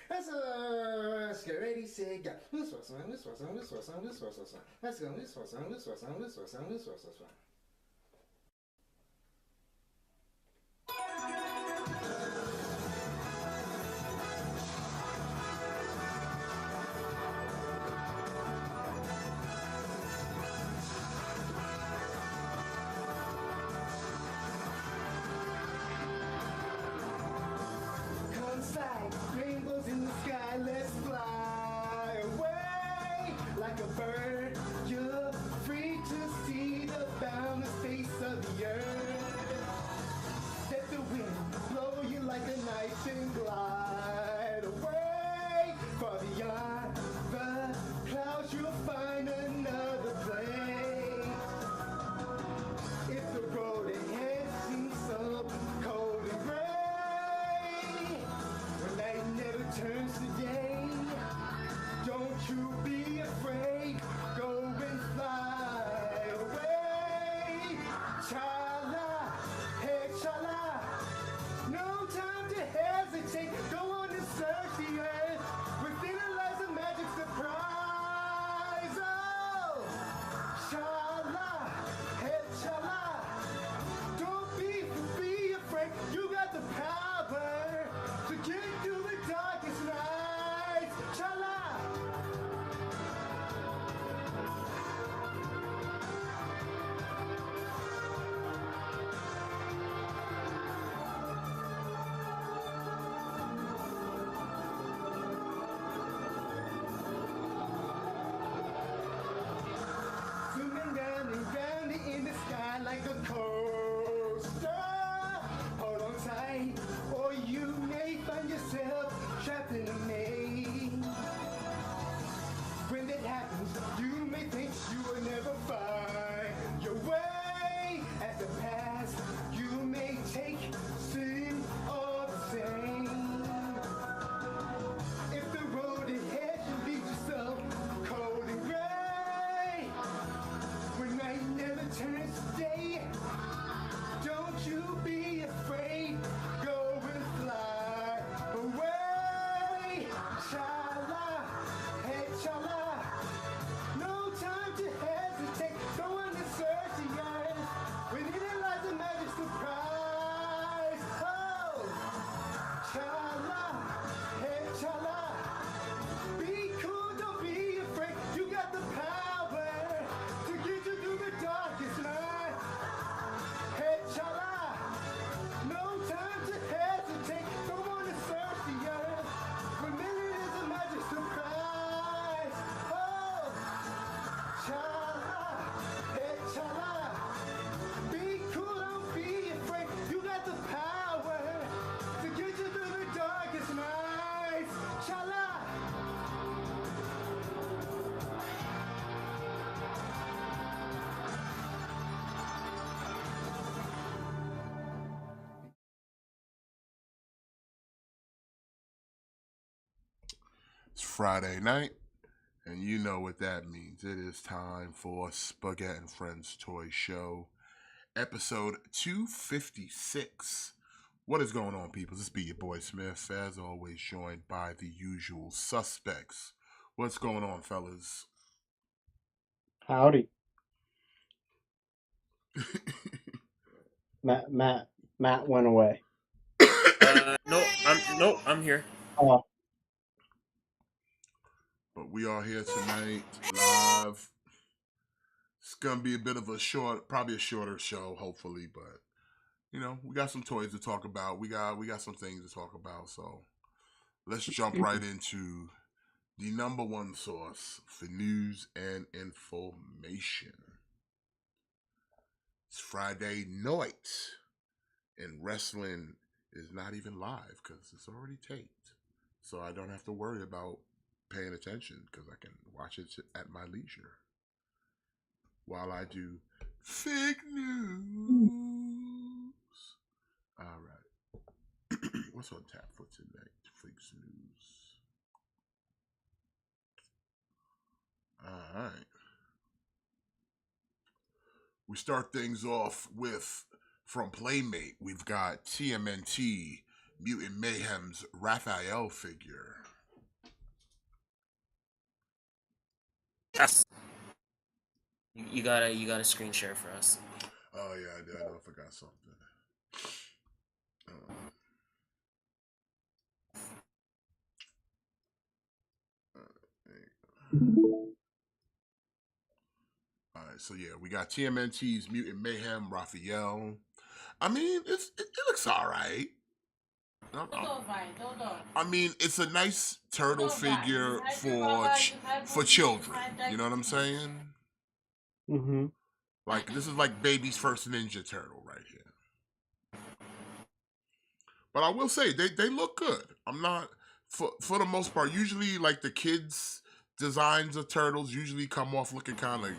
Let's get ready, say, go. This was on, this was on, this was on, this was on. Let's go, this was on, this was on, this was on, this was on. Sight, rainbows in the sky, let's fly away like a bird. You're free to see the boundless face of the earth. Let the wind blow you like a knife and glide away. For beyond the clouds, you'll find another place. If the road ahead seems so cold and gray, night never turns to day. Don't you be afraid. Go and fly away. Chala, hey chala. No time to hesitate. Go on and search the earth. Within it lies a magic surprise. Oh, chala, hey chala. Don't be afraid. You got the power to get through the darkest nights. Chala. Zooming down and round in the sky like a coaster. Hold on tight, or you may find yourself trapped in a maze. When that happens, you may think you will never find your way. As the past, you may take seem all the same. If the road ahead should lead you so cold and gray, when night never turns to day, don't you be afraid. Go and fly away. Chala, hey chala. No time to hesitate. Go on and search the earth. Within it lies a magic surprise. Oh, chala, hey chala. Be cool, don't be afraid. You got the power to get you through the darkest night. Hey chala. No time to hesitate. Go on and search the earth. Remember it is a magic surprise. Oh, chala, hey chala. Be cool, don't be afraid. You got the power to get you through the darkest nights. Chala. It's Friday night, and you know what that means. It is time for Spaghett Friends Toy Show, episode 256. What is going on, people? This be your boy Smith, as always, joined by the usual suspects. What's going on, fellas? Howdy. Matt went away. No, I'm here. Oh, But we are here tonight, live. It's gonna be a bit of a probably a shorter show, hopefully, but you know, we got some toys to talk about. We got some things to talk about, so let's jump right into the number one source for news and information. It's Friday night, and wrestling is not even live because it's already taped. So I don't have to worry about paying attention because I can watch it at my leisure while I do fake news. All right. What's on tap for tonight? Fake news. All right. We start things off with, from Playmate, we've got TMNT Mutant Mayhem's Raphael figure. You gotta screen share for us. Oh yeah, I did. I know I forgot something. All right, so yeah, we got TMNT's Mutant Mayhem, Raphael. I mean, it looks all right. I mean, it's a nice turtle figure for children. You know what I'm saying? Mm-hmm. Like this is like baby's first Ninja Turtle right here. But I will say they look good. I'm not for the most part. Usually, like the kids' designs of turtles usually come off looking kind of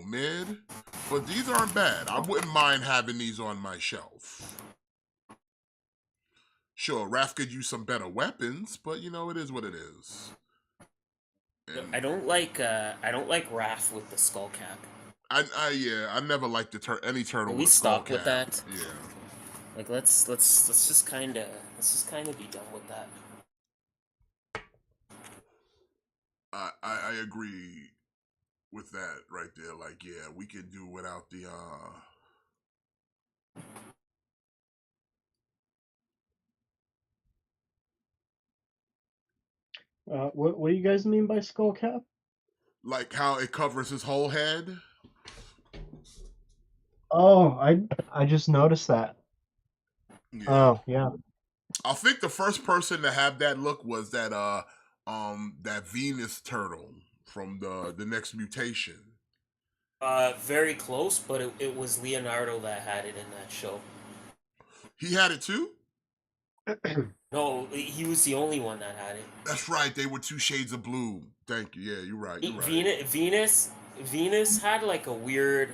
mid. But these aren't bad. I wouldn't mind having these on my shelf. Sure, Raph could use some better weapons, but it is what it is. And I don't like Raph with the skull cap. I never liked any turtle Can we with a skull stop with cap. that? Yeah. Like let's just kind of be done with that. I agree with that right there. Like, yeah, we can do without the What do you guys mean by skull cap? like how it covers his whole head. Oh, I just noticed that. Yeah. Oh, yeah. I think the first person to have that look was that Venus turtle from the next mutation. Very close, but it was Leonardo that had it in that show. He had it too? No, he was the only one that had it. That's right. They were two shades of blue. Thank you. Yeah, you're right. You're right. Venus had like a weird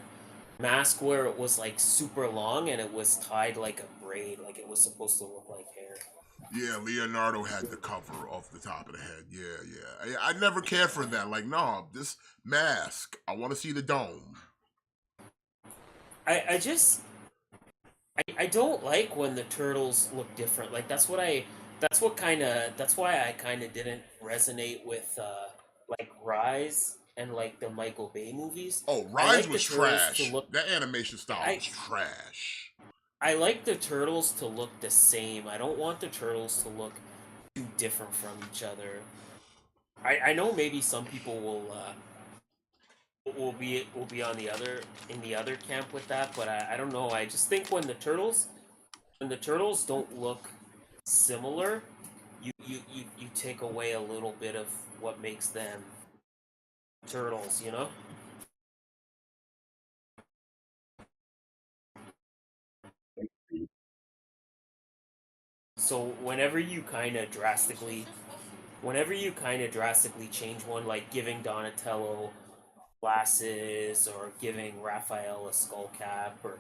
mask where it was like super long and it was tied like a braid, like it was supposed to look like hair. Yeah, Leonardo had the cover off the top of the head. Yeah. I never cared for that. Like, no, this mask. I want to see the dome. I don't like when the turtles look different. Like that's why I kind of didn't resonate with like Rise and like the Michael Bay movies. Oh, I Rise like the was turtles to trash. look That animation style I was trash. I like the turtles to look the same. I don't want the turtles to look too different from each other. I know maybe some people will be on the other in the other camp with that, but I don't know. I just think when the turtles don't look similar, you take away a little bit of what makes them turtles, you know? So whenever you kind of drastically change one, like giving Donatello glasses or giving Raphael a skull cap or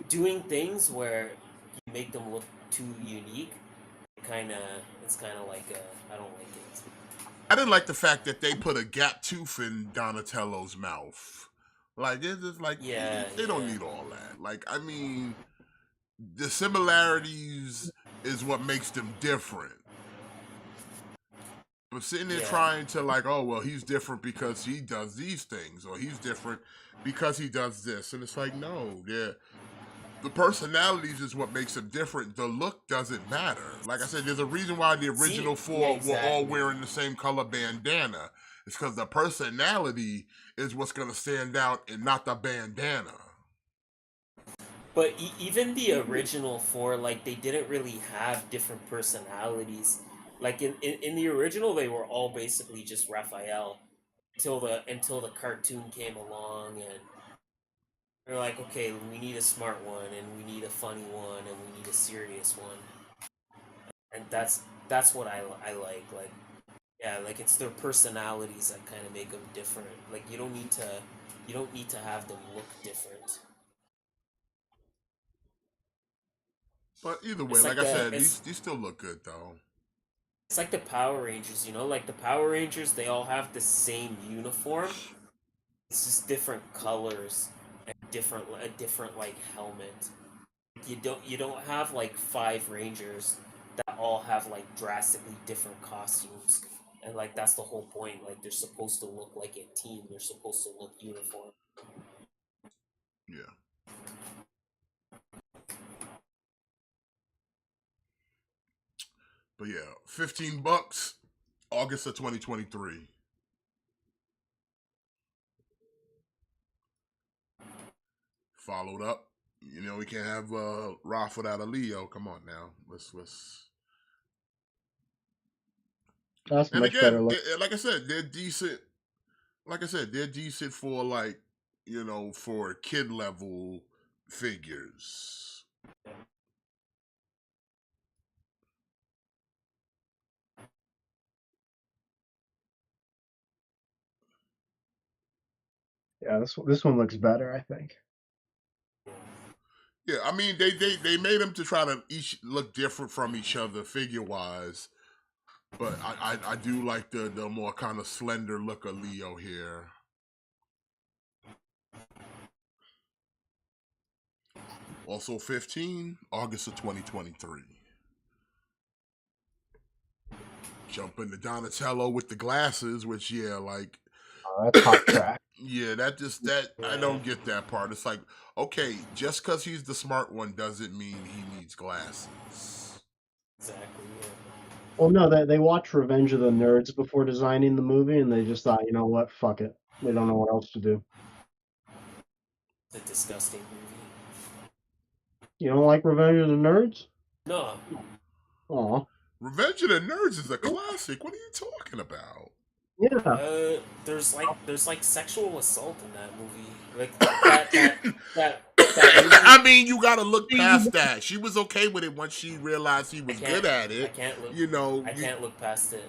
doing things where you make them look too unique, it's kind of like I don't like it. I didn't like the fact that they put a gap tooth in Donatello's mouth. Like it's just like Yeah, they don't yeah. need all that. Like I mean, the similarities is what makes them different. But sitting there Yeah. trying to like, oh well, he's different because he does these things, or he's different because he does this, and it's like, no, yeah, the personalities is what makes them different. The look doesn't matter. Like I said, there's a reason why the See, original yeah, four were all exactly. wearing the same color bandana. It's because the personality is what's going to stand out and not the bandana. But even the original four, like they didn't really have different personalities. Like in the original, they were all basically just Raphael until the cartoon came along and they're like, okay, we need a smart one and we need a funny one and we need a serious one, and that's what I like. Like yeah, like it's their personalities that kind of make them different. Like you don't need to have them look different. But either way, It's like like I the said, these still look good though. it's like the Power Rangers, you know, like the Power Rangers, they all have the same uniform. It's just different colors and a different like helmet. You don't have like five Rangers that all have like drastically different costumes. and like that's the whole point. Like they're supposed to look like a team. They're supposed to look uniform. Yeah. But yeah, $15, August of 2023. Followed up. You know, we can't have Roth without a Leo. Come on now. Let's. That's And much better again, look. like I said, they're decent. Like I said, they're decent for like, you know, for kid level figures. Yeah, this one looks better, I think. Yeah, I mean they made them to try to each look different from each other figure wise, but I do like the more kind of slender look of Leo here. Also 15, August of 2023. Jumping to Donatello with the glasses, which yeah, like That's hot track. yeah, that I don't get that part. It's like, okay, just because he's the smart one doesn't mean he needs glasses. Exactly. Yeah. Well, no, they watched Revenge of the Nerds before designing the movie, and they just thought, you know what, fuck it. We don't know what else to do. It's a disgusting movie. You don't like Revenge of the Nerds? No. Aw. Revenge of the Nerds is a classic. What are you talking about? Yeah. There's like sexual assault in that movie. Like that movie. I mean, you gotta look past that. She was okay with it once she realized he was good at it. I can't look past it.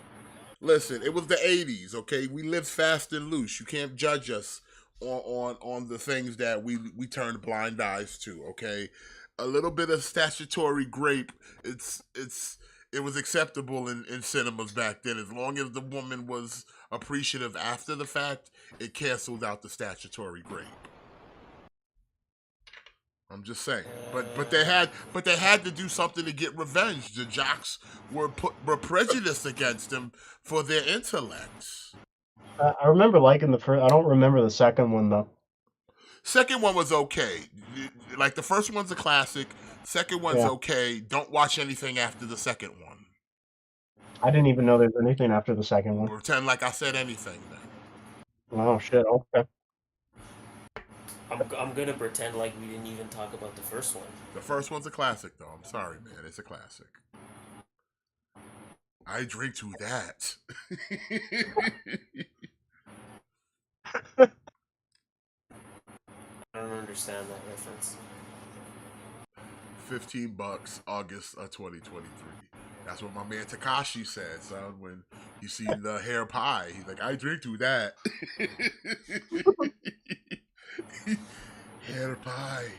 Listen, it was the 80s, okay? We lived fast and loose. You can't judge us on the things that we turned blind eyes to, okay? A little bit of statutory grape, it was acceptable in cinemas back then. As long as the woman was appreciative after the fact, it canceled out the statutory grape. I'm just saying, but they had to do something to get revenge. The jocks were prejudiced against them for their intellects. I remember liking the first. I don't remember the second one though. Second one was okay. Like the first one's a classic. Second one's okay. Don't watch anything after the second one. I didn't even know there was anything after the second one. Pretend like I said anything then. Oh shit! Okay. I'm gonna pretend like we didn't even talk about the first one. The first one's a classic, though. I'm sorry, man. It's a classic. I drink to that. I don't understand that reference. $15, August of 2023. That's what my man Takashi said, son. When you see the hair pie, he's like, I drink to that. Hair pie.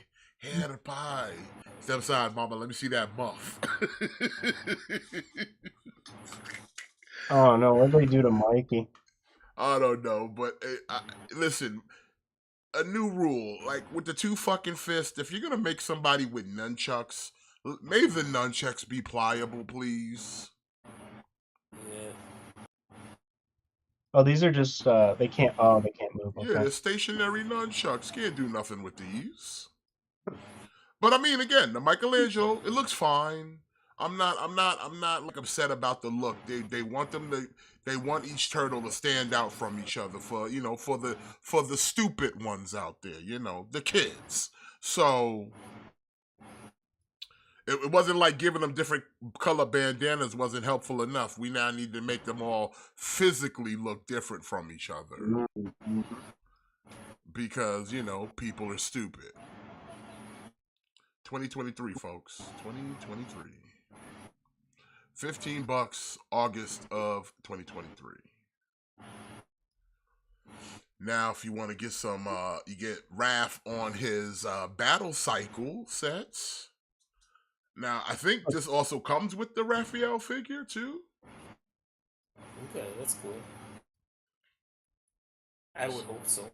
Step aside, mama. Let me see that muff. Oh no! What did they do to Mikey? I don't know, but listen. A new rule, like with the two fucking fists. If you're gonna make somebody with nunchucks, may the nunchucks be pliable, please. Yeah. Oh, these are just they can't. Oh, they can't move. Okay. Yeah, they're stationary nunchucks. Can't do nothing with these. But I mean, again, the Michelangelo, it looks fine. I'm not like upset about the look. They want them to. They want each turtle to stand out from each other for the stupid ones out there. You know, the kids. So it wasn't like giving them different color bandanas wasn't helpful enough. We now need to make them all physically look different from each other because people are stupid. 2023, folks. 2023. $15, August of 2023. Now, if you want to get some, you get Raph on his battle cycle sets. Now, I think this also comes with the Raphael figure, too. Okay, that's cool. I would hope so.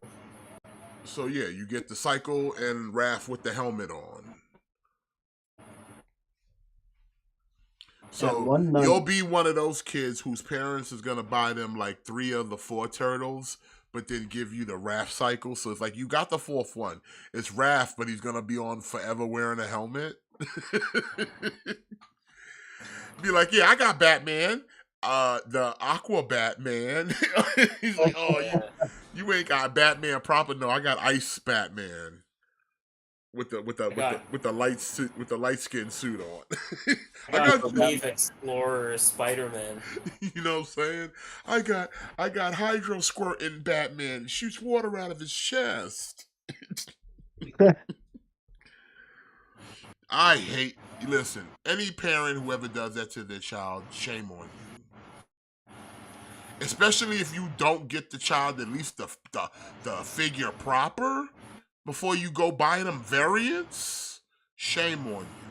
So, yeah, you get the cycle and Raph with the helmet on. And So one you'll night, be one of those kids whose parents is gonna buy them like 3 of the 4 turtles, but then give you the Raph cycle. So it's like you got the 4th one. It's Raph, but he's gonna be on forever wearing a helmet. Be like, yeah, I got Batman. The Aqua Batman. He's like, oh, Yeah. you ain't got Batman proper. No, I got Ice Batman with the with the I with the got with the light suit with the light skin suit on. I I got got Batman. Cave Explorer Spider Man. you know what I'm saying? I got Hydro squirting Batman shoots water out of his chest. I hate listen, any parent who ever does that to their child, shame on you. Especially if you don't get the child at least the figure proper before you go buy them variants. Shame on you.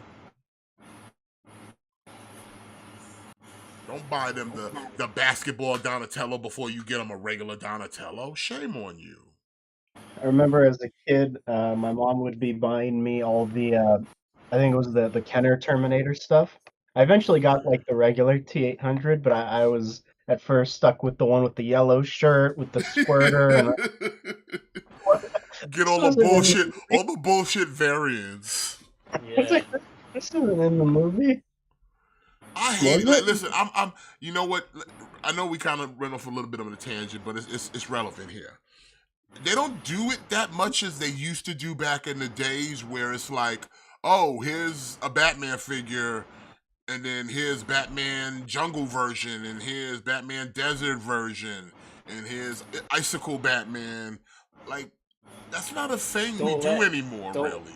Don't buy them the basketball Donatello before you get them a regular Donatello. Shame on you. I remember as a kid, my mom would be buying me all the, I think it was the Kenner Terminator stuff. I eventually got like the regular T800, but I was at first stuck with the one with the yellow shirt with the squirter, and Get this wasn't in the movie. all the bullshit variants. I was Yeah. like, this isn't in the movie, I hate was it. Like, it? listen, I'm. You know what? I know we kind of went off a little bit of a tangent, but it's relevant here. They don't do it that much as they used to do back in the days, where it's like, oh, here's a Batman figure, and then here's Batman Jungle version, and here's Batman Desert version, and here's Icicle Batman. Like, that's not a thing we Don't do let anymore, don't really.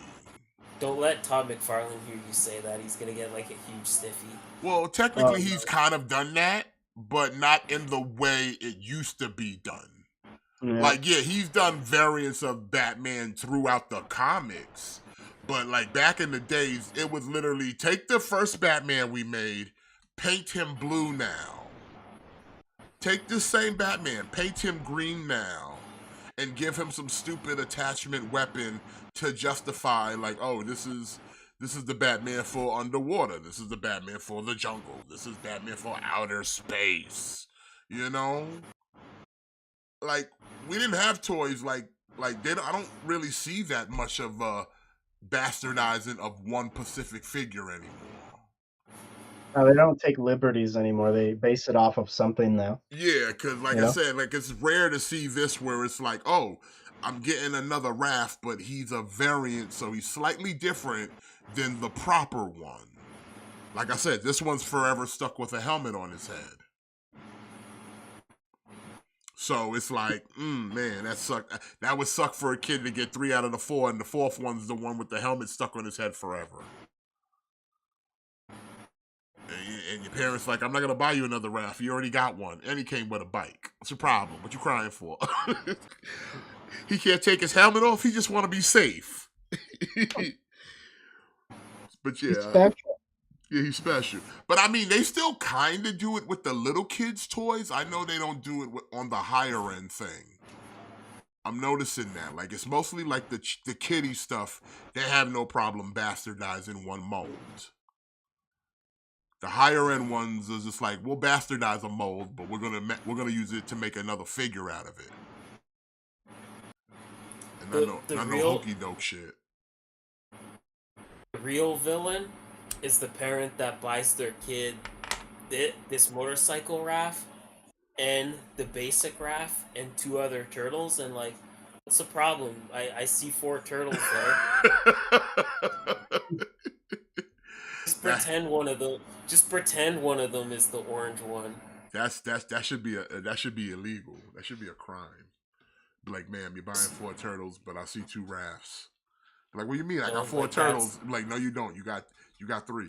don't let Todd McFarlane hear you say that. He's gonna get like a huge stiffy. Well, Oh technically, he's kind of done that, but not in the way it used to be done. no, yeah. Like, yeah, he's done variants of Batman throughout the comics, but like back in the days, it was literally take the first Batman we made, paint him blue now. Take this same Batman, paint him green now, and give him some stupid attachment weapon to justify, like, oh, this is the Batman for underwater. This is the Batman for the jungle. This is Batman for outer space. You know, like we didn't have toys like I don't really see that much of a bastardizing of one Pacific figure anymore. No, they don't take liberties anymore. They base it off of something now, Yeah, because like you I know? said, like it's rare to see this where it's like, oh, I'm getting another Raph, but he's a variant, so he's slightly different than the proper one. Like I said, this one's forever stuck with a helmet on his head. So it's like, man, that suck. That would suck for a kid to get 3 out of the 4, and the 4th one's the one with the helmet stuck on his head forever. And your parents like, I'm not gonna buy you another Raph. You already got one, and he came with a bike. What's your problem? What you crying for? He can't take his helmet off. He just want to be safe. But He's yeah, special. yeah, he's special. But I mean, they still kind of do it with the little kids' toys. I know they don't do it on the higher end thing. I'm noticing that. Like, it's mostly like the kiddie stuff. They have no problem bastardizing one mold. The higher end ones are just like, we'll bastardize a mold, but we're gonna use it to make another figure out of it. And The not no real hokey doke shit. real villain is the parent that buys their kid this motorcycle raft and the basic raft and 2 other turtles, and like, what's the problem? I see 4 turtles there. Just That pretend one of them. Just pretend one of them is the orange one. that should be illegal. That should be a crime. Be like, ma'am, you're buying 4 turtles, but I see 2 rafts. Like, what do you mean? I got No, 4 like turtles. I'm like, no, you don't. You got 3.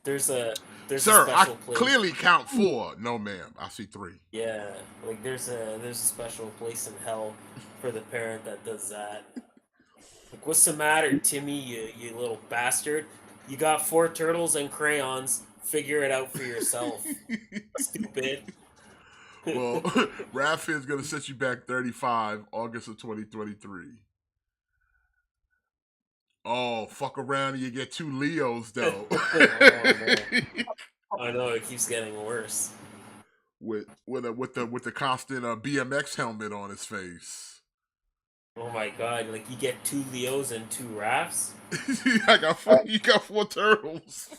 there's a Sir, I special place. clearly count 4. No, ma'am, I see 3. Yeah, like there's a special place in hell for the parent that does that. Like, what's the matter, Timmy? You little bastard! You got 4 turtles and crayons. Figure it out for yourself, stupid. Well, Raph is gonna set you back 35, August of 2023. Oh, fuck around and you get 2 Leos though. Oh no. I know it keeps getting worse. with the constant BMX helmet on his face. Oh my god, like you get 2 Leos and 2 Rafts? You got 4 turtles.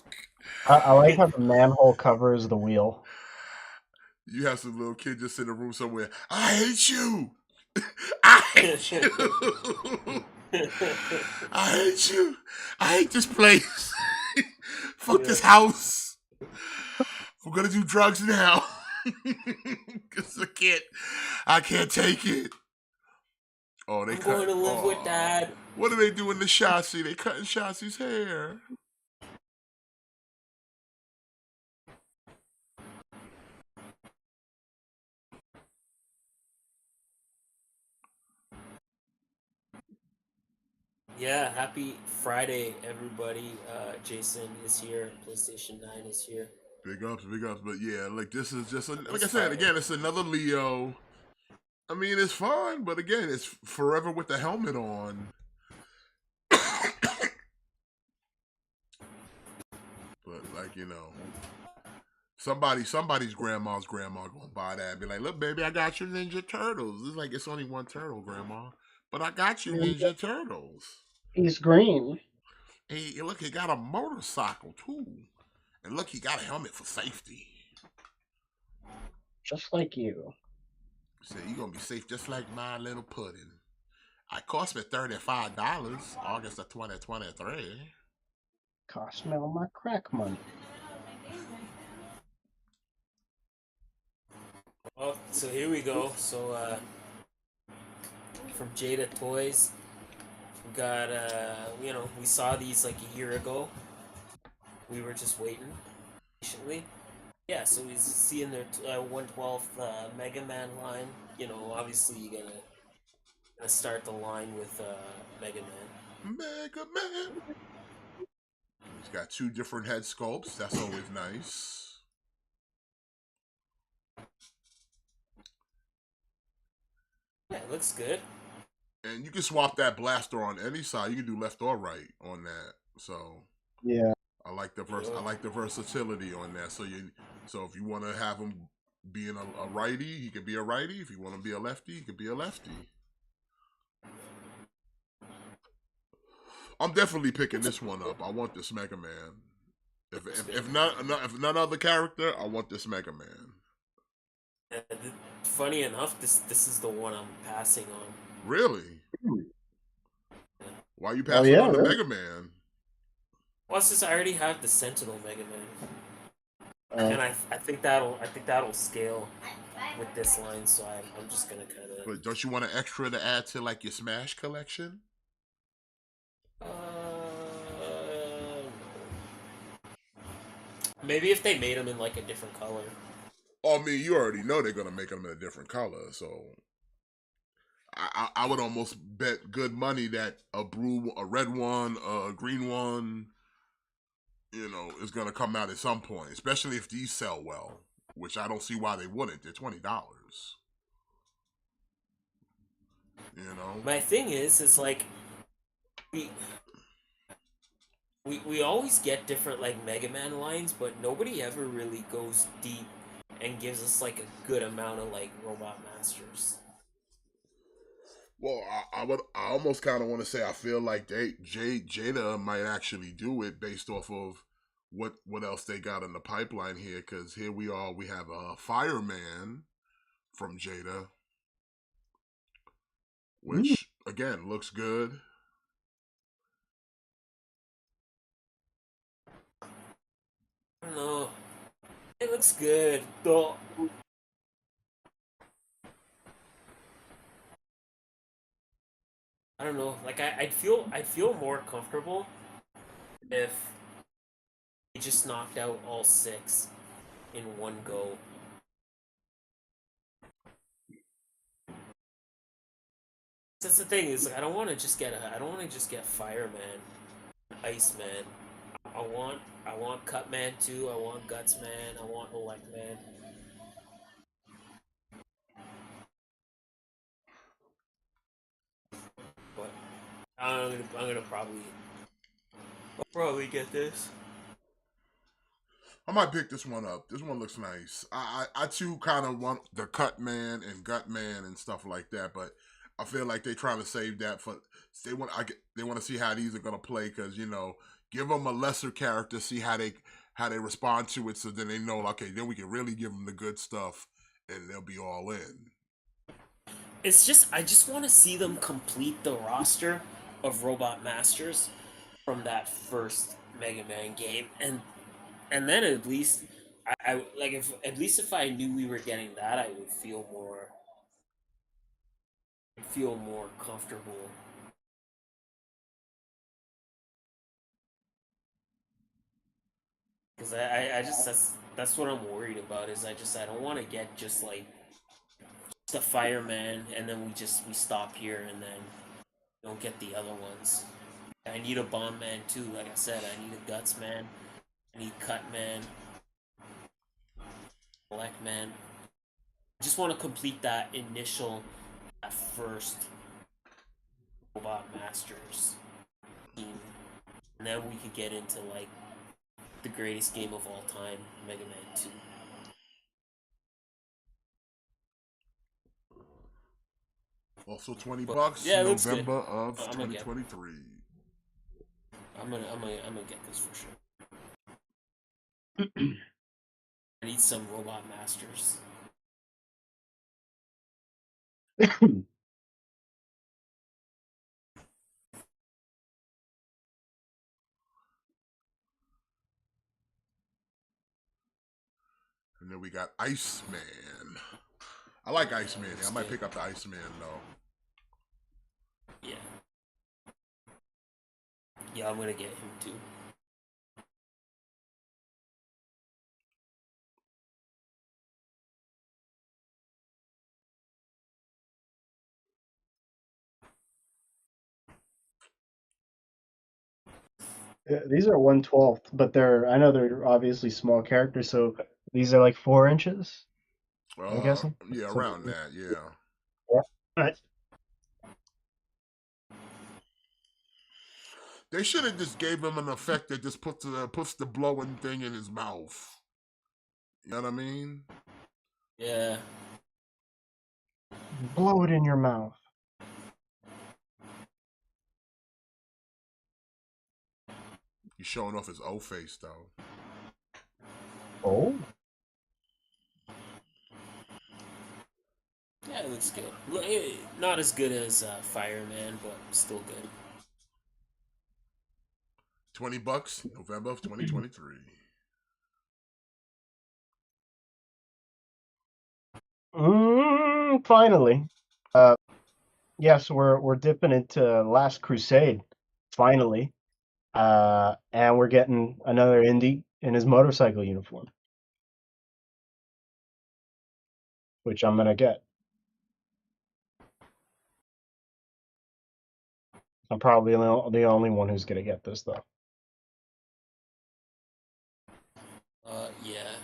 I like how the manhole covers the wheel. You have some little kid just in a room somewhere. I hate you. I hate you. I hate you. I hate this place. Fuck this house. I'm gonna do drugs now. Cause I can't take it. Oh, they I'm cut. going to live with Dad. What are they doing to Shotzi? They cutting Shotzi's hair. Yeah, happy Friday, everybody. Jason is here. PlayStation 9 is here. Big ups, big ups. But yeah, like this is just like It's I said Friday. again. It's another Leo. I mean, it's fun, but again, it's forever with the helmet on. But like somebody's grandma's grandma gonna buy that and be like, "Look, baby, I got your Ninja Turtles." It's like it's only one turtle, grandma, but I got your Ninja Turtles. He's green. Hey, look, he got a motorcycle too, and look, he got a helmet for safety. Just like you. So you gonna be safe just like my little pudding. I cost me $35, August of 2023. Cost me all my crack money. Oh, so here we go. So from Jada Toys, we got we saw these like a year ago. We were just waiting patiently. Yeah, so he's seeing their 112th Mega Man line. Obviously you're gonna start the line with Mega Man. Mega Man. He's got 2 different head sculpts. That's always nice. Yeah, it looks good. And you can swap that blaster on any side. You can do left or right on that. So Yeah. I like the versatility on that. So if you want to have him being a righty, he could be a righty. If you want to be a lefty, he could be a lefty. I'm definitely picking this one up. I want this Mega Man. If none other character, I want this Mega Man. Funny enough, this is the one I'm passing on. Really? Why are you passing on the Mega Man? Well, it's just I already have the Sentinel Mega Man, and I think that'll scale with this line. So I'm just gonna kind of. But don't you want an extra to add to like your Smash collection? Maybe if they made them in like a different color. I mean, you already know they're gonna make them in a different color, so I would almost bet good money that a red one, a green one, is gonna come out at some point, especially if these sell well, which I don't see why they wouldn't. They're $20. My thing is like we always get different like Mega Man lines, but nobody ever really goes deep and gives us like a good amount of like Robot Masters. Well, I almost kind of want to say I feel like Jada might actually do it based off of what else they got in the pipeline here. Because here we have a Fireman from Jada, which again looks good. I don't know. It looks good though. I don't know. Like I'd feel more comfortable if he just knocked out all 6 in one go. That's the thing is like I don't want to just get Fireman, Iceman. I want Cutman too. I want Gutsman. I want Electman. But I'm gonna probably I'll probably get this. I might pick this one up. This one looks nice. I too kind of want the Cut Man and Gut Man and stuff like that, but I feel like they're trying to save that for they want to see how these are gonna play because give them a lesser character, see how they respond to it, so then they know okay, then we can really give them the good stuff and they'll be all in. It's just I just want to see them complete the roster of Robot Masters from that first Mega Man game, and then at least I like if at least if I knew we were getting that, I would feel more comfortable. Because I just that's what I'm worried about is I don't want to get just like the fireman and then we stop here and then don't get the other ones. I need a bomb man too. Like I said, I need a guts man. I need cut man, black man. I just want to complete that first robot masters team, and then we could get into like the greatest game of all time, Mega Man 2. Also, $20, But yeah, it looks good. November of I'm gonna get. 2023. I'm gonna get this for sure. I need some robot masters. And then we got Iceman. I like Iceman. I might pick up the Iceman though. Yeah. Yeah, I'm gonna get him too. Yeah, these are 1/12, but I know they're obviously small characters, so these are like 4 inches, I'm guessing. Yeah, So, around that. Yeah. yeah. Right. They should have just gave him an effect that just puts the blowing thing in his mouth. You know what I mean? Yeah. Blow it in your mouth. He's showing off his O face though. Oh. Yeah, it looks good. Not as good as Fireman, but still good. $20, November of 2023. Finally. Yeah, so we're dipping into Last Crusade, finally. And we're getting another indie in his motorcycle uniform, which I'm gonna get. I'm probably the only one who's gonna get this though. Yeah.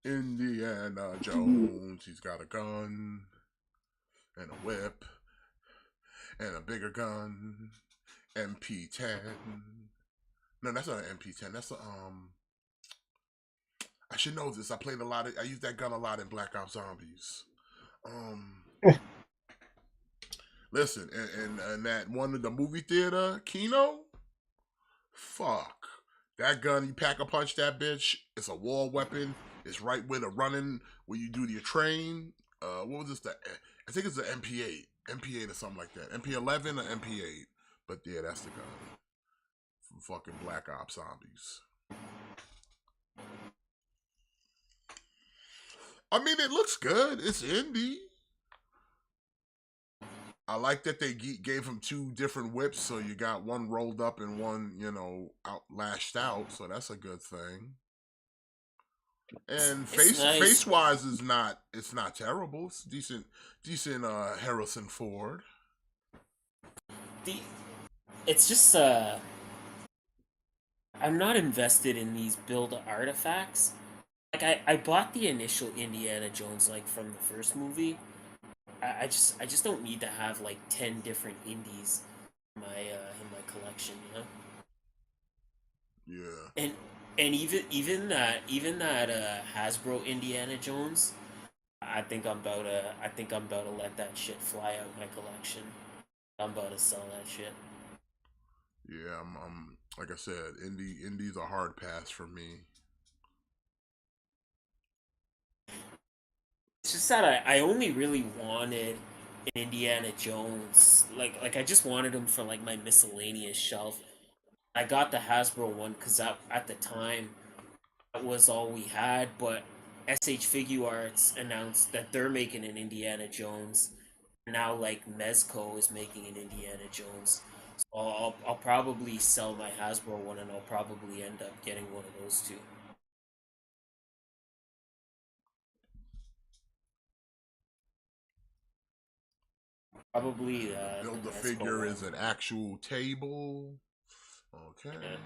Indiana Jones. He's got a gun and a whip and a bigger gun. MP10. No, that's not an MP10. That's a I should know this. I used that gun a lot in Black Ops Zombies. Listen, and that one in the movie theater, Kino, fuck. That gun, you pack a punch that bitch. It's a war weapon. It's right with a running where you do your train. What was this? I think it's the MP8. MP8 or something like that. MP11 or MP8. But yeah, that's the gun. From fucking Black Ops Zombies. I mean, it looks good. It's indie. I like that they gave him two different whips, so you got one rolled up and one, out lashed out. So that's a good thing. And face wise is not terrible. It's decent Harrison Ford. It's just I'm not invested in these build artifacts. Like I bought the initial Indiana Jones like from the first movie, I just don't need to have like 10 different indies in my collection, you know. Yeah. And even that Hasbro Indiana Jones, I think I'm about to let that shit fly out my collection. I'm about to sell that shit. Yeah, I'm like I said, indies a hard pass for me. It's just that I only really wanted an Indiana Jones. Like I just wanted him for like my miscellaneous shelf. I got the Hasbro one because at the time that was all we had. But SH Figure Arts announced that they're making an Indiana Jones. Now like Mezco is making an Indiana Jones. So I'll probably sell my Hasbro one and I'll probably end up getting one of those two. Probably The the build the Mezco figure one. is an actual table. Okay. Yeah.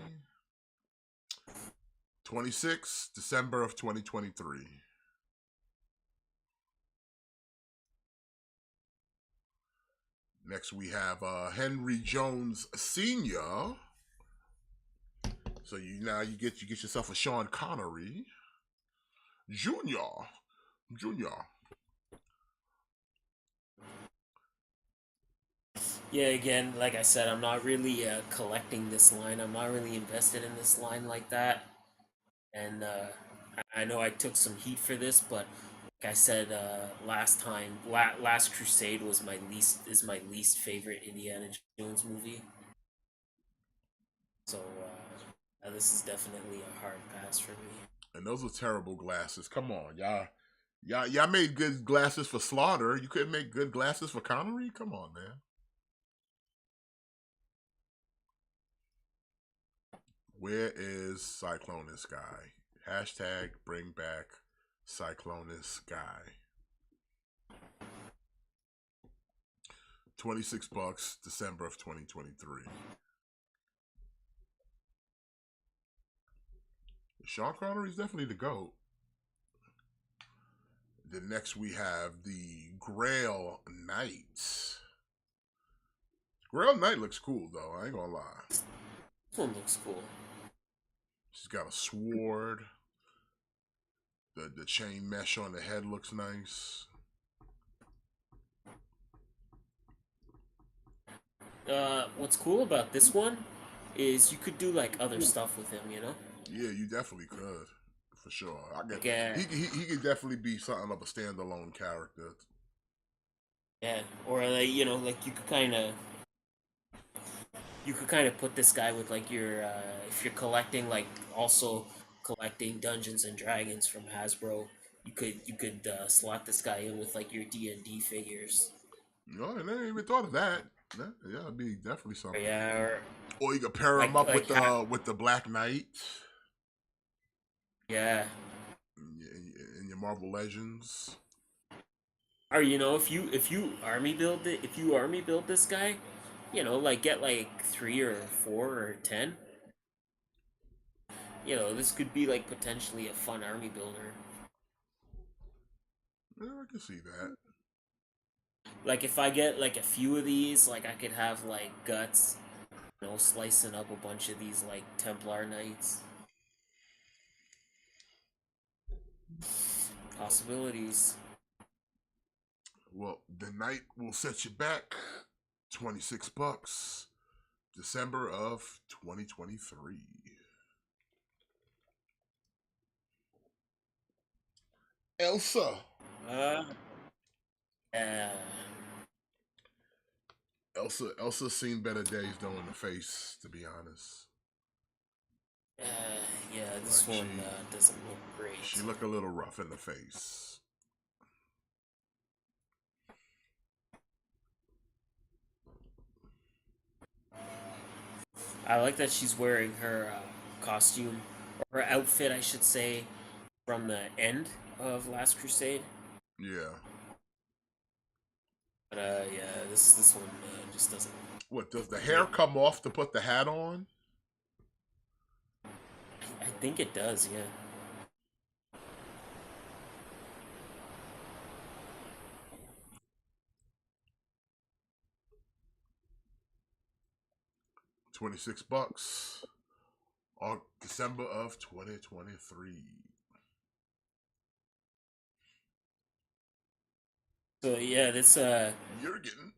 26 December of 2023. Next we have Henry Jones Sr. So you get yourself a Sean Connery Jr. Jr. Yeah, again, like I said, I'm not really collecting this line. I'm not really invested in this line like that. And I know I took some heat for this, but like I said last time, Last Crusade was my least favorite Indiana Jones movie. So this is definitely a hard pass for me. And those are terrible glasses. Come on, y'all made good glasses for Slaughter. You couldn't make good glasses for Connery? Come on, man. Where is Cyclonus guy? Hashtag bring back Cyclonus guy. $26, December of 2023. Sean Connery's definitely the GOAT. Then next we have the Grail Knight. Grail Knight looks cool though, I ain't gonna lie. This one looks cool. She's got a sword. The chain mesh on the head looks nice. What's cool about this one is you could do like other stuff with him, you know? Yeah, you definitely could. For sure. Like, He could definitely be something of a standalone character. yeah, or like like you could kind of put this guy with like your if you're collecting like also collecting Dungeons and Dragons from Hasbro, you could slot this guy in with like your D&D figures. No, I never even thought of that. Yeah, it'd be definitely Or, something. yeah, or Or you could pair him up with the Black Knight. yeah. In your Marvel Legends. Or if you army build this guy, like get like 3 or 4 or 10. This could be like potentially a fun army builder. Yeah, I can see that. Like if I get like a few of these, like I could have like guts, slicing up a bunch of these like Templar knights. Possibilities. Well, the night will set you back $26. December of 2023. Elsa. Uh, uh, Elsa's seen better days though in the face, to be honest. uh, yeah, this Like one doesn't look great. she look a little rough in the face. I like that she's wearing her costume, or her outfit, I should say, from the end of Last Crusade. Yeah. But yeah, this one just doesn't. What, does the hair come off to put the hat on? I think it does, yeah. $26 on December of 2023. So yeah, this You're getting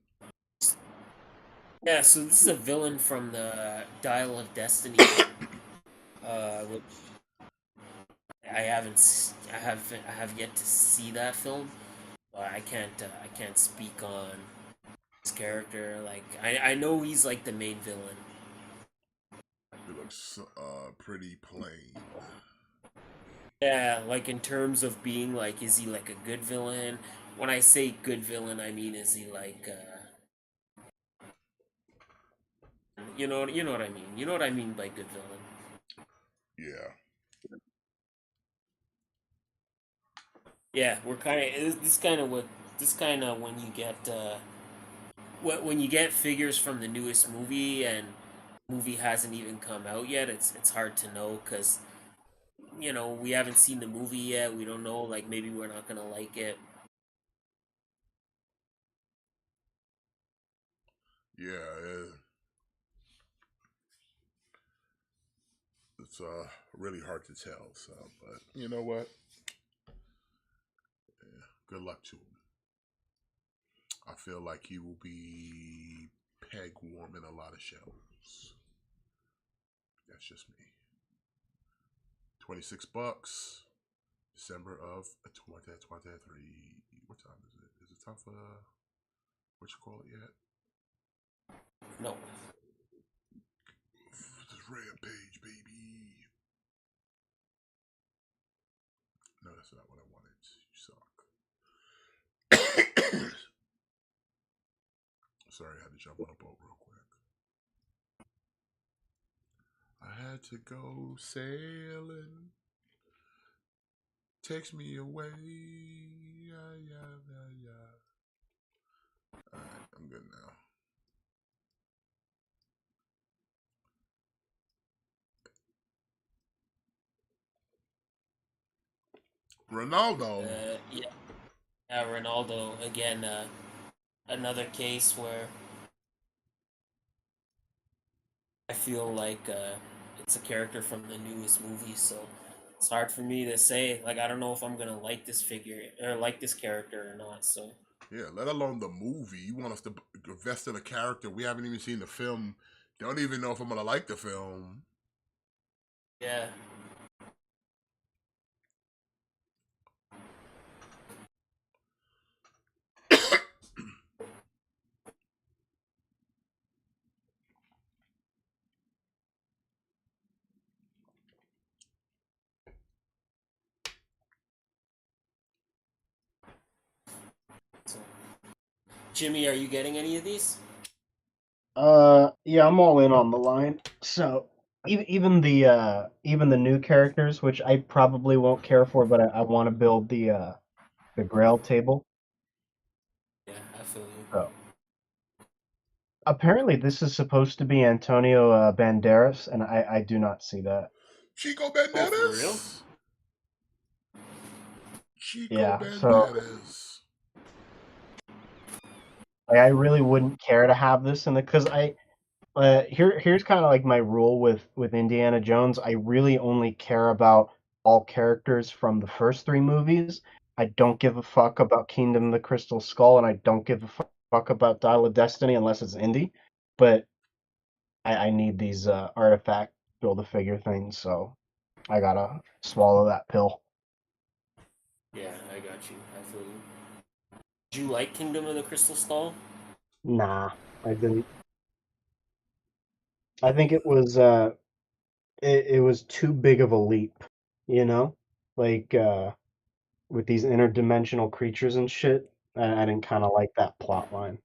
yeah, so this is a villain from the Dial of Destiny, which I have yet to see that film, but I can't speak on his character. Like I know he's like the main villain. it looks pretty plain. Yeah, like in terms of being like, is he like a good villain? When I say good villain, I mean is he like you know what I mean? You know what I mean by good villain? Yeah. Yeah, we're kind of this kind of when you get when you get figures from the newest movie and movie hasn't even come out yet, it's hard to know because we haven't seen the movie yet. We don't know, like maybe we're not gonna like it. Yeah, it's really hard to tell. So, but you know what? Yeah, good luck to him. I feel like he will be peg warm in a lot of shelves. That's just me. $26, December of 2023. What time is it? Is it time for what you call it yet? No. This is Rampage, baby. No, that's not what I wanted. You suck. Sorry, I had to jump on a boat real quick. I had to go sailing. Takes me away. Yeah, yeah, yeah, yeah. Alright, I'm good now. Ronaldo. Yeah, Ronaldo again. Another case where I feel like it's a character from the newest movie, so it's hard for me to say. Like, I don't know if I'm gonna like this figure or like this character or not. So Yeah, let alone the movie. You want us to invest in a character. We haven't even seen the film. Don't even know if I'm going to like the film. yeah, so Jimmy, are you getting any of these? Yeah, I'm all in on the line. So even the new characters, which I probably won't care for, but I want to build the Grail table. Yeah, I feel you. So apparently this is supposed to be Antonio Banderas, and I do not see that. Chico Oh, for real? Banderas. Chico Yeah, so Banderas. like, I really wouldn't care to have this in the because here's kind of like my rule with Indiana Jones. I really only care about all characters from the first three movies. I don't give a fuck about Kingdom of the Crystal Skull, and I don't give a fuck about Dial of Destiny unless it's Indy. But I need these artifact build a figure things, so I gotta swallow that pill. Yeah, I got you. I feel you. Do you like Kingdom of the Crystal Skull? Nah, I didn't. I think it was too big of a leap, you know? Like with these interdimensional creatures and shit. I didn't kind of like that plot line.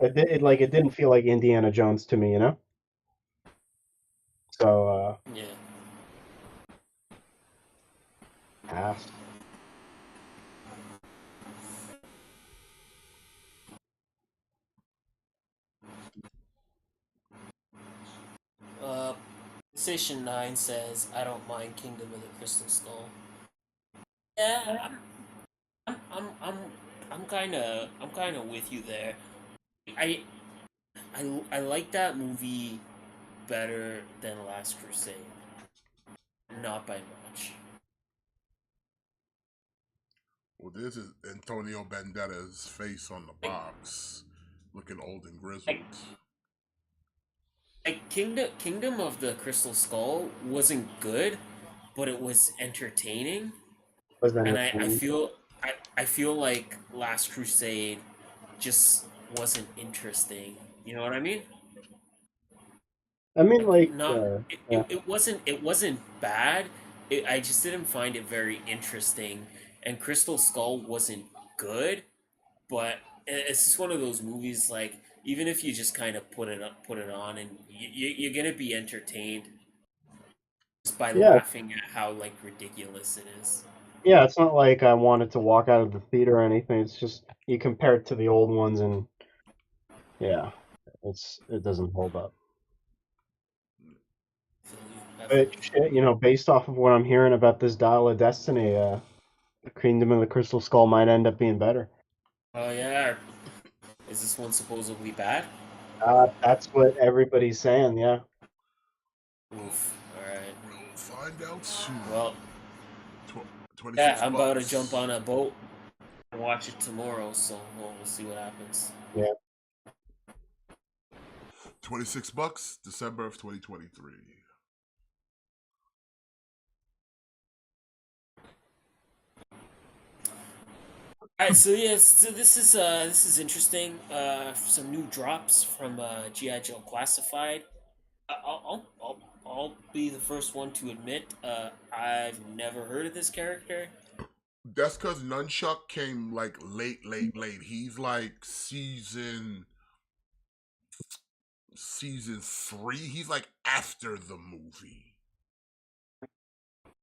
It didn't feel like Indiana Jones to me, you know. So Yeah. pass. Uh, Station 9 says, I don't mind Kingdom of the Crystal Skull. Yeah, I'm I'm I'm I'm kind of with you there. I I like that movie better than Last Crusade. Not by much. Well, this is Antonio Banderas' face on the Like, box, looking old and grizzled. like, Kingdom of the Crystal Skull wasn't good, but it was entertaining. Was And entertaining. I feel like Last Crusade just wasn't interesting. You know what I mean? I mean, Like like, not yeah, it wasn't bad. I just didn't find it very interesting. And Crystal Skull wasn't good, but it's just one of those movies. Like even if you just kind of put it on, and you're gonna be entertained just by yeah, laughing at how like ridiculous it is. yeah. It's not like I wanted to walk out of the theater or anything. It's just you compare it to the old ones, and yeah, it doesn't hold up. So you have, But shit, based off of what I'm hearing about this Dial of Destiny, the Kingdom of the Crystal Skull might end up being better. oh yeah, is this one supposedly bad? That's what everybody's saying. Yeah. Oof. All right. We'll find out soon. Well, Tw- yeah, 26 I'm about to jump bucks. on a boat and watch it tomorrow, so we'll see what happens. Yeah. 26 bucks, December of 2023. All right, so yeah, so this is interesting. Some new drops from GI Joe Classified. I'll be the first one to admit I've never heard of this character. That's because Nunchuck came like late. He's like season 3. He's like after the movie.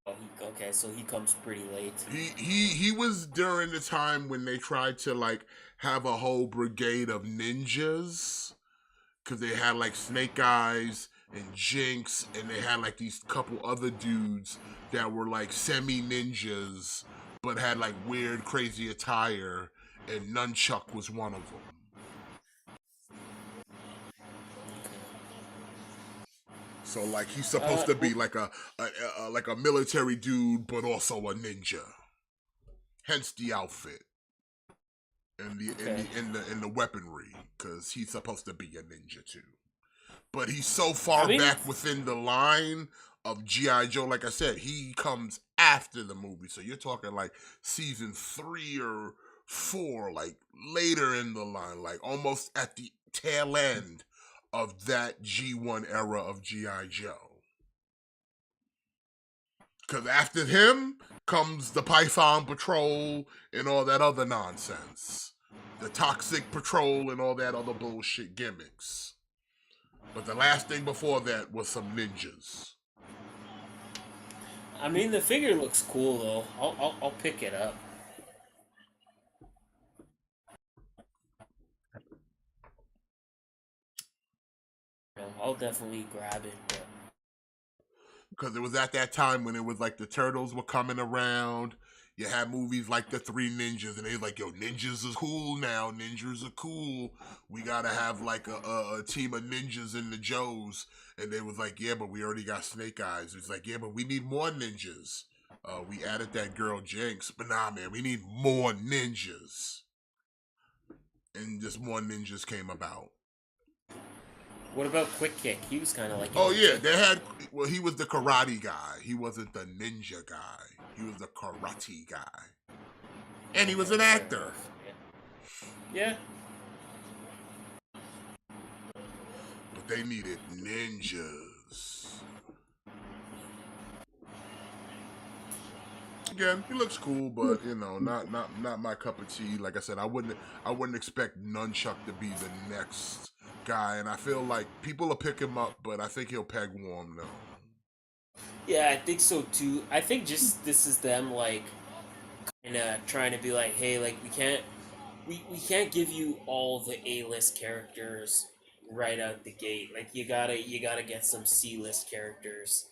Oh, okay, so he comes pretty late. He was during the time when they tried to like have a whole brigade of ninjas because they had like Snake Eyes and Jinx, and they had like these couple other dudes that were like semi ninjas but had like weird, crazy attire, and Nunchuck was one of them. So like he's supposed to be Well, like a military dude, but also a ninja. Hence the outfit and okay. the weaponry, because he's supposed to be a ninja too. But he's so I far mean, back within the line of GI Joe. Like I said, he comes after the movie, so you're talking like season 3 or 4, like later in the line, like almost at the tail end of that G1 era of GI Joe. Because after him comes the Python Patrol and all that other nonsense. The Toxic Patrol and all that other bullshit gimmicks. But the last thing before that was some ninjas. the figure looks cool though. I'll pick it up. I'll definitely grab it. But Because it was at that time when it was like the Turtles were coming around. You had movies like The Three Ninjas, and they was like, yo, ninjas are cool now. Ninjas are cool. We gotta have like a team of ninjas in the Joes. And they was like, yeah, but we already got Snake Eyes. It's like, yeah, but we need more ninjas. We added that girl Jinx, but nah, man, we need more ninjas. And just more ninjas came about. what about Quick Kick? He was kind of like a Oh yeah, ninja. they had. Well, he was the karate guy. He wasn't the ninja guy. He was the karate guy, and he was Okay, an fair actor. enough. Yeah. But they needed ninjas. Again, he looks cool, but not my cup of tea. Like I said, I wouldn't expect Nunchuck to be the next guy, and I feel like people will pick him up, but I think he'll peg warm though. Yeah, I think so too. I think just this is them like kind of trying to be like, hey, like we can't give you all the A-list characters right out the gate. Like you gotta get some C-list characters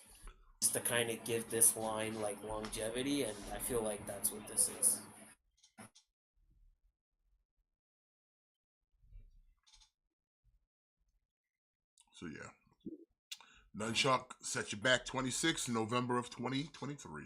just to kind of give this line like longevity, and I feel like that's what this is. So yeah, Nunchuck Set You Back 26, November of 2023.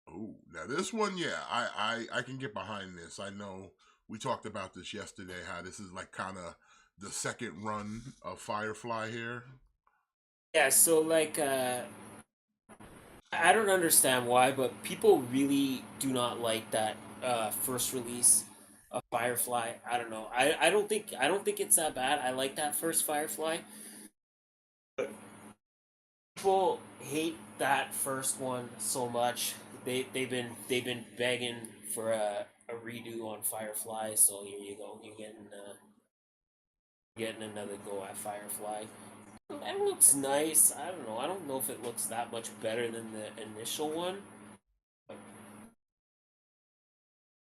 Oh, now this one, yeah, I can get behind this. I know we talked about this yesterday. How this is like kind of the second run of Firefly here. Yeah, so like I don't understand why, but people really do not like that first release of Firefly. I don't know. I don't think it's that bad. I like that first Firefly. People hate that first one so much. They've been begging for a redo on Firefly. So here you go. You're getting another go at Firefly. It looks nice. I don't know. I don't know if it looks that much better than the initial one.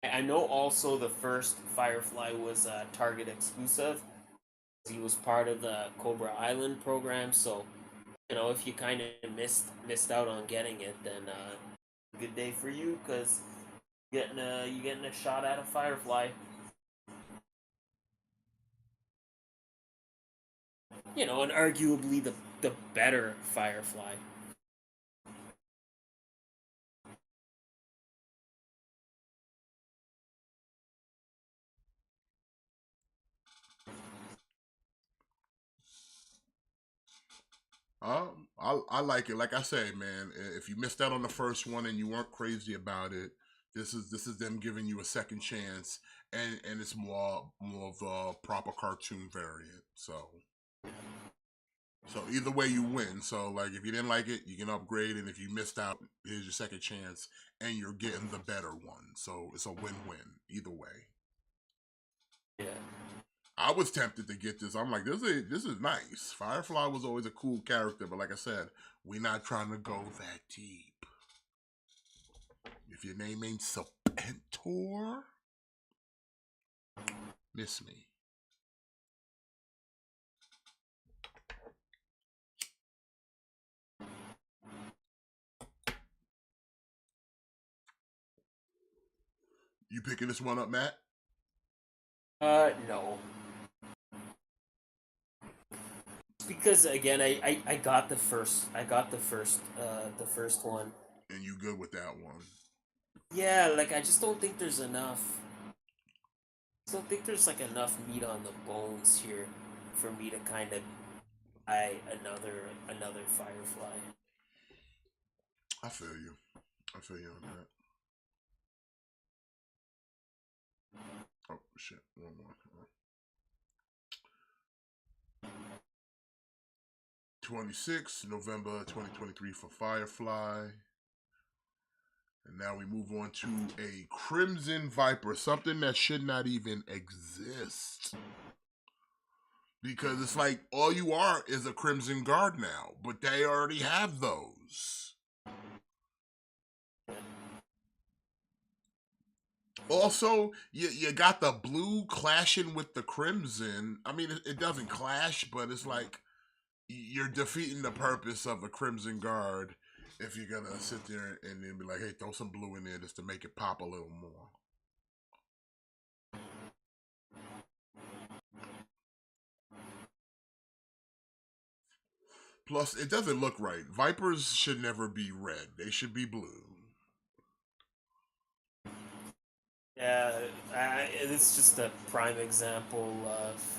I know also the first Firefly was Target exclusive. He was part of the Cobra Island program, so you know if you kind of missed out on getting it, then good day for you because you getting a shot at a Firefly. You know, and arguably the better Firefly. I like it. Like I say, man, if you missed out on the first one and you weren't crazy about it, this is them giving you a second chance, and it's more of a proper cartoon variant. So either way you win. So like if you didn't like it, you can upgrade, and if you missed out, here's your second chance, and you're getting the better one. So it's a win-win either way. Yeah. I was tempted to get this. I'm like, this is nice. Firefly was always a cool character, but like I said, we're not trying to go that deep. If your name ain't Serpentor, miss me. You picking this one up, Matt? No. Because again, the first one. And you good with that one? Yeah, like I just don't think there's enough. I don't think there's like enough meat on the bones here for me to kind of buy another Firefly. I feel you. I feel you on that. Oh shit! One more. 26 November 2023 for Firefly. And now we move on to a Crimson Viper, something that should not even exist. Because it's like all you are is a Crimson Guard now, but they already have those. Also, you got the blue clashing with the crimson. I mean, it doesn't clash, but it's like you're defeating the purpose of a Crimson Guard if you're gonna sit there and then be like, hey, throw some blue in there just to make it pop a little more. Plus, it doesn't look right. Vipers should never be red. They should be blue. Yeah, it's just a prime example of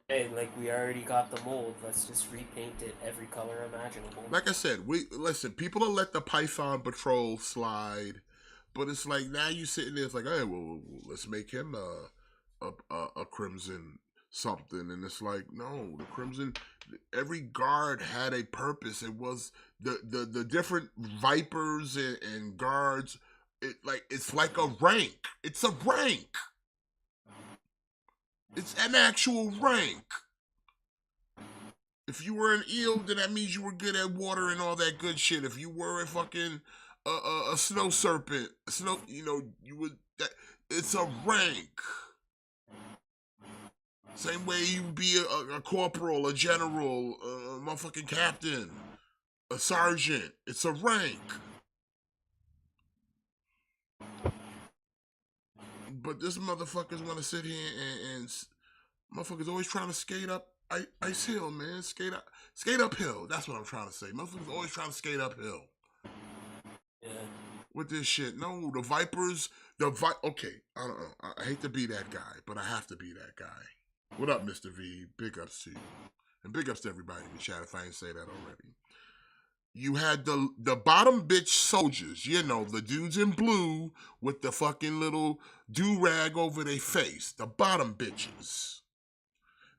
hey, like we already got the mold. Let's just repaint it every color imaginable. Like I said, we listen. People will let the Python Patrol slide, but it's like now you sitting there. It's like, hey, well, let's make him a Crimson something, and it's like, no, the Crimson. Every guard had a purpose. It was the different Vipers and guards. It's like a rank. It's a rank. It's an actual rank. If you were an eel, then that means you were good at water and all that good shit. If you were a fucking a snow serpent, you would. It's a rank. Same way you be a corporal, a general, a motherfucking captain, a sergeant. It's a rank. But this motherfuckers want to sit here and motherfuckers always trying to skate up Ice Hill, man. Skate uphill. That's what I'm trying to say. Motherfuckers always trying to skate uphill. Yeah. With this shit. No, the Vipers, okay, I don't know. I hate to be that guy, but I have to be that guy. What up, Mr. V? Big ups to you. And big ups to everybody in the chat if I ain't say that already. You had the bottom bitch soldiers, you know, the dudes in blue with the fucking little do-rag over their face. The bottom bitches.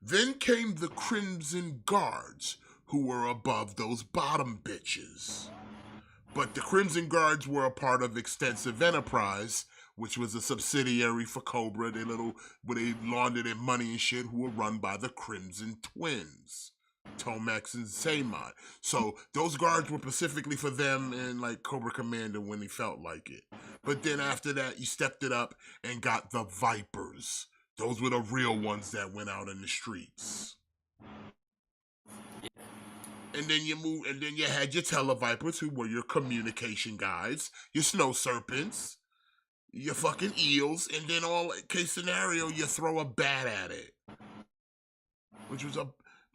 Then came the Crimson Guards, who were above those bottom bitches. But the Crimson Guards were a part of Extensive Enterprise, which was a subsidiary for Cobra, where they laundered their money and shit, who were run by the Crimson Twins, Tomax and Saymon. So those guards were specifically for them and like Cobra Commander when he felt like it. But then after that, you stepped it up and got the Vipers. Those were the real ones that went out in the streets. And then you had your Televipers, who were your communication guys, your Snow Serpents, your fucking eels, and then all case scenario, you throw a bat at it.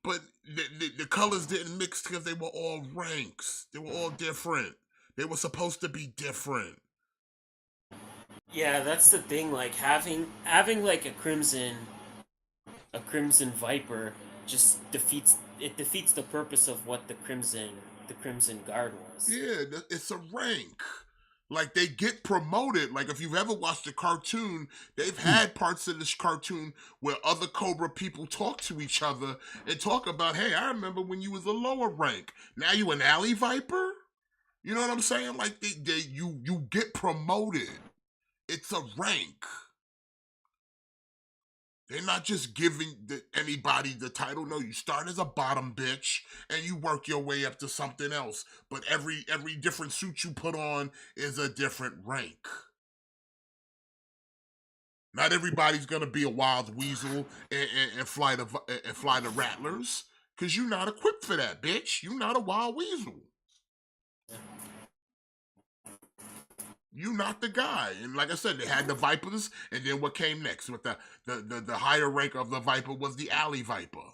But the colors didn't mix because they were all ranks. They were all different. They were supposed to be different. Yeah, that's the thing. Like having like a crimson Viper just defeats the purpose of what the Crimson Guard was. Yeah, it's a rank. Like they get promoted. Like if you've ever watched a cartoon, they've had parts of this cartoon where other Cobra people talk to each other and talk about, hey, I remember when you was a lower rank. Now you an alley Viper? You know what I'm saying? Like you get promoted. It's a rank. They're not just giving anybody the title. No, you start as a bottom bitch and you work your way up to something else. But every different suit you put on is a different rank. Not everybody's gonna be a wild weasel and fly the rattlers, cause you're not equipped for that, bitch. You're not a wild weasel. You're not the guy. And like I said, they had the Vipers, and then what came next? With the higher rank of the Viper was the Alley Viper.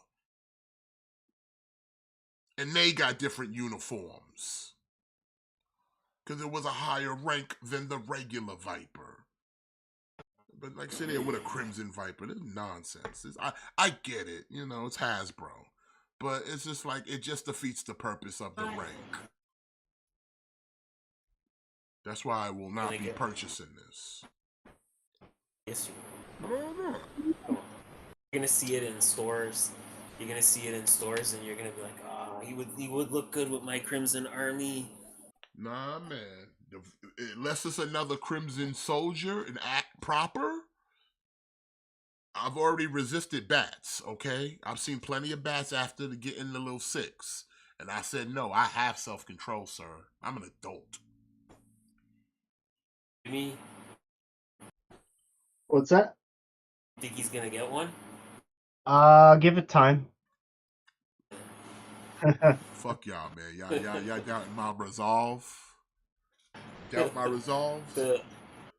And they got different uniforms. Because it was a higher rank than the regular Viper. But like sitting there with a Crimson Viper, this is nonsense. I get it, you know, it's Hasbro. But it's just like, it just defeats the purpose of the rank. That's why I will not be purchasing this. Yes, you will. No. You're gonna see it in stores. You're gonna see it in stores, and you're gonna be like, "Oh, he would look good with my Crimson Army." Nah, man. Unless it's another Crimson Soldier and act proper, I've already resisted bats. Okay, I've seen plenty of bats after getting the little 6, and I said no. I have self-control, sir. I'm an adult. Me? What's that? Think he's gonna get one? Give it time. Fuck y'all, man. Y'all doubting my resolve? Doubt my resolve?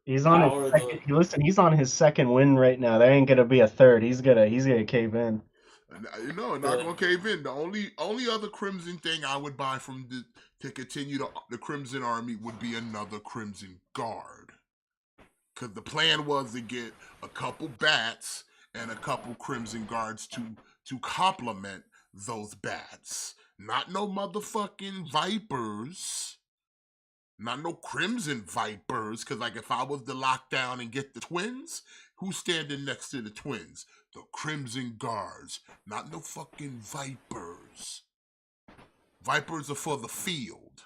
He's on his second. Listen, he's on his second win right now. There ain't gonna be a third. He's gonna cave in. You know, not gonna cave in. The only other Crimson thing I would buy to continue the Crimson Army would be another Crimson Guard. Because the plan was to get a couple bats and a couple Crimson Guards to complement those bats. Not no motherfucking Vipers. Not no Crimson Vipers. Because like if I was to lock down and get the twins, who's standing next to the twins? The Crimson Guards. Not no fucking Vipers. Vipers are for the field.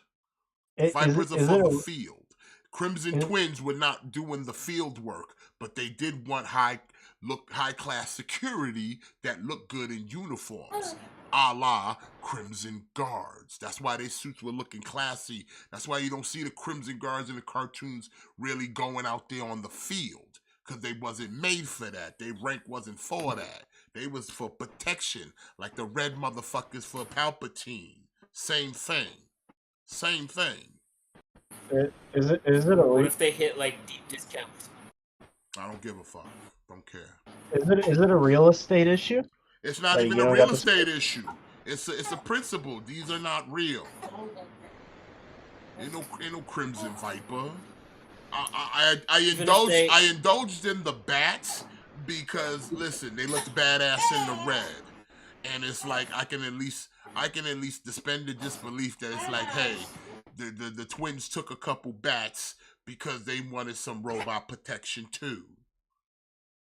Vipers are for the field. Crimson Twins were not doing the field work, but they did want high class security that looked good in uniforms, a la Crimson Guards. That's why their suits were looking classy. That's why you don't see the Crimson Guards in the cartoons really going out there on the field, because they wasn't made for that. Their rank wasn't for that. They was for protection, like the red motherfuckers for Palpatine. Same thing. Same thing. Is it a What if they hit like deep discounts? I don't give a fuck. Don't care. Is it a real estate issue? It's not Like even you a don't real got the estate issue. It's a principle. These are not real. Ain't no Crimson Viper. Even if they, I indulged in the bats because listen, they looked badass in the red, and it's like I can at least suspend the disbelief that it's like, hey, the twins took a couple bats because they wanted some robot protection too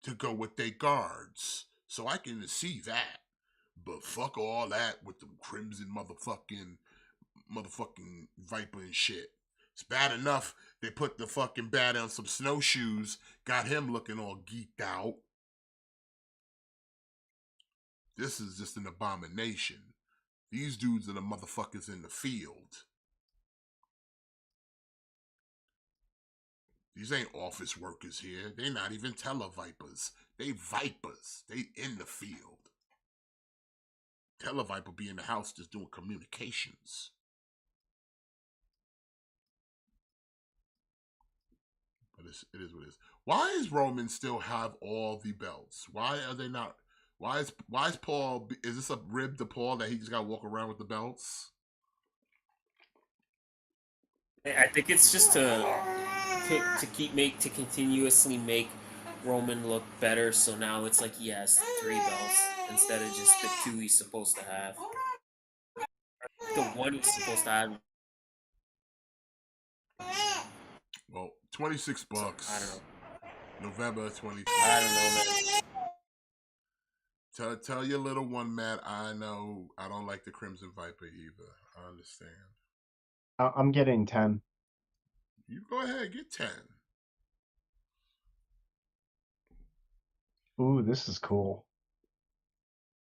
to go with their guards, so I can see that. But fuck all that with the crimson motherfucking Viper and shit. It's bad enough they put the fucking bat on some snowshoes, got him looking all geeked out. This is just an abomination. These dudes are the motherfuckers in the field. These ain't office workers here. They not even televipers. They vipers. They in the field. Televiper be in the house just doing communications. But it is what it is. Why is Roman still have all the belts? Why are they not? Why is Paul? Is this a rib to Paul that he just got to walk around with the belts? I think it's just to continuously make Roman look better. So now it's like he has 3 belts instead of just the 2 he's supposed to have. The 1 he's supposed to have. Well, $26. I don't know. November 2020. I don't know, man. Tell your little one, Matt. I know I don't like the Crimson Viper either. I understand. I'm getting 10. You go ahead, get 10. Ooh, this is cool.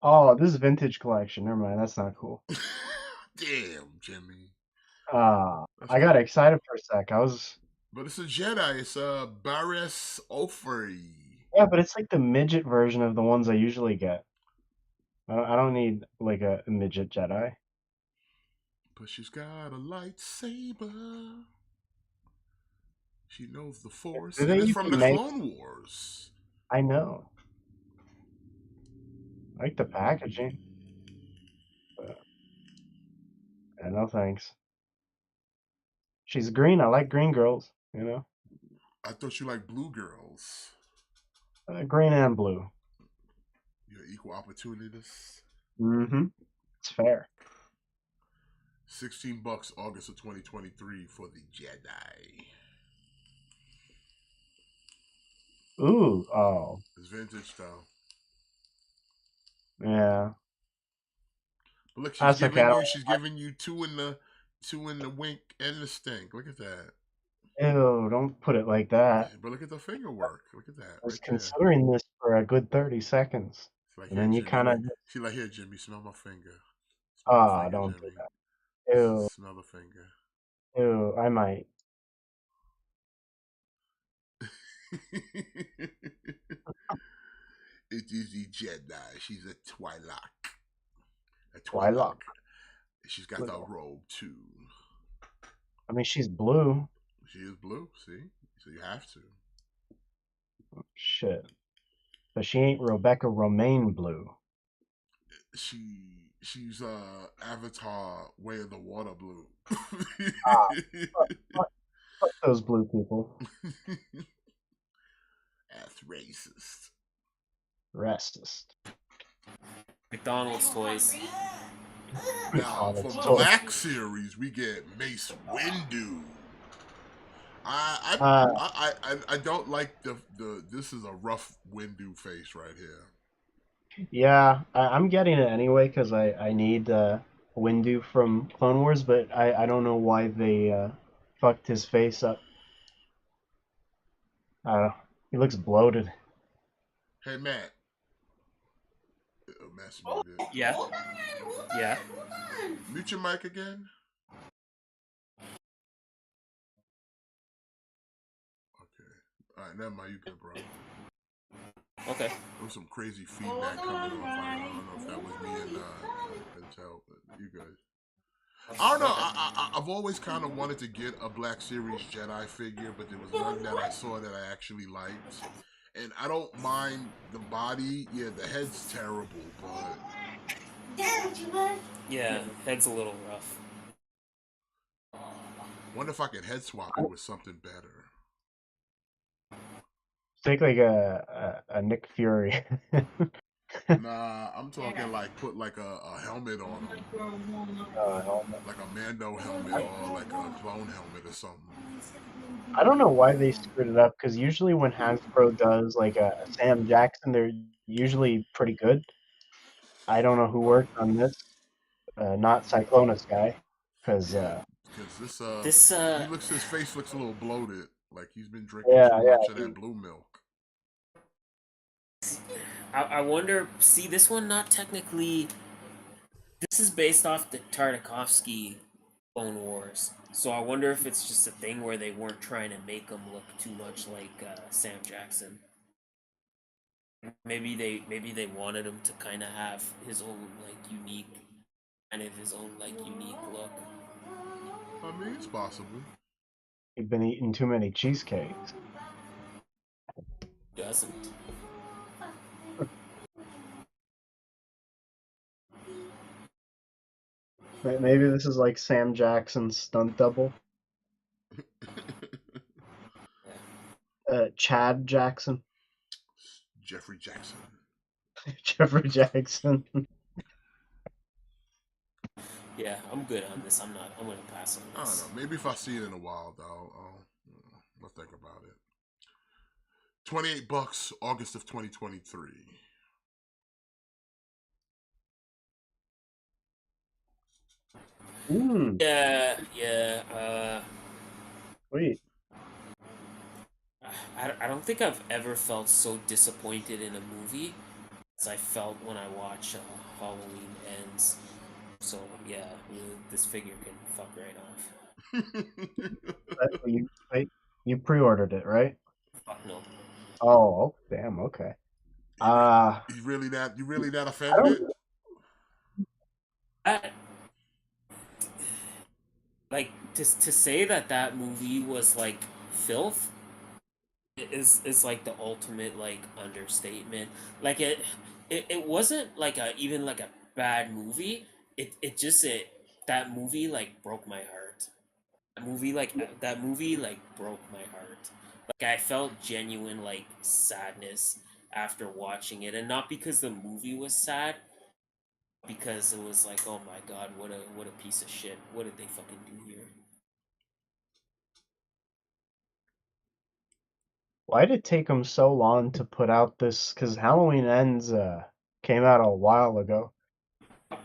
Oh, this is vintage collection. Never mind, that's not cool. Damn, Jimmy. I got excited for a sec. But it's a Jedi. It's a Barris Ophrey. Yeah, but it's like the midget version of the ones I usually get. I don't need like a midget Jedi. But she's got a lightsaber. She knows the Force. Do And they it's from the even make? Clone Wars. I know. I like the packaging. But, yeah, no thanks. She's green. I like green girls. You know, I thought you liked blue girls. green and blue. You're equal opportunities. Mm-hmm. It's fair. $16 August of 2023 for the Jedi. Ooh. Oh. It's vintage though. Yeah. But look, That's okay. she's giving you two in the wink and the stink. Look at that. Ew, don't put it like that. But look at the finger work. Look at that. I was Right there. considering this for a good 30 seconds. She's like, And here, then you Jimmy. kind of She's like, here, Jimmy, smell my finger. Smell my finger, don't do Jimmy. that. Ew, Smell the finger. ew, I might. It is the Jedi. She's a Twi'lek. A Twi'lek. She's got the robe too. I mean, she's blue. She is blue, see? So you have to. Shit. But she ain't Rebecca Romaine blue. She's Avatar Way of the Water blue. Fuck those blue people. That's racist. Racist. McDonald's toys. Now, for Black Series, we get Mace Windu. I don't like the this is a rough Windu face right here. Yeah, I'm getting it anyway because I need Windu from Clone Wars, but I don't know why they fucked his face up. He looks bloated. Hey, Matt. Matt's muted. Yeah. Yeah. Mute your mic again. Okay. All right, never mind. You good, bro. Okay. There was some crazy feedback coming off. I don't know if that was me and Intel, but you good. I don't know. I've always kind of wanted to get a Black Series Jedi figure, but there was none that I saw that I actually liked. And I don't mind the body. Yeah, the head's terrible, but Yeah, head's a little rough. wonder if I could head swap it with something better. Take like a Nick Fury. Nah, I'm talking like put like a helmet on him, Helmet. like a Mando helmet or like a clone helmet or something. I don't know why they screwed it up because usually when Hasbro does like a Sam Jackson, they're usually pretty good. I don't know who worked on this, not Cyclonus guy, because Yeah, because this This he looks his face looks a little bloated, like he's been drinking yeah, too yeah, much of that blue milk. I wonder. See, this one not technically. This is based off the Tartakovsky Clone Wars, so I wonder if it's just a thing where they weren't trying to make him look too much like Sam Jackson. Maybe they wanted him to kind of have his own like unique, kind of his own like unique look. I mean, it's possible. you've been eating too many cheesecakes. Doesn't. Maybe this is like Sam Jackson's stunt double, Chad Jackson, Jeffrey Jackson. Jeffrey Jackson. Yeah, I'm good on this. I'm not. I'm gonna pass on I don't this. know. Maybe if I see it in a while, though, I'll think about it. $28, August of 2023. Yeah, yeah. Sweet. I don't think I've ever felt so disappointed in a movie as I felt when I watched Halloween Ends. So yeah, this figure can fuck right off. You pre-ordered it, right? Fuck no. Oh, damn. Okay. You really that I don't. offended? I, like to say that that movie was like filth is like the ultimate like understatement. Like it wasn't like a even like a bad movie. It just that movie like broke my heart. That movie like broke my heart. Like I felt genuine like sadness after watching it, and not because the movie was sad, because it was like, oh my god, what a piece of shit. What did they fucking do here? Why did it take them so long to put out this? Because Halloween Ends came out a while ago.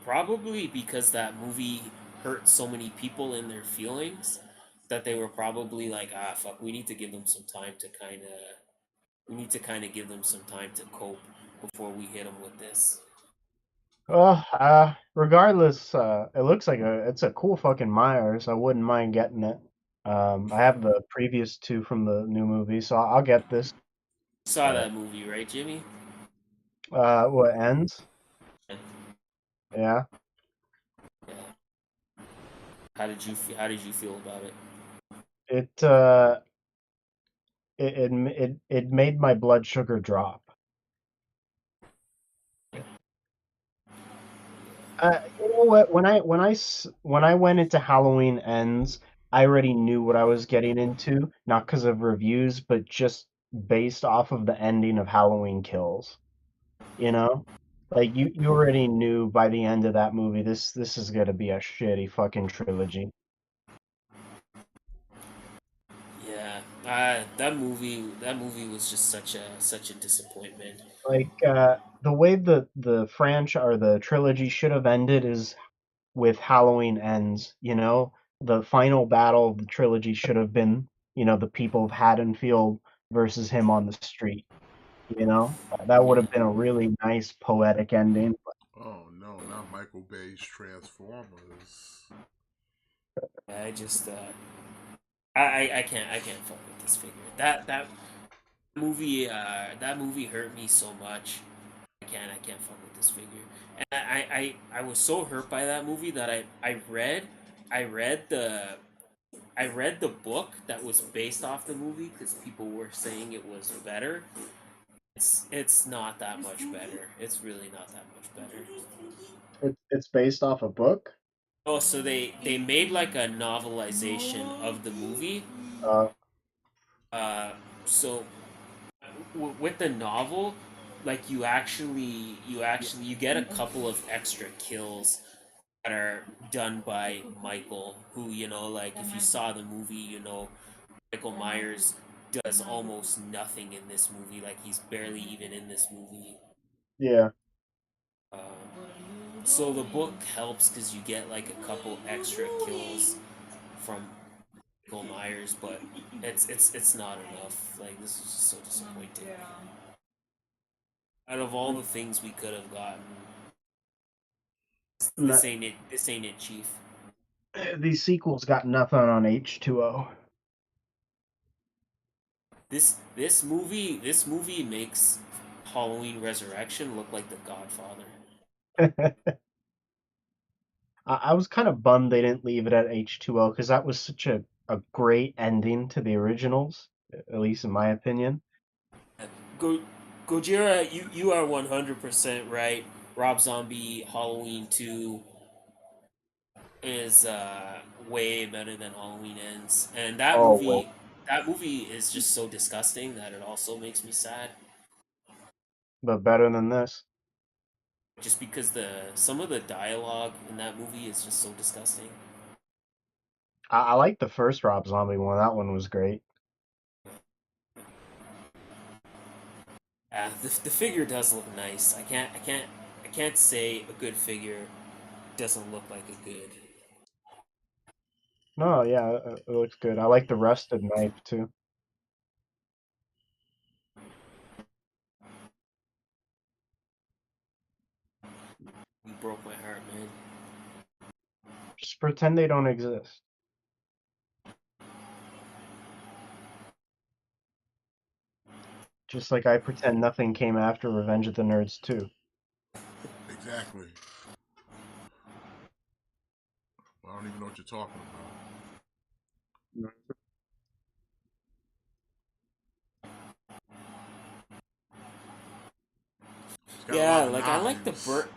Probably because that movie hurt so many people in their feelings that they were probably like, ah, fuck, we need to give them some time to give them some time to cope before we hit them with this. Well, regardless, it looks like it's a cool fucking Myers. I wouldn't mind getting it. I have the previous two from the new movie, so I'll get this. Saw Uh, that movie, right, Jimmy? what ends? Yeah. Yeah. How did you feel about it? It uh, it made my blood sugar drop. You know what? When I went into Halloween Ends, I already knew what I was getting into, not because of reviews, but just based off of the ending of Halloween Kills. You know, like you already knew by the end of that movie, this is gonna be a shitty fucking trilogy. Yeah, that movie was just such a disappointment. Like the way the franchise or the trilogy should have ended is with Halloween Ends, you know? The final battle of the trilogy should have been, the people of Haddonfield versus him on the street, you know? That would Yeah, have been a really nice poetic ending. Oh no, not Michael Bay's Transformers. I just I can't fuck with this figure. That movie hurt me so much. I can't fuck with this figure. And I was so hurt by that movie that I read I read the book that was based off the movie because people were saying it was better. It's not that much better. It's really not that much better. It's based off a book. Oh, so they made like a novelization of the movie. Uh, Uh, so with the novel, like you get a couple of extra kills that are done by Michael, who like if you saw the movie, Michael Myers does almost nothing in this movie. Like he's barely even in this movie. yeah. So the book helps because you get like a couple extra kills from Michael Myers, but it's not enough. Like this is just so disappointing. Out of all the things we could have gotten, No, this ain't it. This ain't it, Chief. these sequels got nothing on H2O. This movie makes Halloween Resurrection look like The Godfather. I was kind of bummed they didn't leave it at H2O because that was such a great ending to the originals, at least in my opinion. Go, Gojira, you are 100% right. Rob Zombie Halloween 2 is way better than Halloween Ends, and that Oh, well, movie that movie is just so disgusting that it also makes me sad. but better than this. Just because the some of the dialogue in that movie is just so disgusting. I like the first Rob Zombie one. That one was great. The figure does look nice. I can't say a good figure doesn't look like a good. No, yeah, it looks good. I like the rusted knife too. You broke my heart, man. Just pretend they don't exist. Just like I pretend nothing came after Revenge of the Nerds too. Exactly. I don't even know what you're talking about. It's got a Yeah, lot of like knives.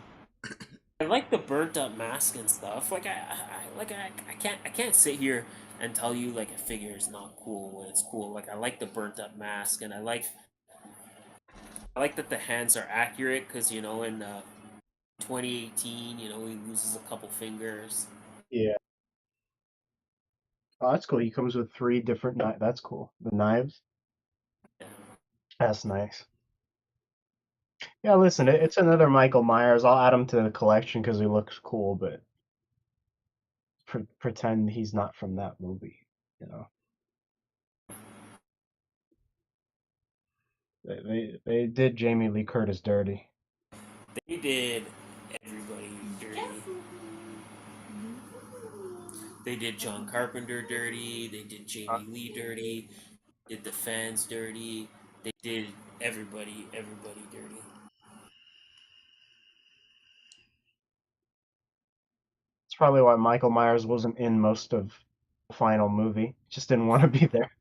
I like the burnt up mask and stuff. Like I can't sit here and tell you like a figure is not cool when it's cool. Like I like the burnt up mask, and I like that the hands are accurate because in 2018, he loses a couple fingers. Yeah. Oh, that's cool. He comes with three different knives. That's cool. The knives. Yeah. That's nice. Yeah, listen, it's another Michael Myers. I'll add him to the collection because he looks cool, but pretend he's not from that movie. You know, they did Jamie Lee Curtis dirty. They did everybody dirty. They did John Carpenter dirty. They did Jamie Lee dirty. Did the fans dirty. They did everybody dirty. It's probably why Michael Myers wasn't in most of the final movie. Just didn't want to be there.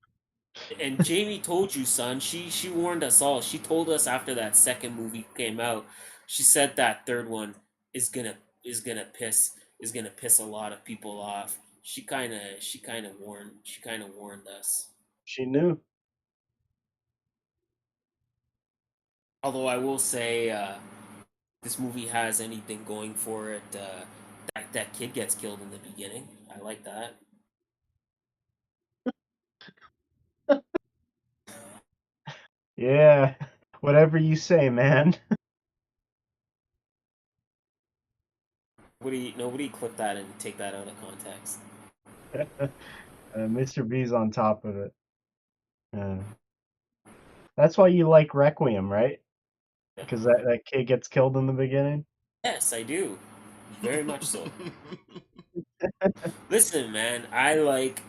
And Jamie told you, son. She warned us all. She told us after that second movie came out. She said that third one is gonna is gonna piss a lot of people off. She kind of warned us. She knew. Although I will say, this movie has anything going for it. That kid gets killed in the beginning. I like that. Yeah, whatever you say, man. Nobody clip that and take that out of context. Mr. B's on top of it. Uh, that's why you like Requiem, right? Because that kid gets killed in the beginning. Yes, I do. Very much so. Listen, man, I like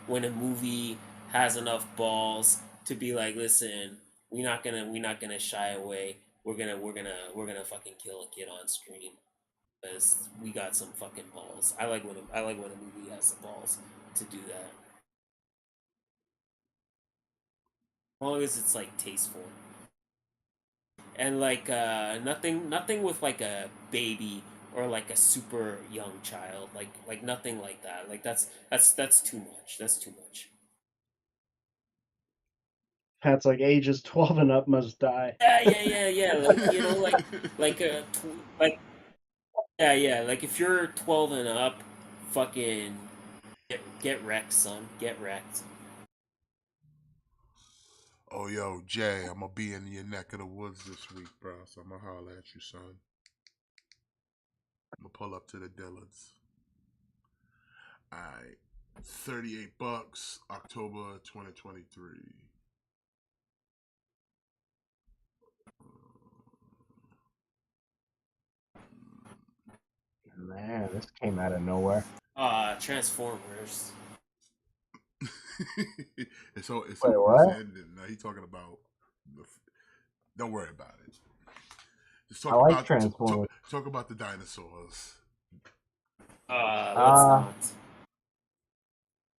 when a movie has enough balls to be like, listen, we're not gonna shy away. We're gonna fucking kill a kid on screen. because we got some fucking balls. I like when a movie has the balls to do that. As long as it's like tasteful. And like nothing with like a baby or like a super young child. Like nothing like that. Like that's too much. That's too much. That's like ages 12 and up must die. Yeah. Like like like yeah. Like if you're 12 and up, fucking get wrecked, son. Get wrecked. Oh, yo, Jay, I'm gonna be in your neck of the woods this week, bro. So I'm gonna holler at you, son. I'm gonna pull up to the Dillards. All right, $38, October 2023. Man, this came out of nowhere. Transformers. It's Wait, almost what? ending. Now he talking about. The, don't worry about it. Just I talk like about Transformers. talk about the dinosaurs. Let's Uh, not.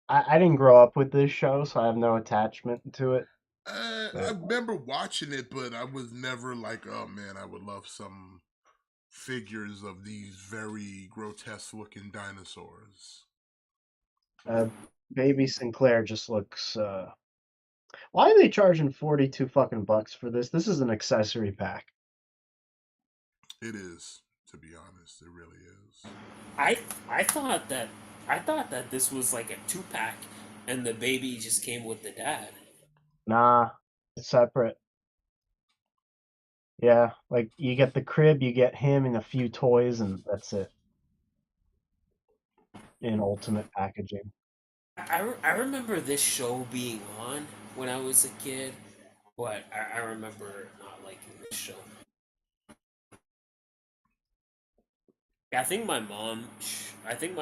I didn't grow up with this show, so I have no attachment to it. I But remember watching it, but I was never like, oh man, I would love some figures of these very grotesque looking dinosaurs. uh, Baby Sinclair just looks. Why are they charging 42 fucking bucks for this? This is an accessory pack. It is, to be honest, it really is. I I thought that this was like a 2-pack, and the baby just came with the dad. Nah, it's separate. Yeah, like you get the crib, you get him and a few toys, and that's it in ultimate packaging. I remember this show being on when I was a kid, but I remember not liking this show. I think my mom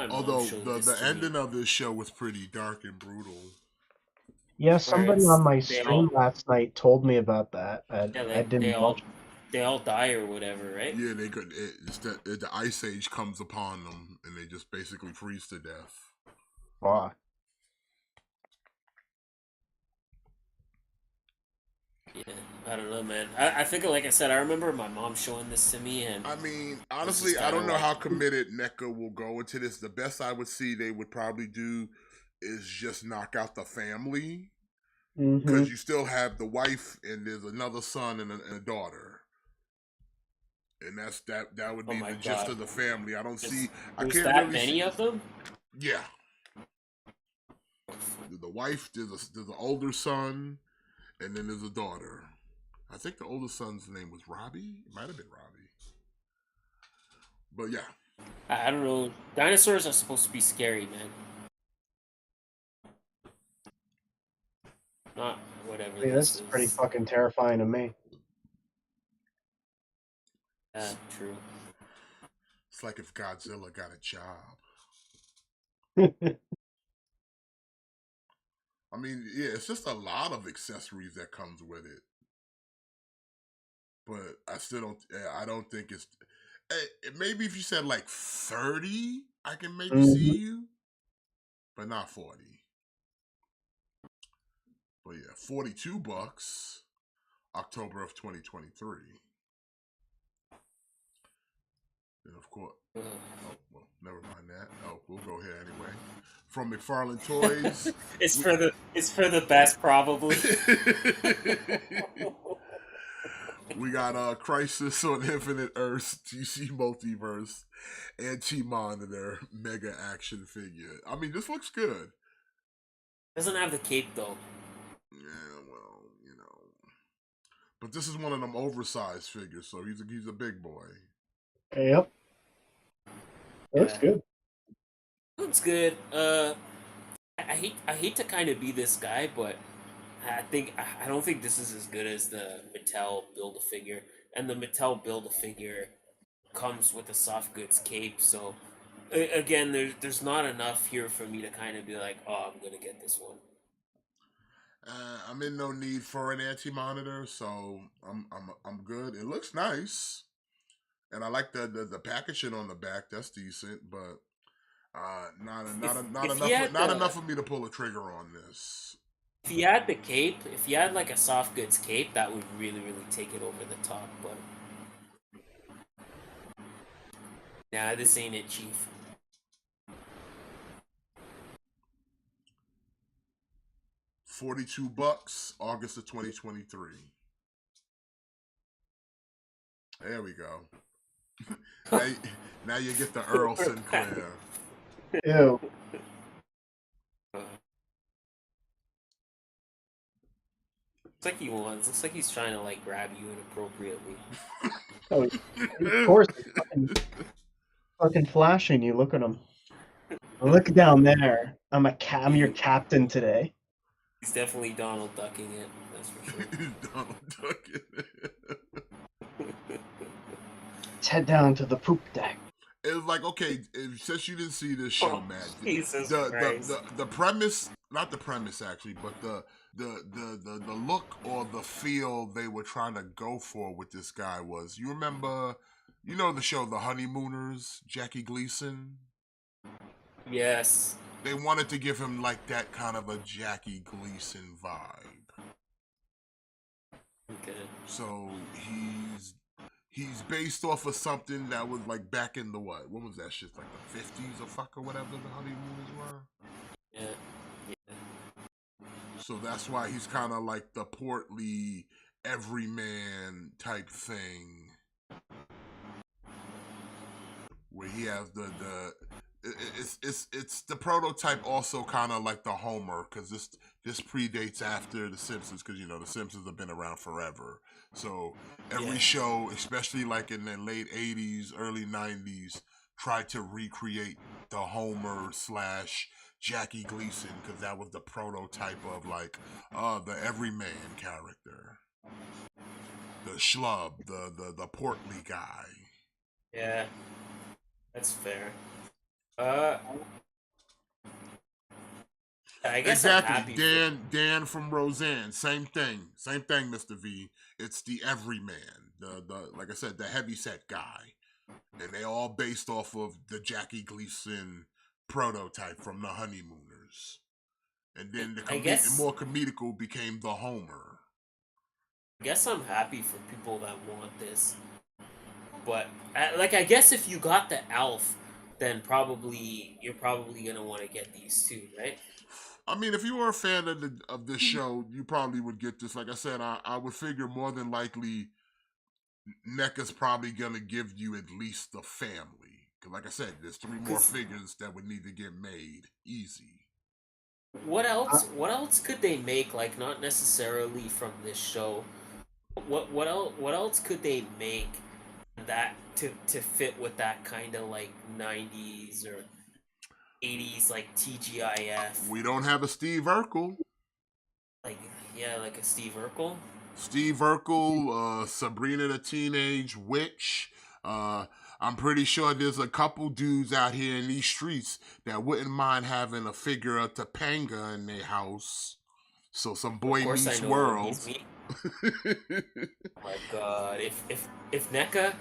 Although showed the this to me. ending of this show was pretty dark and brutal. Yeah, Where somebody it's on my they stream all last night told me about that. yeah I didn't watch it. they all die or whatever, right? Yeah, they could. It's that the ice age comes upon them, and they just basically freeze to death. Fuck. Yeah, I don't know, man. I think, like I said, I remember my mom showing this to me, and I mean, it was just honestly, I kind of don't know like, how committed NECA will go into this. The best I would see they would probably do is just knock out the family Mm-hmm. because you still have the wife and there's another son and a daughter, and that's that. That would oh be my the gist god, of the family. I don't see. I there's can't that really see. many of them. Yeah, the wife. There's an older son, and then there's a daughter. I think the older son's name was Robbie. It might have been Robbie, but yeah. I don't know. Dinosaurs are supposed to be scary, man. Not whatever See, this this is pretty is. fucking terrifying to me. True. It's like if Godzilla got a job. I mean, yeah, it's just a lot of accessories that comes with it. But I still don't. I don't think it's. Maybe if you said like 30, I can maybe see Hmm. you, but not 40. But yeah, $42, October of 2023. And of course, Ugh. oh well, never mind that. Oh, we'll go here anyway. From McFarlane Toys, it's we for the best, probably. we got Crisis on Infinite Earths, DC Multiverse, Anti-Monitor Mega Action Figure. I mean, this looks good. Doesn't have the cape though. Yeah, well, but this is one of them oversized figures, so he's a big boy. Yep, it looks Yeah, good. looks good. I hate to kind of be this guy, but I don't think this is as good as the Mattel Build a Figure, and the Mattel Build a Figure comes with a soft goods cape. So again, there's not enough here for me to kind of be like, oh, I'm gonna get this one. I'm in no need for an anti-monitor, so I'm good. It looks nice. And I like the packaging on the back. That's decent, but If he had not the enough for me to pull a trigger on this. if he had the cape, if he had like a soft goods cape, that would really take it over the top. But nah, this ain't it, Chief. $42, August of 2023. There we go. now you get the Earl Sinclair. Ew. Looks like he wants. Looks like he's trying to like grab you inappropriately. Oh, of course. It's fucking flashing you. Look at him. Look down there. I'm your captain today. He's definitely Donald ducking it. That's for sure. Donald Duck. Let's head down to the poop deck. It was like, okay, since you didn't see this show, man, Jesus Christ. the premise, not the premise actually, but the look or the feel they were trying to go for with this guy was, you remember, you know the show The Honeymooners, Jackie Gleason? Yes. They wanted to give him like that kind of a Jackie Gleason vibe. Okay. So he's based off of something that was like back in the what was that shit, like the 50s or whatever the Honeymooners were? Yeah. So that's why he's kind of like the portly everyman type thing, where he has it's the prototype, also kind of like the Homer, because this predates after the Simpsons, because you know the Simpsons have been around forever. So every show, especially like in the late 80s, early 90s, tried to recreate the Homer / Jackie Gleason, because that was the prototype of like the everyman character, the schlub, the portly guy. Yeah. That's fair. I guess I'm happy Exactly. Dan from Roseanne, same thing, Mr. V. It's the everyman, the like I said, the heavyset guy, and they all based off of the Jackie Gleason prototype from the Honeymooners, and then the more comedical became the Homer. I guess I'm happy for people that want this, but like I guess if you got the Elf, then you're probably gonna want to get these too, right? I mean, if you were a fan of this show, you probably would get this. Like I said, I would figure more than likely NECA's probably gonna give you at least the family. Because like I said, there's 3 more figures that would need to get made. Easy. What else? What else could they make? Like not necessarily from this show. What else? What else could they make that to fit with that kind of like 90s or 80s like TGIF? We don't have a Steve Urkel. Like like a Steve Urkel. Steve Urkel, Sabrina the Teenage Witch. I'm pretty sure there's a couple dudes out here in these streets that wouldn't mind having a figure of Topanga in their house. So some Boy Meets World. Oh my god! If NECA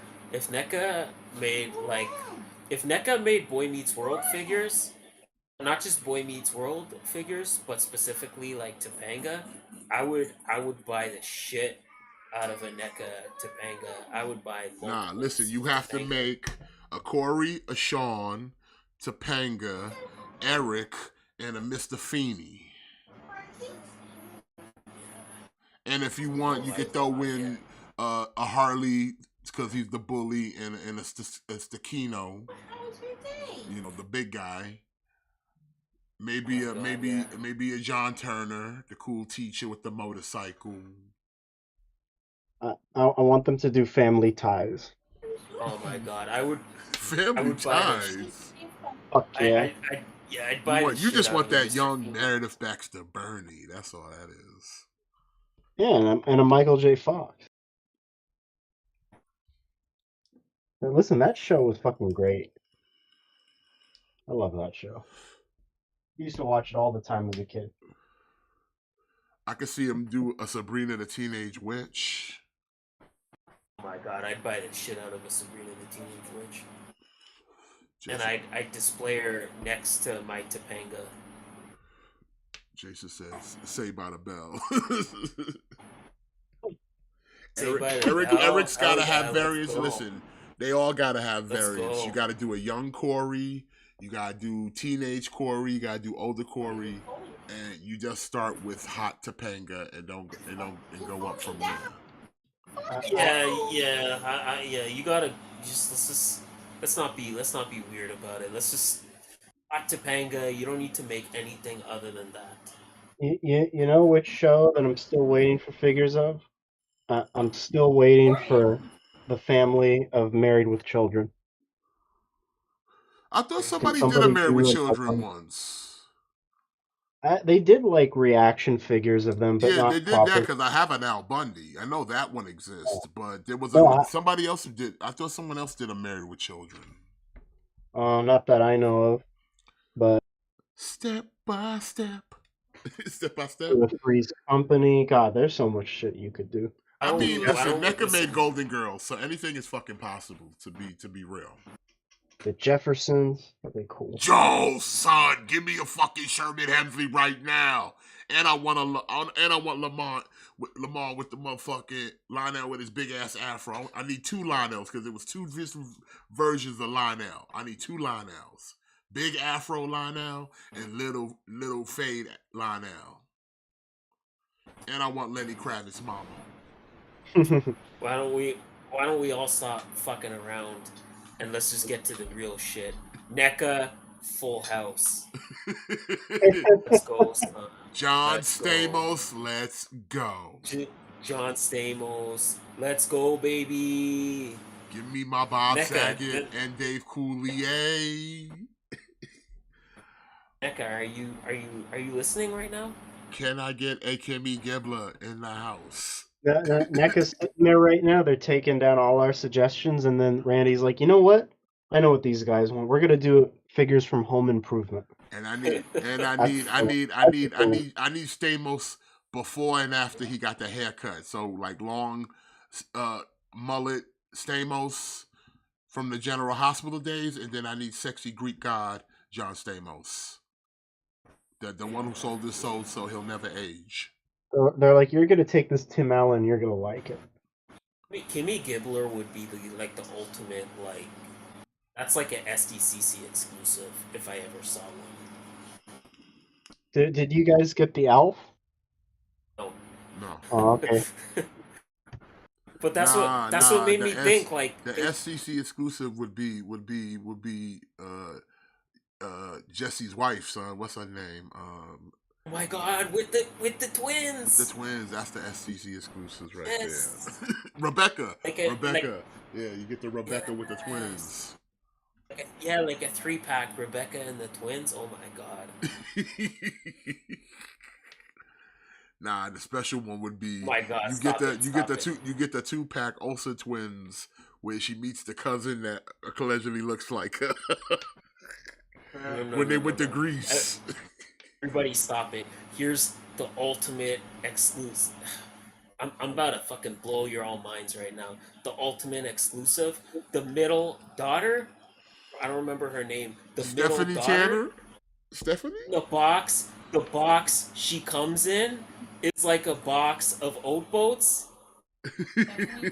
made Boy Meets World figures, not just Boy Meets World figures, but specifically like Topanga, I would buy the shit out of a NECA Topanga. I would buy multiples. Nah, listen, you have to make a Corey, a Sean, Topanga, Eric, and a Mr. Feeney. And if you want, you could throw in a Harley, because he's the bully, and a Stakino. You know, the big guy. Maybe a John Turner, the cool teacher with the motorcycle. I want them to do Family Ties. Oh my god, I would. Family Ties. Fuck yeah. I'd buy. You just want that young Meredith Baxter Bernie. That's all that is. Yeah, and a Michael J. Fox. Now, listen, that show was fucking great. I love that show. I used to watch it all the time as a kid. I could see him do a Sabrina the Teenage Witch. Oh my god, I'd buy the shit out of a Sabrina the Teenage Witch. And Jason, I'd display her next to my Topanga. Jason says, "Say by the bell." Say by the bell. Eric's Hell gotta have yeah, let's variants. go. Listen, they all gotta have Let's variants. go. You gotta do a young Corey, you gotta do teenage Corey, you gotta do older Corey, and you just start with hot Topanga and go up from there. Yeah. You gotta let's not be weird about it. Let's just hot Topanga. You don't need to make anything other than that. You know which show that I'm still waiting for figures of? I'm still waiting for the family of Married with Children. I thought Can somebody did a somebody Married do with like Children once. they did like reaction figures of them, but Yeah, they not did that proper. because I have an Al Bundy. I know that one exists, but there was No, somebody else who did. I thought someone else did a Married with Children. not that I know of, but Step by step, step by step. the Three's Company. God, there's so much shit you could do. I mean, Why listen, don't we NECA made Golden Girls, so anything is fucking possible. To be real. The Jeffersons, are they cool? Joe, son, give me a fucking Sherman Hemsley right now. And I want Lamar with the motherfucking Lionel with his big ass afro. I need two Lionels because there was two different versions of Lionel. I need two Lionels. Big afro Lionel and little fade Lionel. And I want Lenny Kravitz's mama. Why don't we all stop fucking around and let's just get to the real shit. NECA, Full House. Let's go, son. John Stamos, let's go. John Stamos, let's go, baby. Give me my Bob NECA, Saget and Dave Coulier. NECA, are you listening right now? Can I get a Kimmy Gibbler in the house? NECA's sitting there right now. They're taking down all our suggestions, and then Randy's like, you know what? I know what these guys want. We're gonna do figures from Home Improvement. And I need Stamos before and after he got the haircut. So like long mullet Stamos from the General Hospital days, and then I need sexy Greek god John Stamos. The one who sold his soul so he'll never age. They're like, you're gonna take this Tim Allen, you're gonna like it. Kimmy Gibbler would be the ultimate that's like an SDCC exclusive if I ever saw one. Did you guys get the Elf? No. Oh, okay. But that's what made me think like the SCC exclusive would be Jesse's wife, son. What's her name? Oh my god, with the twins. The twins, that's the SCC exclusives right yes. there. Rebecca. Rebecca. Yeah, you get the Rebecca with the twins. Like a 3-pack, Rebecca and the twins. Oh my god. Nah, the special one would be my god, you get the 2-pack Olsen twins where she meets the cousin that allegedly looks like her. When they went to Greece. Everybody stop it. Here's the ultimate exclusive. I'm about to fucking blow your all minds right now. The ultimate exclusive. The middle daughter. I don't remember her name. The Stephanie middle daughter. Tanner? Stephanie? The box she comes in is like a box of oat boats.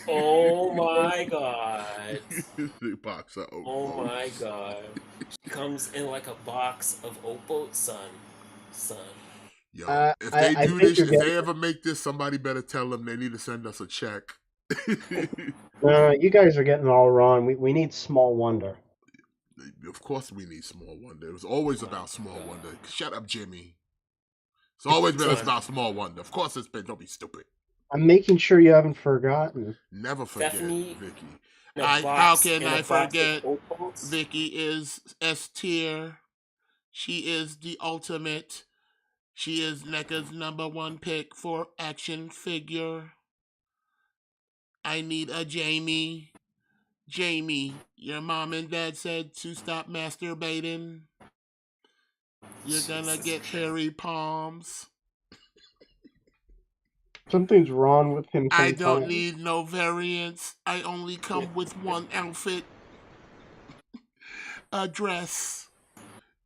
Oh my god. The box of oat Oh boats. my god. She comes in like a box of oat boats, son. Yo, if they do this, if they ever make this, somebody better tell them they need to send us a check. You guys are getting it all wrong. We need Small Wonder. Of course we need Small Wonder. It was always about Small Wonder. Shut up, Jimmy. It's always been about Small Wonder. Of course it's been. Don't be stupid. I'm making sure you haven't forgotten. Never forget, Stephanie, Vicky. How can I forget? Vicky is S tier. She is the ultimate. She is NECA's #1 pick for action figure. I need a Jamie. Jamie, your mom and dad said to stop masturbating. You're gonna get hairy palms. Something's wrong with him I don't sometimes. need no variants. I only come with one outfit, a dress.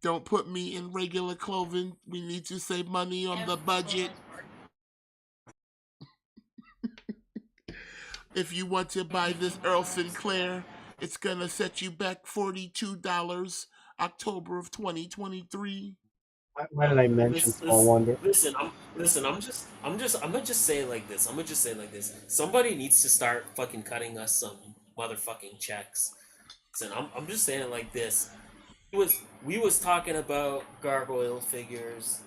Don't put me in regular clothing. We need to save money on the budget. If you want to buy this Earl Sinclair, it's gonna set you back $42, October of 2023. Why did I mention Small Wonder? Listen. I'm gonna just say it like this. Somebody needs to start fucking cutting us some motherfucking checks. Listen, I'm just saying it like this. We was talking about gargoyle figures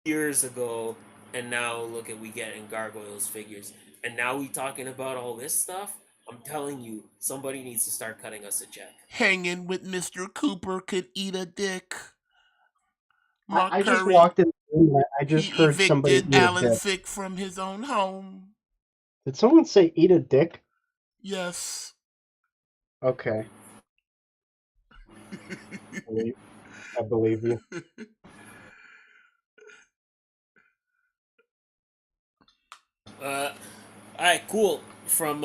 years ago, and now look at we getting gargoyles figures, and now we talking about all this stuff. I'm telling you, somebody needs to start cutting us a check. Hanging with Mr. Cooper could eat a dick. Mark I just Curry, walked in the room and I just he heard somebody evicted eat a Alan dick. Thicke from his own home. Did someone say eat a dick? Yes. Okay. I believe you. Alright, cool. From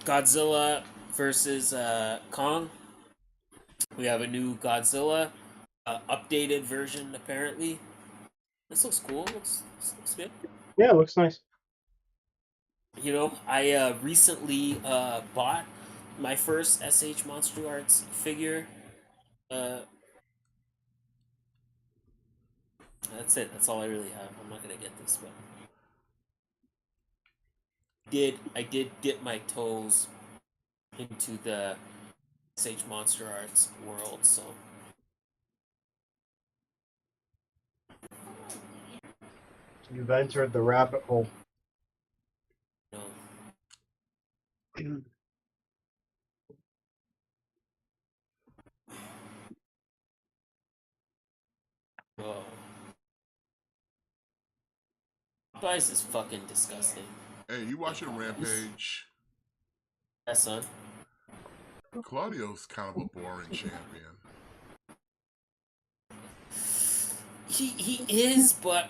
Godzilla versus Kong, we have a new Godzilla, updated version apparently. This looks cool. Looks good. Yeah, it looks nice. You know, I recently bought my first SH Monster Arts figure. Uh, that's it. That's all I really have. I'm not gonna get this, but I did dip my toes into the SH Monster Arts world, so You've entered the rabbit hole. you know. Whoa. Popeyes is fucking disgusting. Hey, you watching Rampage? Yeah, son. Claudio's kind of a boring champion. He is, but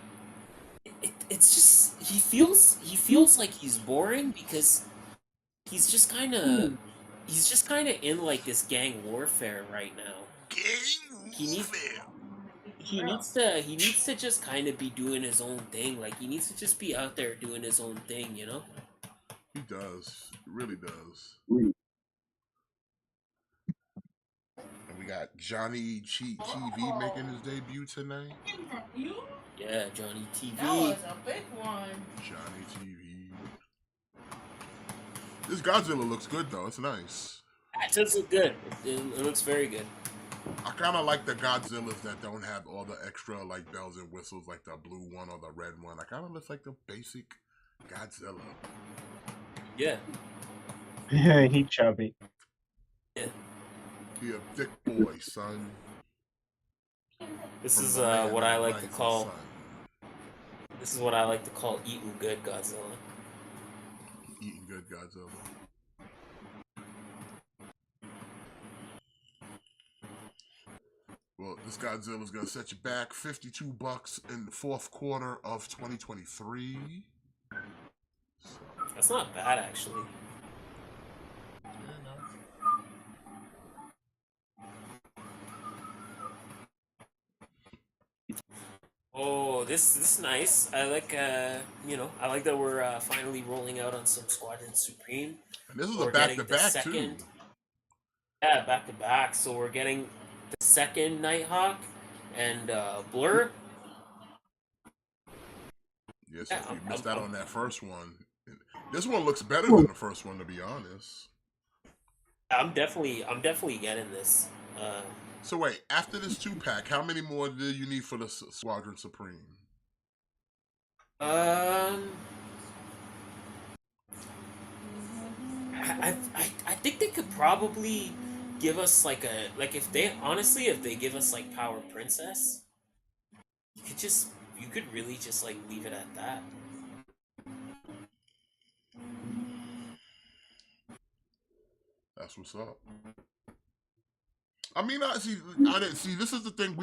it's just he feels like he's boring because he's just kind of in like this gang warfare right now. Gang He needs warfare. he needs to just kind of be doing his own thing. Like he needs to just be out there doing his own thing, you know? He does. He really does. And we got Johnny TV making his debut tonight. Yeah, Johnny TV. That was a big one. Johnny TV. This Godzilla looks good though. It's nice. It does look good. It looks very good. I kind of like the Godzillas that don't have all the extra like bells and whistles, like the blue one or the red one. I kind of looks like the basic Godzilla. Yeah. He chubby. Yeah. He a thick boy, son. This From is the land what of I the like to rising call. sun. This is what I like to call eating good Godzilla. Eating good Godzilla. Well, this Godzilla's gonna set you back $52 in the fourth quarter of 2023. So, That's not bad, actually. yeah, no. Oh, this is nice. I like I like that we're finally rolling out on some Squadron Supreme. And this is a We're getting the back-to-back too. second. Yeah, back to back. So we're getting the second Nighthawk and Blur. Yes, Yeah, if you I'm- missed I'm- out on that first one, this one looks better than the first one, to be honest. I'm definitely getting this. So wait, after this 2-pack, how many more do you need for the Squadron Supreme? I think they could probably give us like if they give us like Power Princess, you could really just like leave it at that. That's what's up. I mean, I didn't see. This is the thing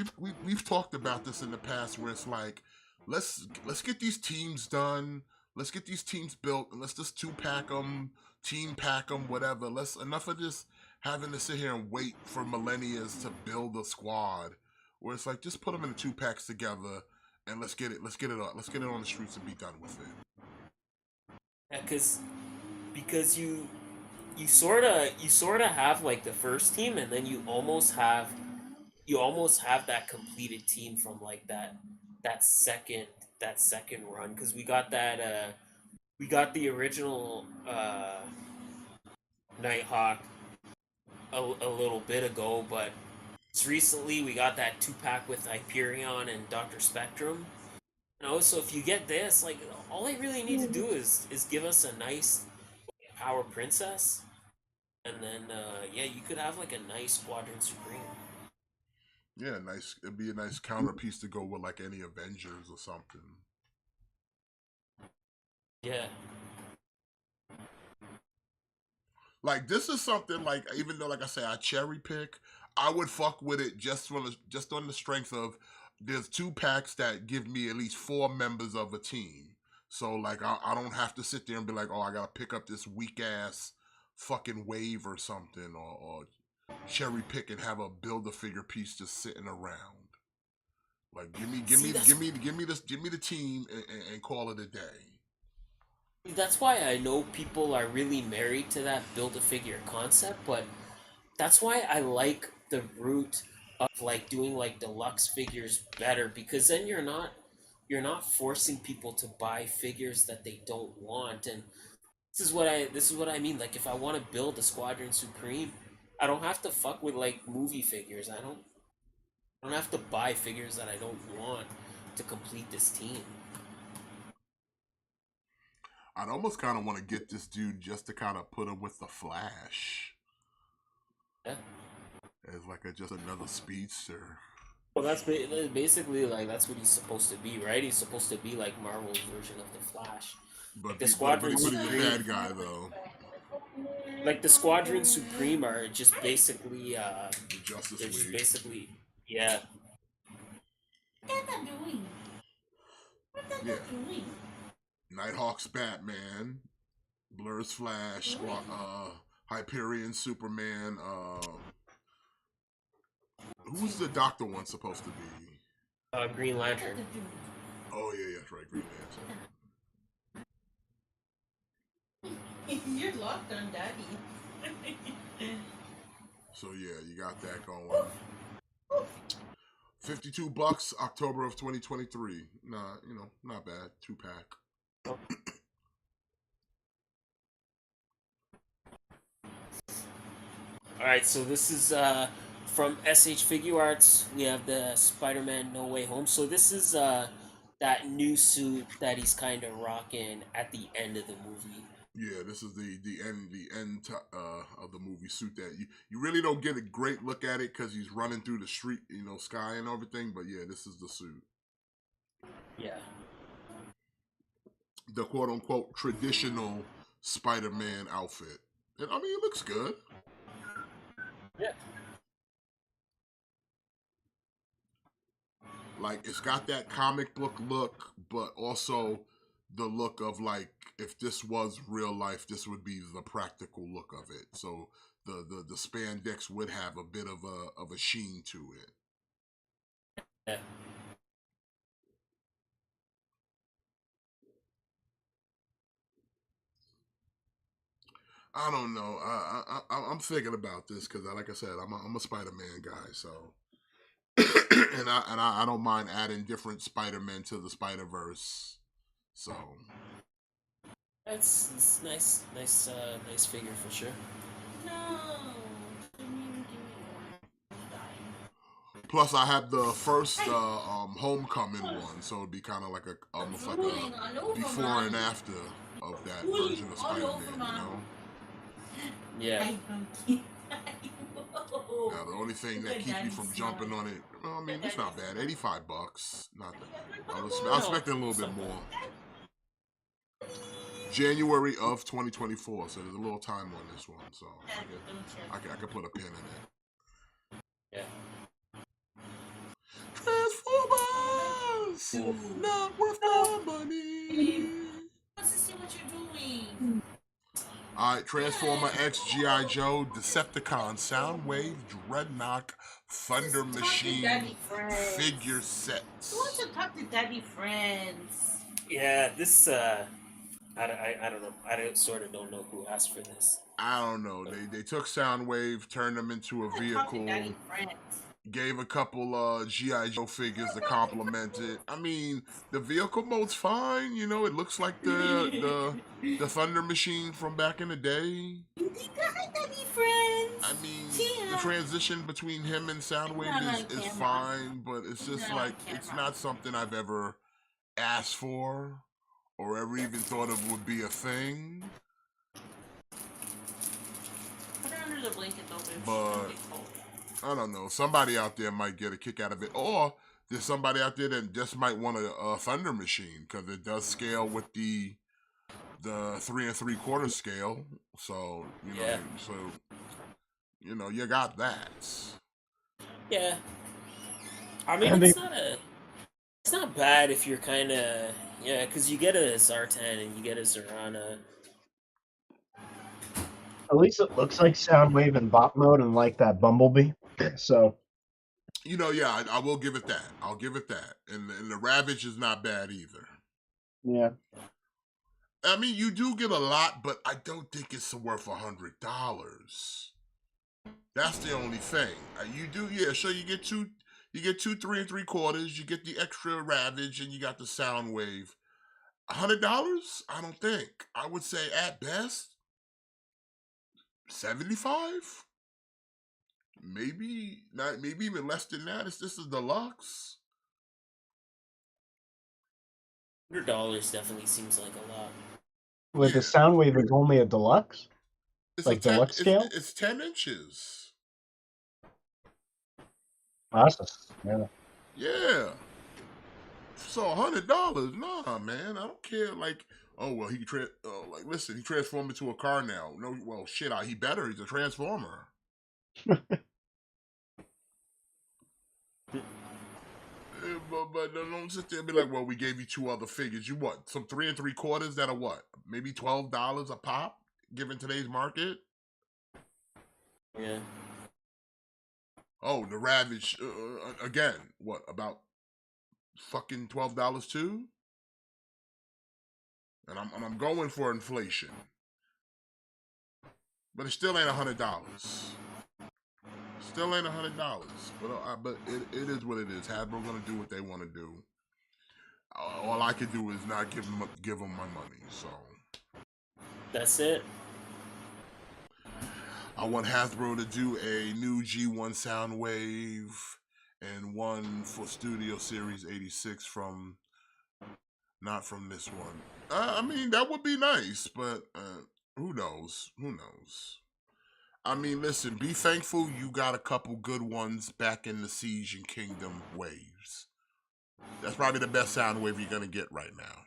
we've talked about this in the past, where it's like, let's get these teams done. let's get these teams built and let's just 2-pack them, team pack them, whatever. Let's enough of just having to sit here and wait for millennia to build a squad. Where it's like just put them in the 2-packs together and let's get it on the streets and be done with it. Yeah, because you sort of have like the first team, and then you almost have that completed team from like that second run, because we got the original Nighthawk a little bit ago, but just recently we got that 2-pack with Hyperion and Dr. Spectrum. So if you get this, like, all I really need to do is give us a nice Power Princess, and then yeah, you could have like a nice Squadron Supreme. Yeah, nice. It'd be a nice counterpiece to go with like any Avengers or something. Yeah. Like this is something like, even though like I say I cherry pick, I would fuck with it just on the strength of there's 2-packs that give me at least 4 members of a team. So like I don't have to sit there and be like, oh, I gotta pick up this weak ass fucking wave or something, or cherry pick and have a Build-A-Figure piece just sitting around. Like give me the team and call it a day. That's why I know people are really married to that Build-A-Figure concept, but that's why I like the route of like doing like deluxe figures better, because then you're not forcing people to buy figures that they don't want. And this is what I mean. Like, if I want to build a Squadron Supreme, I don't have to fuck with like movie figures. I don't have to buy figures that I don't want to complete this team. I'd almost kind of want to get this dude just to kind of put him with the Flash. Yeah. As like just another speedster. Well, that's basically like that's what he's supposed to be, right? He's supposed to be like Marvel's version of the Flash. But The he's Squadron a Supreme, bad guy though. like the Squadron Supreme, are just basically The Justice they're just League. basically, yeah. What are they doing? What are Yeah. they doing? Nighthawk's Batman, Blur's Flash, Hyperion Superman. Who's the Doctor one supposed to be? Green Lantern. Oh yeah, that's right, Green Lantern. You're locked on Daddy. So yeah, you got that going. $52, October of 2023. Nah, not bad. 2-pack. All right, so this is from SH Figure Arts. We have the Spider-Man No Way Home. So this is that new suit that he's kind of rocking at the end of the movie. Yeah, this is the end of the movie suit that you really don't get a great look at it because he's running through the street, sky and everything. But yeah, this is the suit. Yeah. The quote unquote traditional Spider-Man outfit, and I mean it looks good. Yeah. Like it's got that comic book look, but also the look of like if this was real life, this would be the practical look of it. So the spandex would have a bit of a sheen to it. Yeah. I don't know. I'm thinking about this because, like I said, I'm a Spider-Man guy, so and I don't mind adding different Spider-Men to the Spider-Verse. So It's nice figure for sure. No. plus I have the first Homecoming one, so it'd be kind of like almost like a before and after of that version of Spider-Man, Yeah. Now the only thing that keeps me from jumping on it, I mean, it's not bad. $85, not that. I was expecting a little bit more. January of 2024, so there's a little time on this one, so I can put a pin in it. Yeah. Transformers, not worth the money. see what you're doing. All right, Transformer X G.I. Joe, Decepticon, Soundwave, Dreadnought, Thunder Just talk to Machine daddy friends. figure You want sets. to talk to daddy friends. Yeah, this I don't know. Sort of don't know who asked for this. I don't know. They took Soundwave, turned them into a You want to talk to vehicle, daddy friends. gave a couple G.I. Joe figures to complement it. I mean, the vehicle mode's fine. You know, it looks like the Thunder Machine from back in the day. Hi, daddy friends. I mean, the Yeah. transition between him and Soundwave Not on is camera. fine, but it's just Not on like it's camera. not something I've ever asked for or ever even thought of would be a thing. Put it under the blanket though, bitch. But Don't get cold. I don't know. Somebody out there might get a kick out of it, or there's somebody out there that just might want a Thunder Machine because it does scale with the 3 3/4 scale. So Yeah. you got that. Yeah. I mean, And it's not bad if you're kind of because you get a Zartan and you get a Zorana. at least it looks like Soundwave in bot mode and like that Bumblebee. So Yeah, I will give it that. I'll give it that. And the Ravage is not bad either. yeah. I mean, you do get a lot, but I don't think it's worth $100. That's the only thing. You do, yeah. So you get two 3 3/4. You get the extra Ravage, and you got the Soundwave. $100? I don't think. I would say at best 75. Maybe not. Maybe even less than that. This is deluxe. $100 definitely seems like a lot. With the Yeah. Soundwave is only a deluxe? It's Like deluxe scale? It's 10 inches. Awesome. Yeah. Yeah. So $100? Nah, man. I don't care. Like, oh well, like listen, he transformed into a car now. No, well, shit, he better. He's a transformer. But don't sit there and be like, well, we gave you 2 other figures. You what? Some 3 3/4 that are what? Maybe $12 a pop, given today's market. Yeah. Oh, the Ravage again. What about fucking $12 too? And I'm going for inflation, but it still ain't $100. Still ain't $100. But it is what it is. Hasbro gonna do what they want to do. All I can do is not give them my money. So That's it. I want Hasbro to do a new G1 Soundwave and one for Studio Series 86 not from this one. I mean, that would be nice, but who knows? Who knows? I mean, listen, be thankful you got a couple good ones back in the Siege and Kingdom waves. That's probably the best Soundwave you're going to get right now.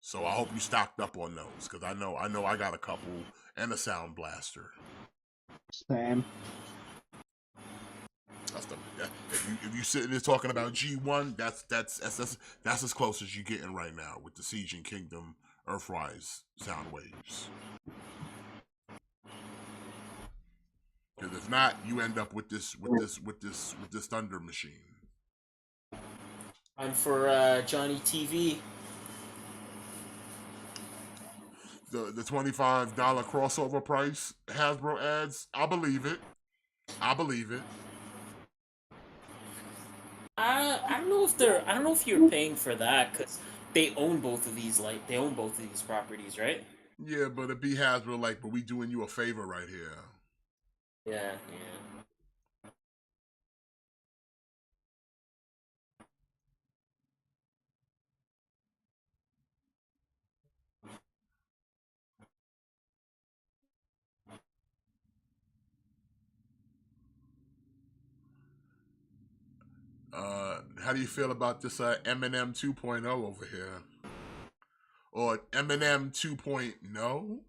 So I hope you stocked up on those, because I know I got a couple and a Sound Blaster. Same. If you sitting there talking about G1, that's as close as you getting right now with the Siege and Kingdom Earthrise Soundwaves. Because if not, you end up with this Thunder Machine. I'm for Johnny TV. The $25 crossover price Hasbro adds, I believe it. I don't know if you're paying for that because they own both of these properties, right? Yeah, but it'd be Hasbro like, but we doing you a favor right here. Yeah. How do you feel about this Eminem 2.0 over here? Or Eminem 2.0?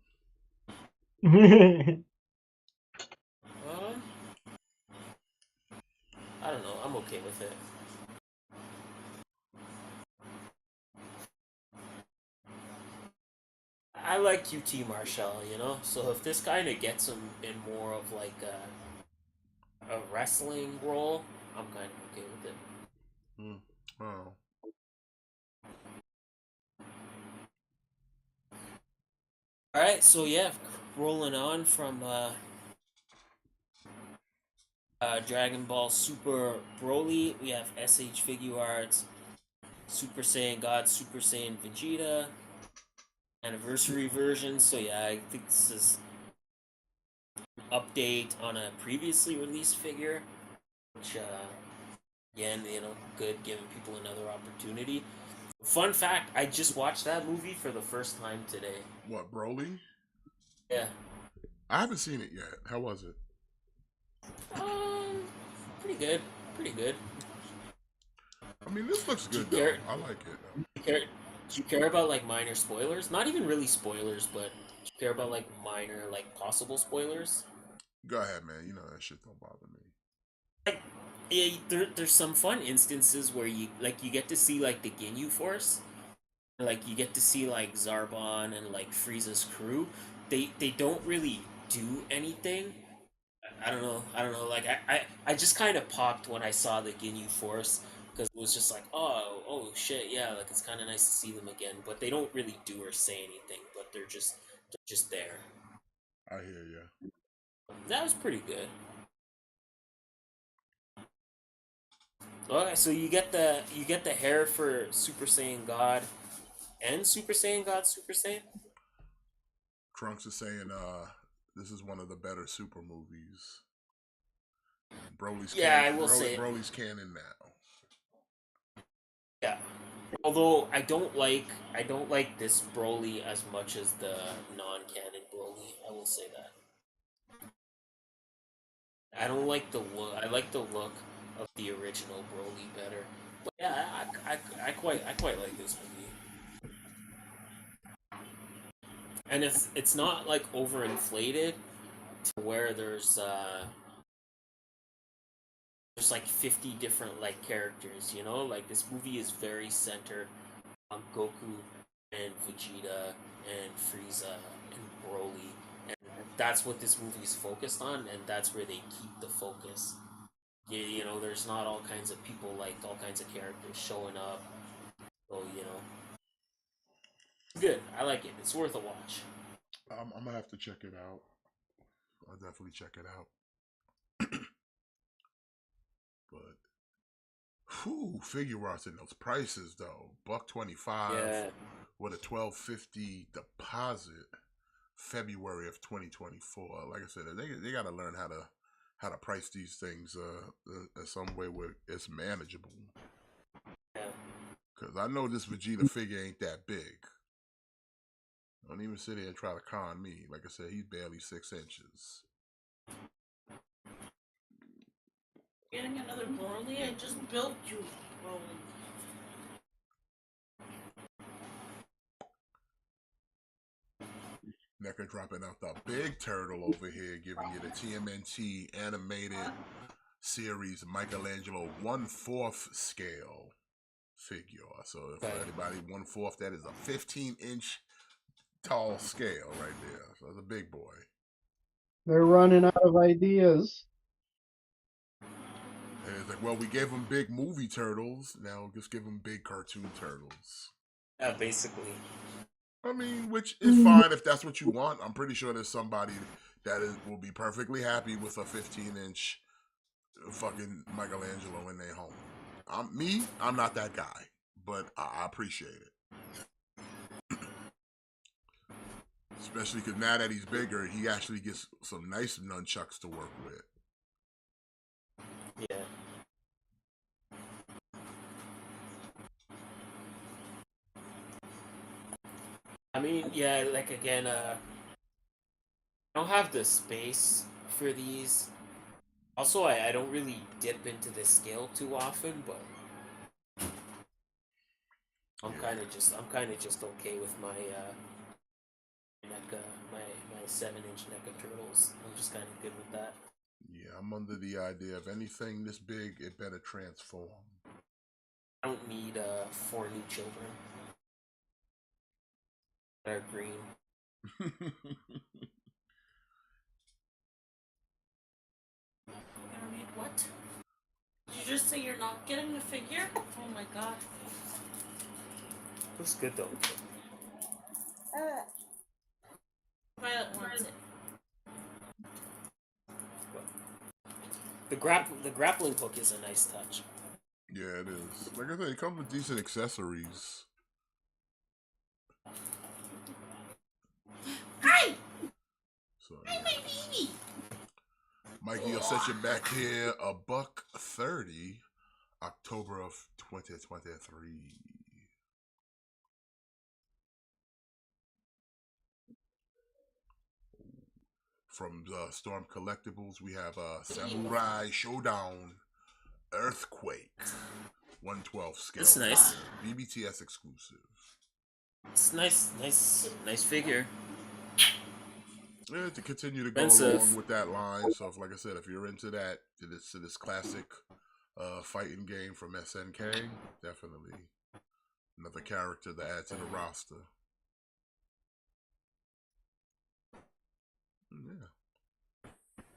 I don't know. I'm okay with it. I like QT Marshall, you know. So if this kind of gets him in more of like a wrestling role, I'm kind of okay with it. Hmm. Oh. All right, so yeah, rolling on from Dragon Ball Super Broly, we have SH Figure Arts, Super Saiyan God, Super Saiyan Vegeta, anniversary version. So yeah, I think this is an update on a previously released figure, which again, you know, good, giving people another opportunity. Fun fact: I just watched that movie for the first time today. What, Broly? Yeah. I haven't seen it yet. How was it? Um, pretty good. Pretty good. I mean, this looks Do you good though. care? I like it. Care? Do you care about like minor spoilers? Not even really spoilers, but do you care about like minor, like possible spoilers? Go ahead, man. You know that shit don't bother me. Like, yeah, there's some fun instances where you get to see like the Ginyu Force, like you get to see like Zarbon and like Frieza's crew. They don't really do anything. I don't know. I don't know. Like I just kind of popped when I saw the Ginyu Force because it was just like, oh shit, yeah, like it's kind of nice to see them again. But they don't really do or say anything. But they're just there. I hear you. That was pretty good. Okay, so you get the hair for Super Saiyan God and Super Saiyan God Super Saiyan. Trunks is saying, this is one of the better super movies. Yeah, I will say it. Broly's canon now. Yeah. Although I don't like this Broly as much as the non-canon Broly. I will say that. I don't like the look. I like the look of the original Broly better. But yeah, I quite like this movie. And it's not like overinflated to where there's like 50 different like characters, you know? Like this movie is very centered on Goku and Vegeta and Frieza and Broly. And that's what this movie is focused on, and that's where they keep the focus. You know, there's not all kinds of people, like all kinds of characters showing up. So, you know, it's good. I like it. It's worth a watch. I'm gonna have to check it out. I'll definitely check it out. But whew, figure arts in those prices though. $125 Yeah. with a $12.50 deposit. February of 2024. Like I said, they got to learn how to price these things in some way where it's manageable. Yeah. Because I know this Vegeta figure ain't that big. Don't even sit here and try to con me. Like I said, he's barely 6 inches. Getting another Broly? I just built you Broly. NECA dropping out the big turtle over here, giving you the TMNT animated series Michelangelo 1/4 scale figure. So for Okay. anybody, 1/4, that is a 15-inch tall scale right there. So it's a big boy. They're running out of ideas. And it's like, well, we gave them big movie turtles. Now just give them big cartoon turtles. Yeah, basically. I mean, which is fine if that's what you want. I'm pretty sure there's somebody will be perfectly happy with a 15-inch fucking Michelangelo in their home. I'm not that guy, but I appreciate it. Especially because now that he's bigger, he actually gets some nice nunchucks to work with. Yeah. I mean, yeah, like again, I don't have the space for these. Also, I don't really dip into this scale too often, but I'm kind of just okay with my NECA, my 7-inch NECA turtles. I'm just kind of good with that. Yeah, I'm under the idea of anything this big, it better transform. I don't need 4 new children that are green. Gonna need what? Did you just say you're not getting the figure? Oh my god. Looks good though. Violet wants it. The grappling hook is a nice touch. Yeah, it is. Like I said, it comes with decent accessories. Hi! So Hi, yeah. my baby! Mikey will set you back here $130, October of 2023. From Storm Collectibles, we have Samurai Showdown Earthquake 112 scale. It's nice. BBTS exclusive. It's nice figure. Yeah, to continue to go Expensive. along with that line. So, like I said, if you're into that, to this classic fighting game from SNK, definitely another character to add to the roster. Yeah.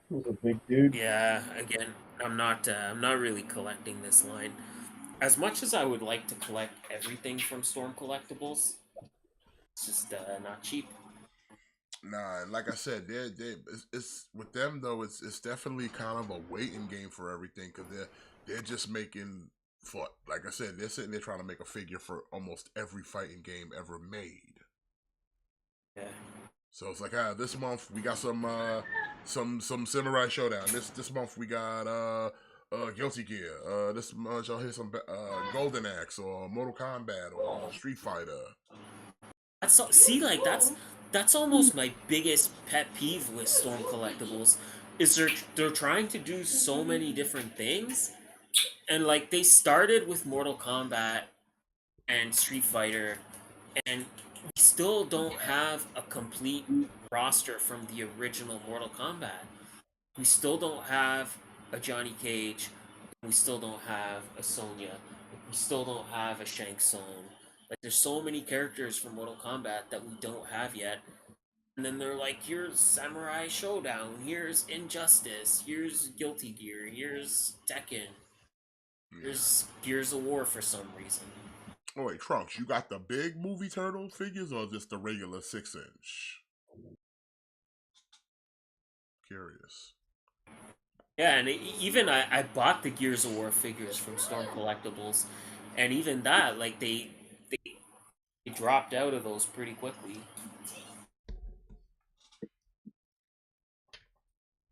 He was a big dude. Yeah, again, I'm not really collecting this line. As much as I would like to collect everything from Storm Collectibles, it's just not cheap. Nah, and like I said, it's with them though. It's definitely kind of a waiting game for everything because they're just making for, like I said, they're sitting there trying to make a figure for almost every fighting game ever made. Yeah. So it's like, this month we got some Samurai Showdown. This month we got Guilty Gear. This month y'all hear some Golden Axe or Mortal Kombat or Street Fighter. That's almost my biggest pet peeve with Storm Collectibles is they're trying to do so many different things, and like they started with Mortal Kombat and Street Fighter, and we still don't have a complete roster from the original Mortal Kombat. We still don't have a Johnny Cage. We still don't have a Sonya. We still don't have a Shang Tsung. Like, there's so many characters from Mortal Kombat that we don't have yet. And then they're like, here's Samurai Showdown, here's Injustice, here's Guilty Gear, here's Tekken, here's Gears of War for some reason. Oh wait, Trunks, you got the big movie turtle figures or just the regular 6-inch? Curious. Yeah, and even I bought the Gears of War figures from Storm Collectibles, and even that, like, they dropped out of those pretty quickly.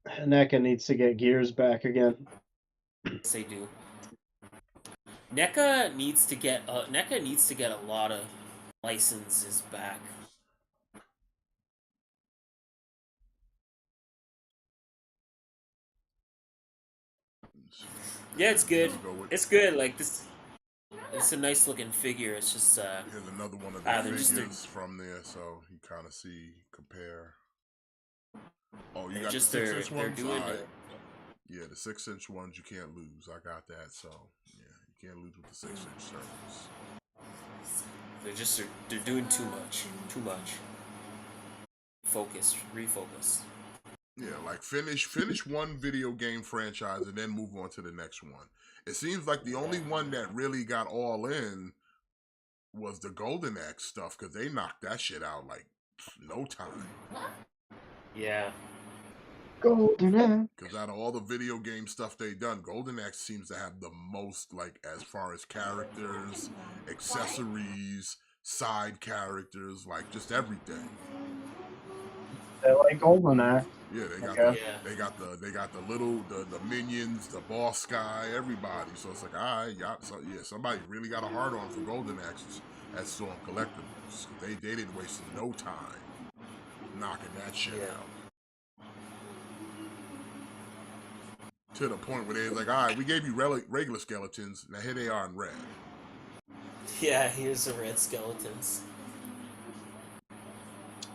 NECA needs to get Gears back again. Yes, they do. NECA needs to get a lot of licenses back. Yeah, it's good. It's good. Like this, it's a nice looking figure. It's just here's another one of the just figures from there, so you kind of compare. Oh, you got the they're 6-inch ones? doing Alright. it. Yeah, the 6-inch ones you can't lose. I got that, so yeah, you can't lose with the 6-inch turtles. They're doing too much. Too much. Refocus. Yeah, like finish one video game franchise and then move on to the next one. It seems like the only one that really got all in was the Golden Axe stuff because they knocked that shit out like no time. Yeah. Golden Axe. Because out of all the video game stuff they done, Golden Axe seems to have the most, like, as far as characters, accessories, side characters, like just everything. They like Golden Axe. Yeah, they got Okay. they got the minions, the boss guy, everybody. So it's like, all right, somebody really got a hard on for Golden Axe at Storm Collectibles. They didn't waste no time knocking that shit out. To the point where they're like, all right, we gave you regular skeletons, now here they are in red. Yeah, here's the red skeletons.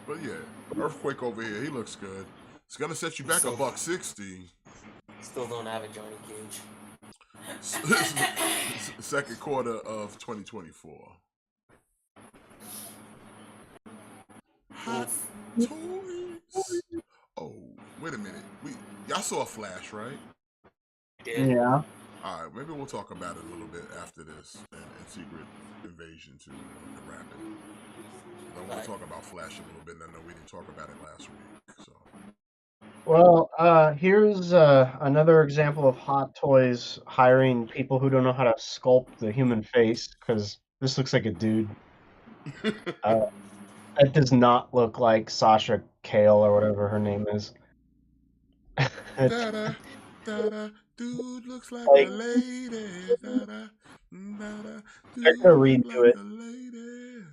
But yeah, Earthquake over here, he looks good. It's gonna set you back $160. Still don't have a Johnny Cage. Second quarter of 2024. Oof. toys. Oh, wait a minute. Y'all saw Flash, right? Did. Yeah. All right, maybe we'll talk about it a little bit after this and Secret Invasion too. We can wrap it. I want to talk about Flash a little bit, and I know we didn't talk about it last week. So Well, here's another example of Hot Toys hiring people who don't know how to sculpt the human face, because this looks like a dude. That does not look like Sasha Cale or whatever her name is. It's da da, dude looks like a like lady. Da da, they're gonna dude look redo like it. a lady.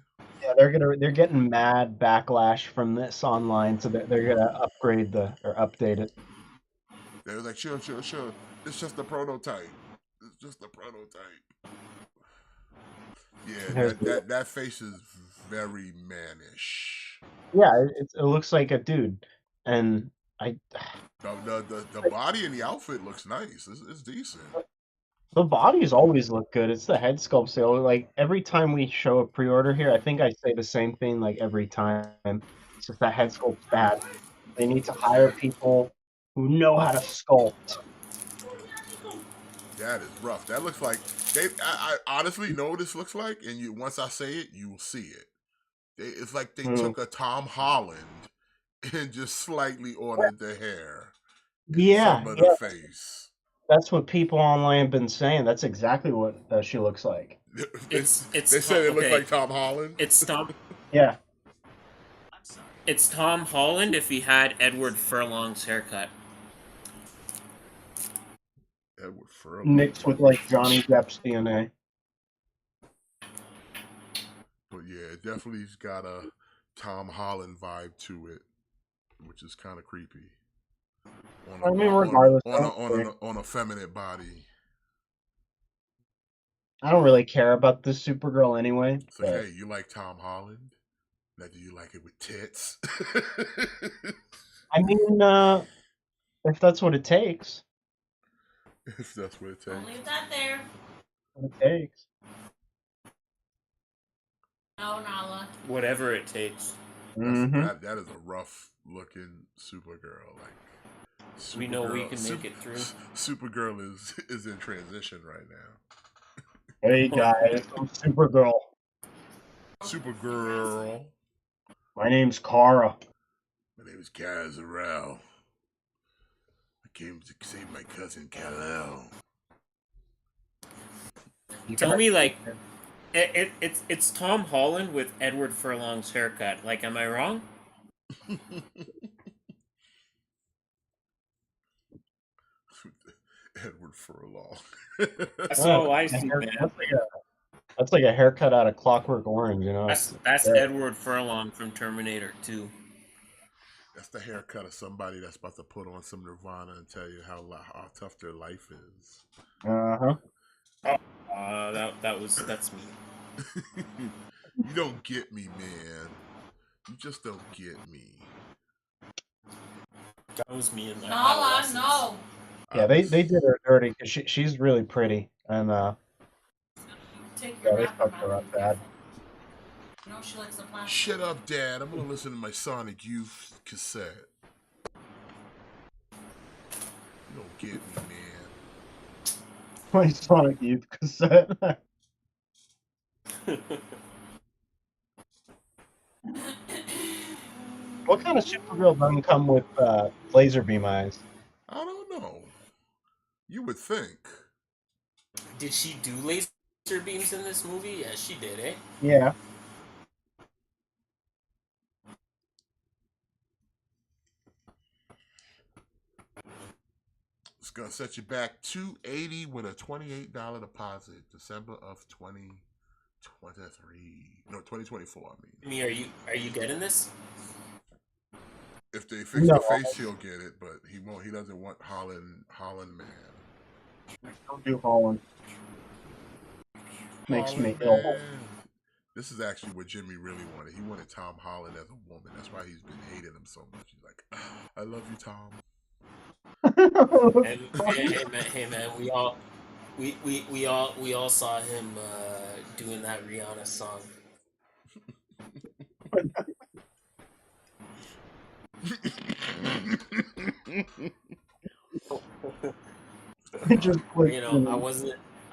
Yeah, they're getting mad backlash from this online, so they're gonna upgrade or update it. They was like, sure. It's just a prototype. It's just a prototype. Yeah, There's that face is very mannish. yeah, it looks like a dude, and I The body and the outfit looks nice. It's decent. the bodies always look good. It's the head sculpts. Like every time we show a pre-order here, I think I say the same thing like every time. It's just that head sculpt's bad. They need to hire people who know how to sculpt. That is rough. That looks like I honestly know what this looks like, and you once I say it, you will see it. It's like they Mm. took a Tom Holland and just slightly ordered the hair and Yeah, some of the yeah, face. that's what people online have been saying. That's exactly what she looks like. they It's said it looks okay. like Tom Holland. It's Tom. Yeah, It's Tom Holland if he had Edward Furlong's haircut. Edward Furlong. mixed with like Johnny Depp's DNA. But yeah, it definitely's got a Tom Holland vibe to it, which is kind of creepy. I mean, regardless, On a feminine body. I don't really care about this Supergirl anyway. It's like, But hey, you like Tom Holland? Now, do you like it with tits? I mean, if that's what it takes, If that's what it Don't takes. leave that there. what it takes. No, Nala. Whatever it takes. Mm-hmm. That is a rough looking Supergirl. Like Supergirl, We know we can make it through. Supergirl is in transition right now. Hey guys, I'm Supergirl. Supergirl. My name's Kara. My name is Kara Zor-El. I came to save my cousin Kal-El. Tell me, like, it's Tom Holland with Edward Furlong's haircut. Like, am I wrong? Edward Furlong. That's all I see, man. That's like a haircut out of Clockwork Orange, you know. That's Edward Furlong from Terminator 2. That's the haircut of somebody that's about to put on some Nirvana and tell you how tough their life is. Uh-huh. That's me. You don't get me, man. You just don't get me. That was me in my Nala, adolescence. no. Yeah, they did her dirty because she's really pretty, and Take yeah, your they wrapper, fucked her Mom. up bad. You know she likes the plastic. Shut up, Dad. I'm gonna listen to my Sonic Youth cassette. You don't get me, man. My Sonic Youth cassette. What kind of Supergirl doesn't come with laser beam eyes? I don't know. You would think. Did she do laser beams in this movie? Yeah, she did, eh? Yeah. It's gonna set you back $280 with a $28 deposit. December of 2023. No, 2024. I mean, Are you getting this? if they fix No. the face, he'll get it, but he won't. He doesn't want Holland man. Don't do Holland. Makes me Holland ill. man. This is actually what Jimmy really wanted. He wanted Tom Holland as a woman. That's why he's been hating him so much. He's like, I love you, Tom. And hey man, we all saw him doing that Rihanna song. Just click. You know, I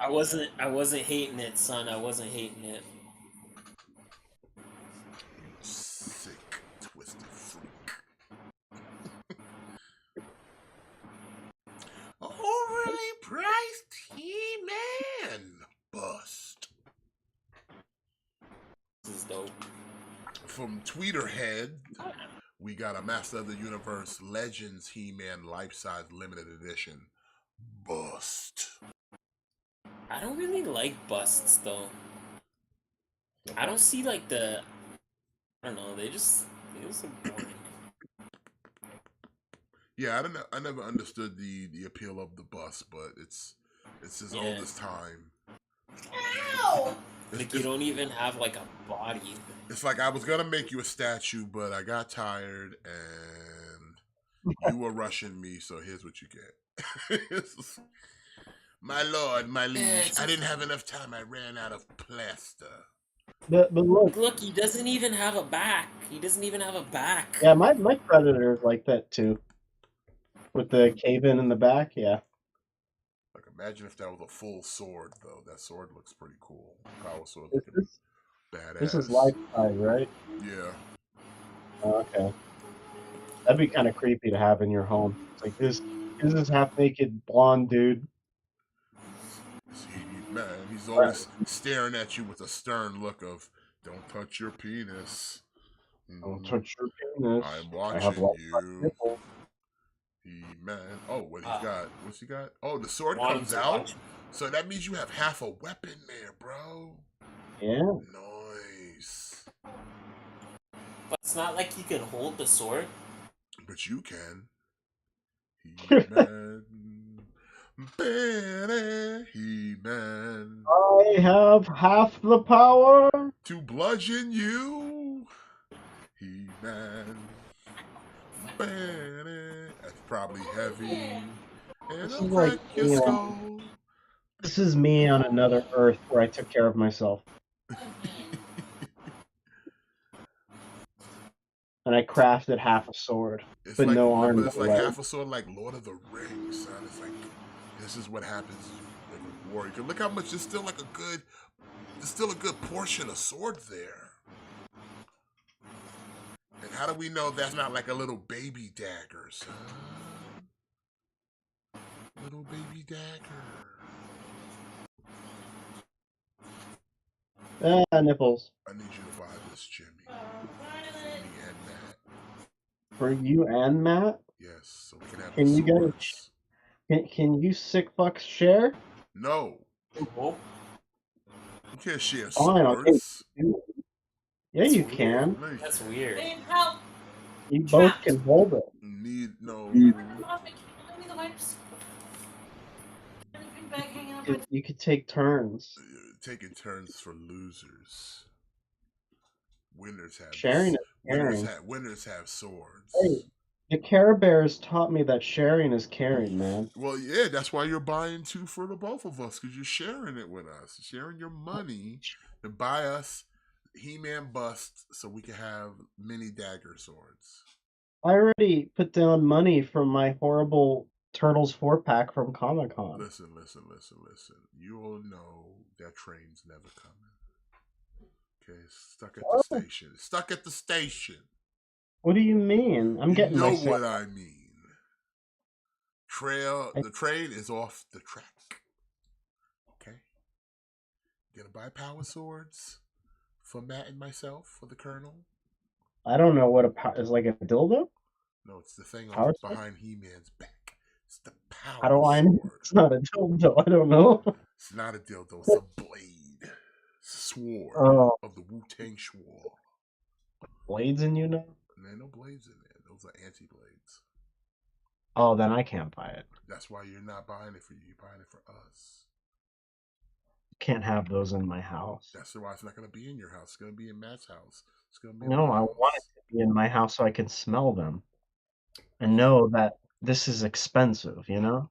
wasn't hating it, son. I wasn't hating it. Sick, twisted freak. Overly priced He-Man bust. This is dope. From Tweeterhead, we got a Master of the Universe Legends He-Man life-size limited edition bust. I don't really like busts though. I don't see like the. I don't know. They just look boring. Yeah, I don't know. I never understood the appeal of the bust, but it's as old as time. Ow! Like you don't even have like a body. It's like I was gonna make you a statue, but I got tired and you were rushing me, so here's what you get. My lord, my liege, I didn't have enough time. I ran out of plaster. But look, Look, he doesn't even have a back. He doesn't even have a back. yeah, my Predator is like that too. With the cave-in in the back, yeah. Like, imagine if that was a full sword, though. That sword looks pretty cool. Power sword Is looking badass. This is life-size, right? Yeah. Oh, okay. That'd be kind of creepy to have in your home. It's like this is half-naked blonde dude. Man, he's always staring at you with a stern look of, don't touch your penis. Don't touch your penis. I'm I have watching you. He-Man. Oh, what he's got? What's he got? Oh, the sword comes out? So that means you have half a weapon there, bro. Yeah. Nice. But it's not like he can hold the sword. But you can. He-Man. He-Man. I have half the power to bludgeon you. He-Man. That's probably heavy. And This I'll is crack like your me skull. This is me on another Earth where I took care of myself. And I crafted half a sword, but like, no arms. But it's like half a sword, like Lord of the Rings, son. It's like this is what happens with a warrior. Look how much. There's still like there's still a good portion of sword there. And how do we know that's not like a little baby dagger, son? Little baby dagger. Nipples. I need you to buy this, Jimmy. For me and Matt. For you and Matt? Yes, so we can have Can the you swords. Can you sick fucks share? No. Oh. You can't share Fine, swords. Yeah, That's you weird. can. No, you That's can't. weird. Need help. You both Trapped. can hold it. No. Give me the wipes. Anything bag hanging up? You could take turns. Taking turns for losers. Winners have Sharing is caring. winners have swords. Hey, the Care Bears taught me that sharing is caring, man. Well, yeah, that's why you're buying two for the both of us, because you're sharing it with us. Sharing your money to buy us He-Man busts so we can have mini dagger swords. I already put down money from my horrible Turtles 4-pack from Comic-Con. Listen. You all know that train's never coming. Okay, stuck at the station. What do you mean? I'm getting You know myself. what I mean. The train is off the track. Okay? You gonna buy power swords for Matt and myself, for the Colonel? I don't know what is like a dildo? No, it's the thing behind He-Man's back. It's the power How do I know sword. it's not a dildo? I don't know. It's not a dildo, it's a blade. Sword of the Wu-Tang Sword. Blades in you now? There ain't no blades in there. Those are anti-blades. Oh, then I can't buy it. That's why you're not buying it for you. You're buying it for us. Can't have those in my house. That's why it's not going to be in your house. It's going to be in Matt's house. It's going to be No, I want it to be in my house so I can smell them. And know that this is expensive, you know?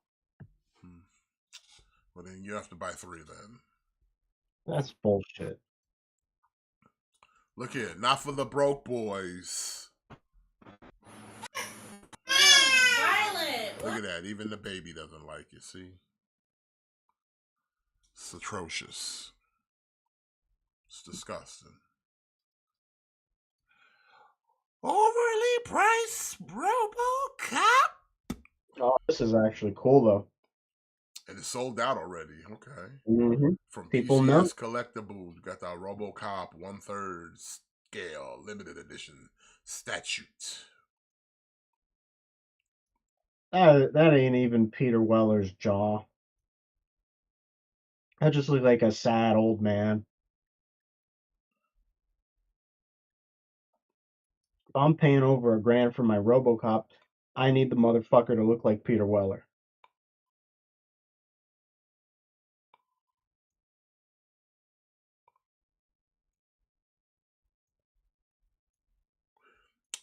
Well, then you have to buy 3 then. That's bullshit. Look here, not for the broke boys. Look at that. Even the baby doesn't like it. See? It's atrocious. It's disgusting. Overly priced RoboCop. Oh, this is actually cool though. And it's sold out already. Okay. Mm-hmm. From People know. PCS Collectibles, you got the RoboCop 1/3 scale limited edition statute. That ain't even Peter Weller's jaw. That just looked like a sad old man. If I'm paying over $1,000 for my RoboCop, I need the motherfucker to look like Peter Weller.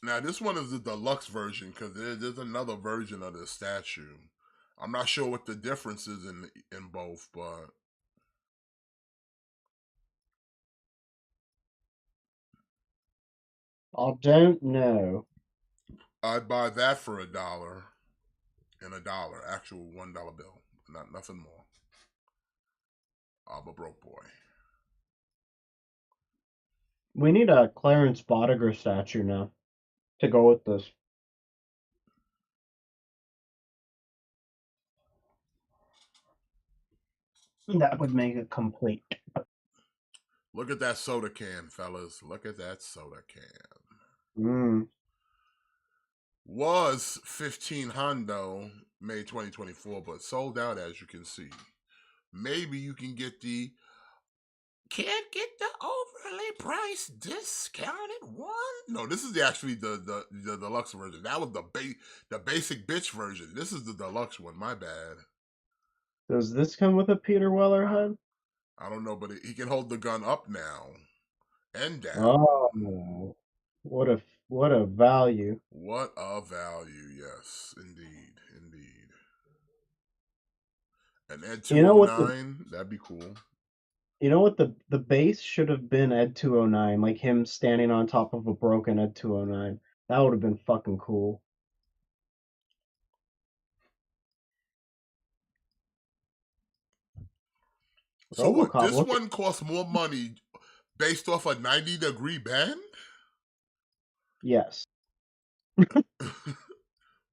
Now this one is the deluxe version because there's another version of the statue. I'm not sure what the difference is in both, but I don't know. I'd buy that for $1 and $1, actual $1 bill, nothing more. I'm a broke boy. We need a Clarence Bodiger statue now to go with this. That would make it complete. Look at that soda can, fellas. Look at that soda can. Mm. Was 15 Hondo May 2024, but sold out as you can see. Maybe you can get the can't get the overly priced discounted one. No, this is actually the deluxe version. That was the basic bitch version. This is the deluxe one. My bad. Does this come with a Peter Weller head? I don't know, but he can hold the gun up now and down. Oh, what a value! What a value! Yes, indeed. And Ed 209, that'd be cool. You know what the base should have been Ed 209, like him standing on top of a broken Ed 209. That would have been fucking cool. So what? RoboCop, This one costs more money based off a 90-degree bend? Yes.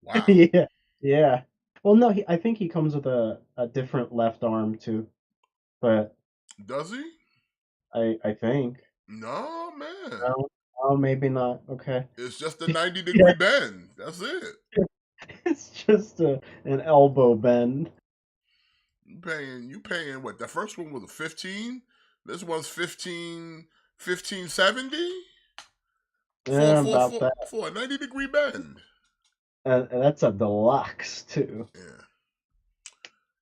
Wow. Yeah. Well, no, I think he comes with a different left arm too, but does he? I think. No, man. No, oh, maybe not. Okay. It's just a 90-degree bend. That's it. It's just an elbow bend. You paying what? The first one was a 15. This one's 1570 Yeah, about that. For a 90-degree bend. And that's a deluxe too. Yeah.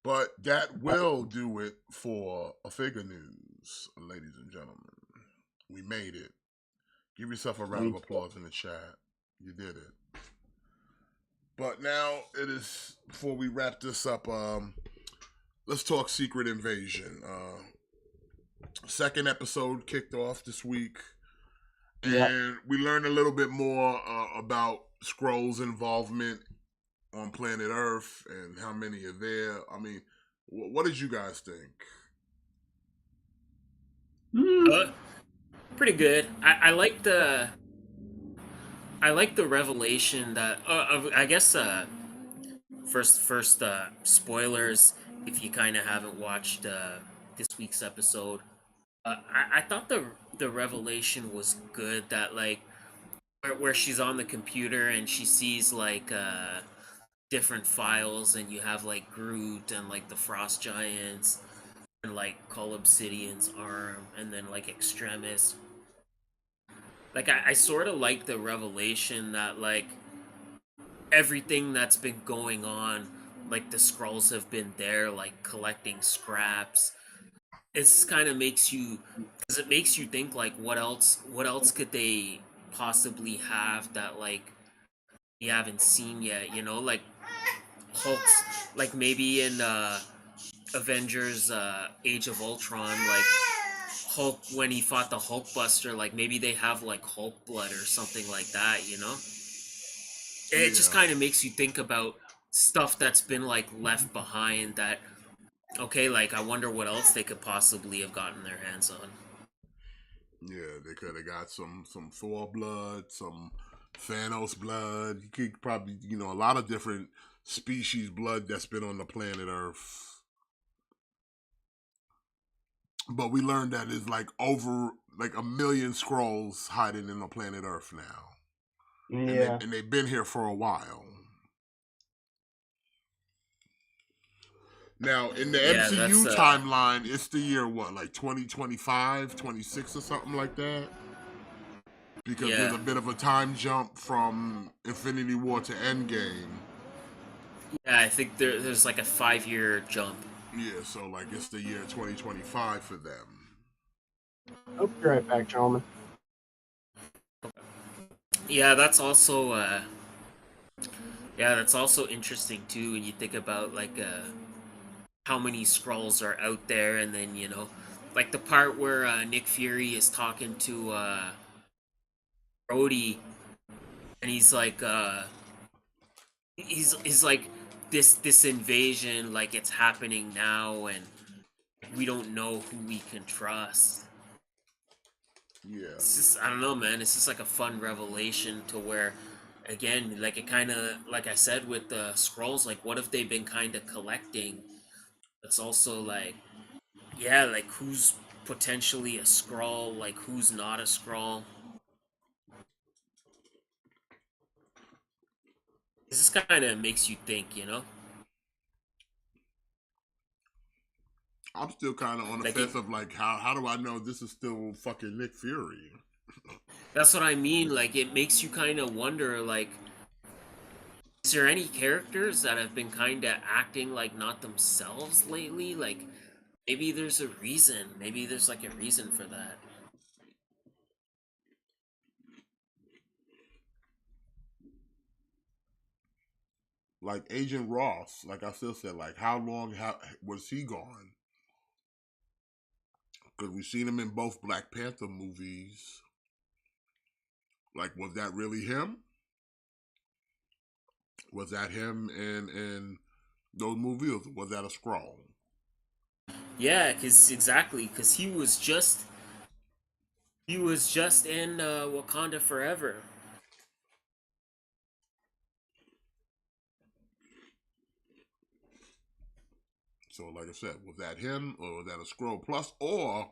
But that will do it for a figure news, ladies and gentlemen. We made it. Give yourself a round of applause in the chat. You did it. But now it is, before we wrap this up, let's talk Secret Invasion. Second episode kicked off this week. And we learned a little bit more about Skrulls' involvement on planet Earth and how many are there. I mean, what did you guys think? Pretty good. I like the revelation that I guess first spoilers if you kind of haven't watched this week's episode. I thought the revelation was good, that like where she's on the computer and she sees like different files, and you have like Groot and like the Frost Giants and like Cull Obsidian's arm and then like Extremis. Like I sort of like the revelation that like everything that's been going on, like the Skrulls have been there like collecting scraps. It's kind of makes you, because it makes you think like what else could they possibly have that like we haven't seen yet, you know, like Hulk's, like maybe in Avengers Age of Ultron, like Hulk, when he fought the Hulkbuster, like maybe they have like Hulk blood or something like that, you know? It just kind of makes you think about stuff that's been like left behind that okay, like I wonder what else they could possibly have gotten their hands on. Yeah, they could have got some Thor blood, some Thanos blood. You could probably, a lot of different species blood that's been on the planet Earth. But we learned that it's like over like a million scrolls hiding in the planet Earth now, Yeah. and they've been here for a while. Now, in the Yeah, MCU that's timeline, it's the year what, like 2025, 26 or something like that? Because there's yeah. a bit of a time jump from Infinity War to Endgame. Yeah, I think there's like a 5 year jump. Yeah, so like it's the year 2025 for them. I'll be right back, gentlemen. Yeah, that's also interesting too when you think about like how many scrolls are out there, and then like the part where Nick Fury is talking to Rhodey, and he's like this invasion, like it's happening now, and we don't know who we can trust. Yeah. It's just I don't know, man. It's just like a fun revelation to where, again, like it kind of like I said with the scrolls, like what if they've been kind of collecting? It's also like, yeah, like who's potentially a scroll, like who's not a scroll. This kind of makes you think, I'm still kind of on the like it. fence of like how do I know this is still fucking Nick Fury? That's what I mean. Like it makes you kind of wonder, like, is there any characters that have been kind of acting like not themselves lately? Like maybe there's a reason. Maybe there's like a reason for that. Like Agent Ross, like I still said, like how long was he gone? Because we've seen him in both Black Panther movies. Like, was that really him? Was that him in those movies? Or was that a scroll? Yeah, because he was just in Wakanda Forever. So, like I said, was that him or was that a scroll? Plus, or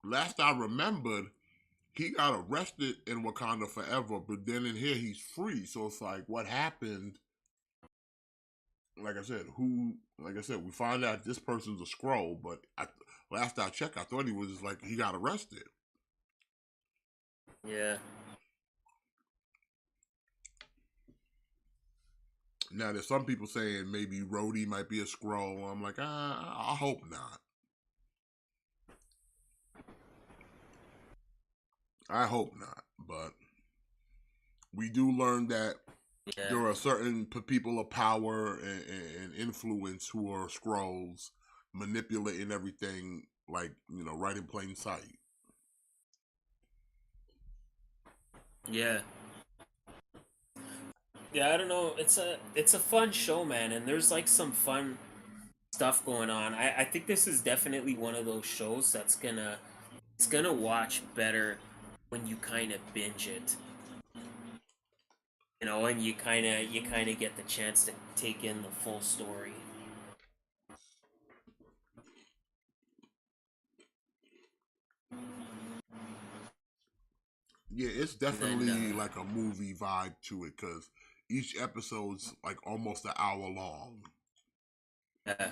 last I remembered, he got arrested in Wakanda Forever, but then in here he's free. So it's like, what happened? Like I said, who? Like I said, we find out this person's a scroll, but last I checked, I thought he was like he got arrested. Yeah. Now there's some people saying maybe Rhodey might be a scroll. I'm like, I hope not. I hope not. But we do learn that Yeah. there are certain people of power and influence who are scrolls manipulating everything, like right in plain sight. Yeah. Yeah, I don't know. It's a fun show, man, and there's like some fun stuff going on. I think this is definitely one of those shows that's gonna watch better when you kind of binge it. And you kind of get the chance to take in the full story. Yeah, it's And then definitely like a movie vibe to it because each episode's like almost an hour long, uh,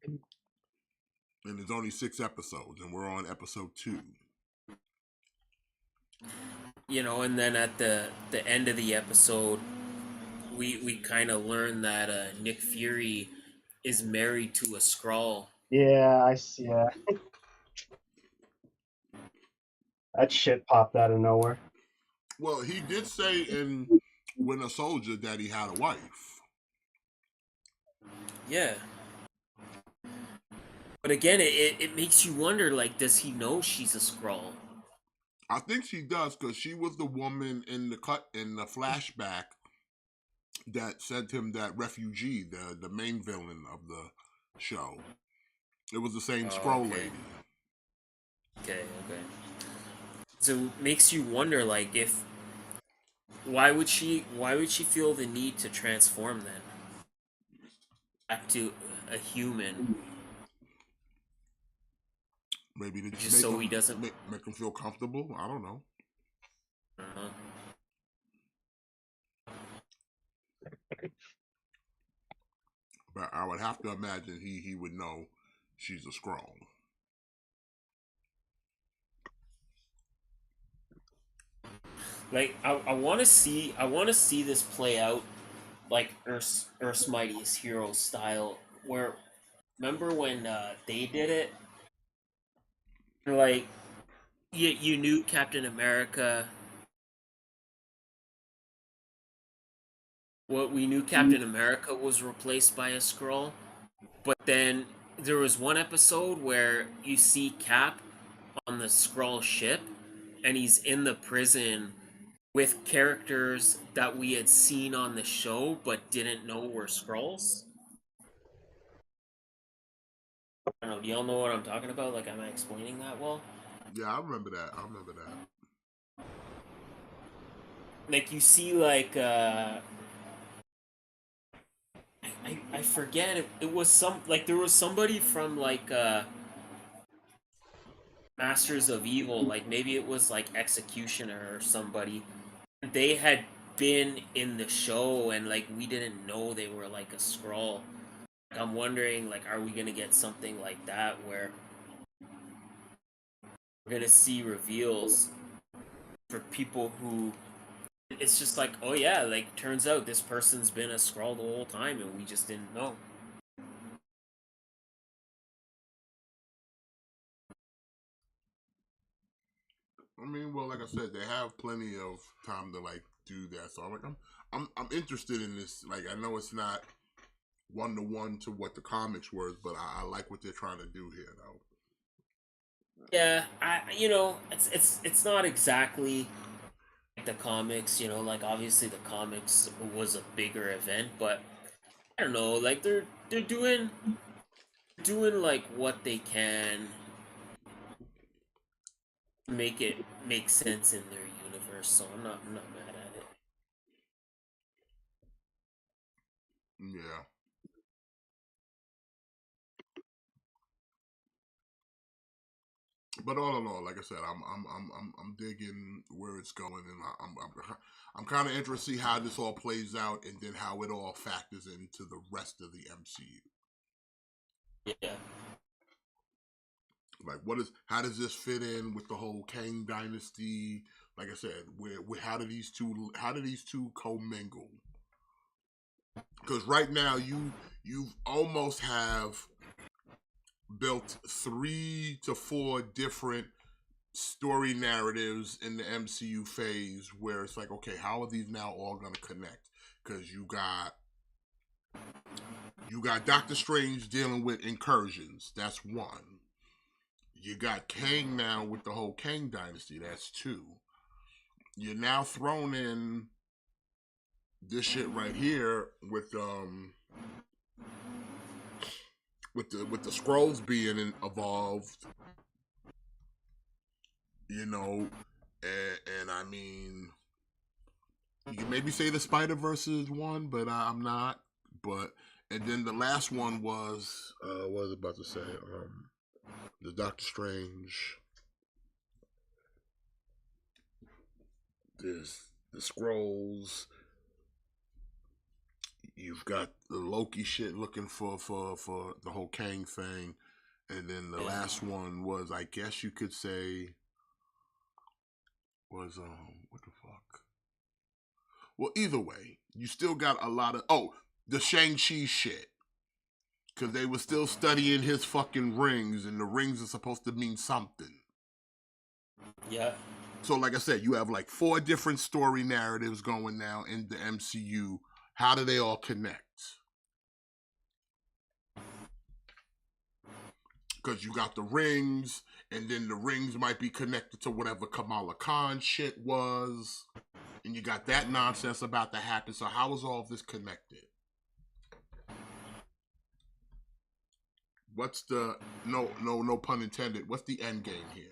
and there's only 6 episodes, and we're on episode 2. and then at the end of the episode, we kind of learn that Nick Fury is married to a Skrull. Yeah, I see. Yeah, that shit popped out of nowhere. Well, he did say in Winter Soldier that he had a wife. Yeah. But again, it makes you wonder, like, does he know she's a Skrull? I think she does because she was the woman in the flashback that sent him that refugee, the main villain of the show. It was the same Oh, Skrull okay. lady. Okay. So it makes you wonder, like, if why would she feel the need to transform then back to a human Maybe to just just so he doesn't? make him feel comfortable. I don't know. I don't know. But I would have to imagine he would know she's a Skrull. Like I want to see this play out like Earth's Mightiest Hero style. Where remember when they did it? Like you knew Captain America. What we knew Captain America was replaced by a Skrull, but then there was one episode where you see Cap on the Skrull ship, and he's in the prison with characters that we had seen on the show but didn't know were Skrulls. I don't know. Do y'all know what I'm talking about? Like, am I explaining that well? Yeah, I remember that. I remember that. Like, you see, like, I forget. It was like, there was somebody from, like, Masters of Evil. Like, maybe it was, like, Executioner or somebody. They had been in the show, and, like, we didn't know they were, like, a Skrull. Like, I'm wondering, like, are we gonna get something like that where we're gonna see reveals for people who it's just like, oh yeah, like turns out this person's been a Skrull the whole time and we just didn't know. I mean, well, like I said, they have plenty of time to like do that. So I'm interested in this. Like, I know it's not 1-to-1 to what the comics were, but I like what they're trying to do here, though. Yeah, it's not exactly like the comics, like obviously the comics was a bigger event, but I don't know, like they're doing like what they can to make it make sense in their universe, so I'm not mad at it. Yeah. But all in all, like I said, I'm digging where it's going, and I'm kind of interested to see how this all plays out, and then how it all factors into the rest of the MCU. Yeah. Like, how does this fit in with the whole Kang dynasty? Like I said, how do these two commingle? Because right now you almost have built 3 to 4 different story narratives in the MCU phase where it's like, okay, how are these now all going to connect? Because you got Doctor Strange dealing with incursions. That's 1. You got Kang now with the whole Kang dynasty. That's 2. You're now thrown in this shit right here with the Skrulls being evolved, and I mean, you can maybe say the Spider-Verse is 1, but I'm not. But and then the last one was what was I about to say? The Doctor Strange. There's the Skrulls. You've got the Loki shit looking for the whole Kang thing, and then the last one was, I guess you could say, was what the fuck? Well, either way, you still got a lot of the Shang-Chi shit, because they were still studying his fucking rings, and the rings are supposed to mean something. Yeah. So, like I said, you have like 4 different story narratives going now in the MCU. How do they all connect? because you got the rings, and then the rings might be connected to whatever Kamala Khan shit was, and you got that nonsense about to happen. So how is all of this connected? What's the no pun intended? What's the end game here?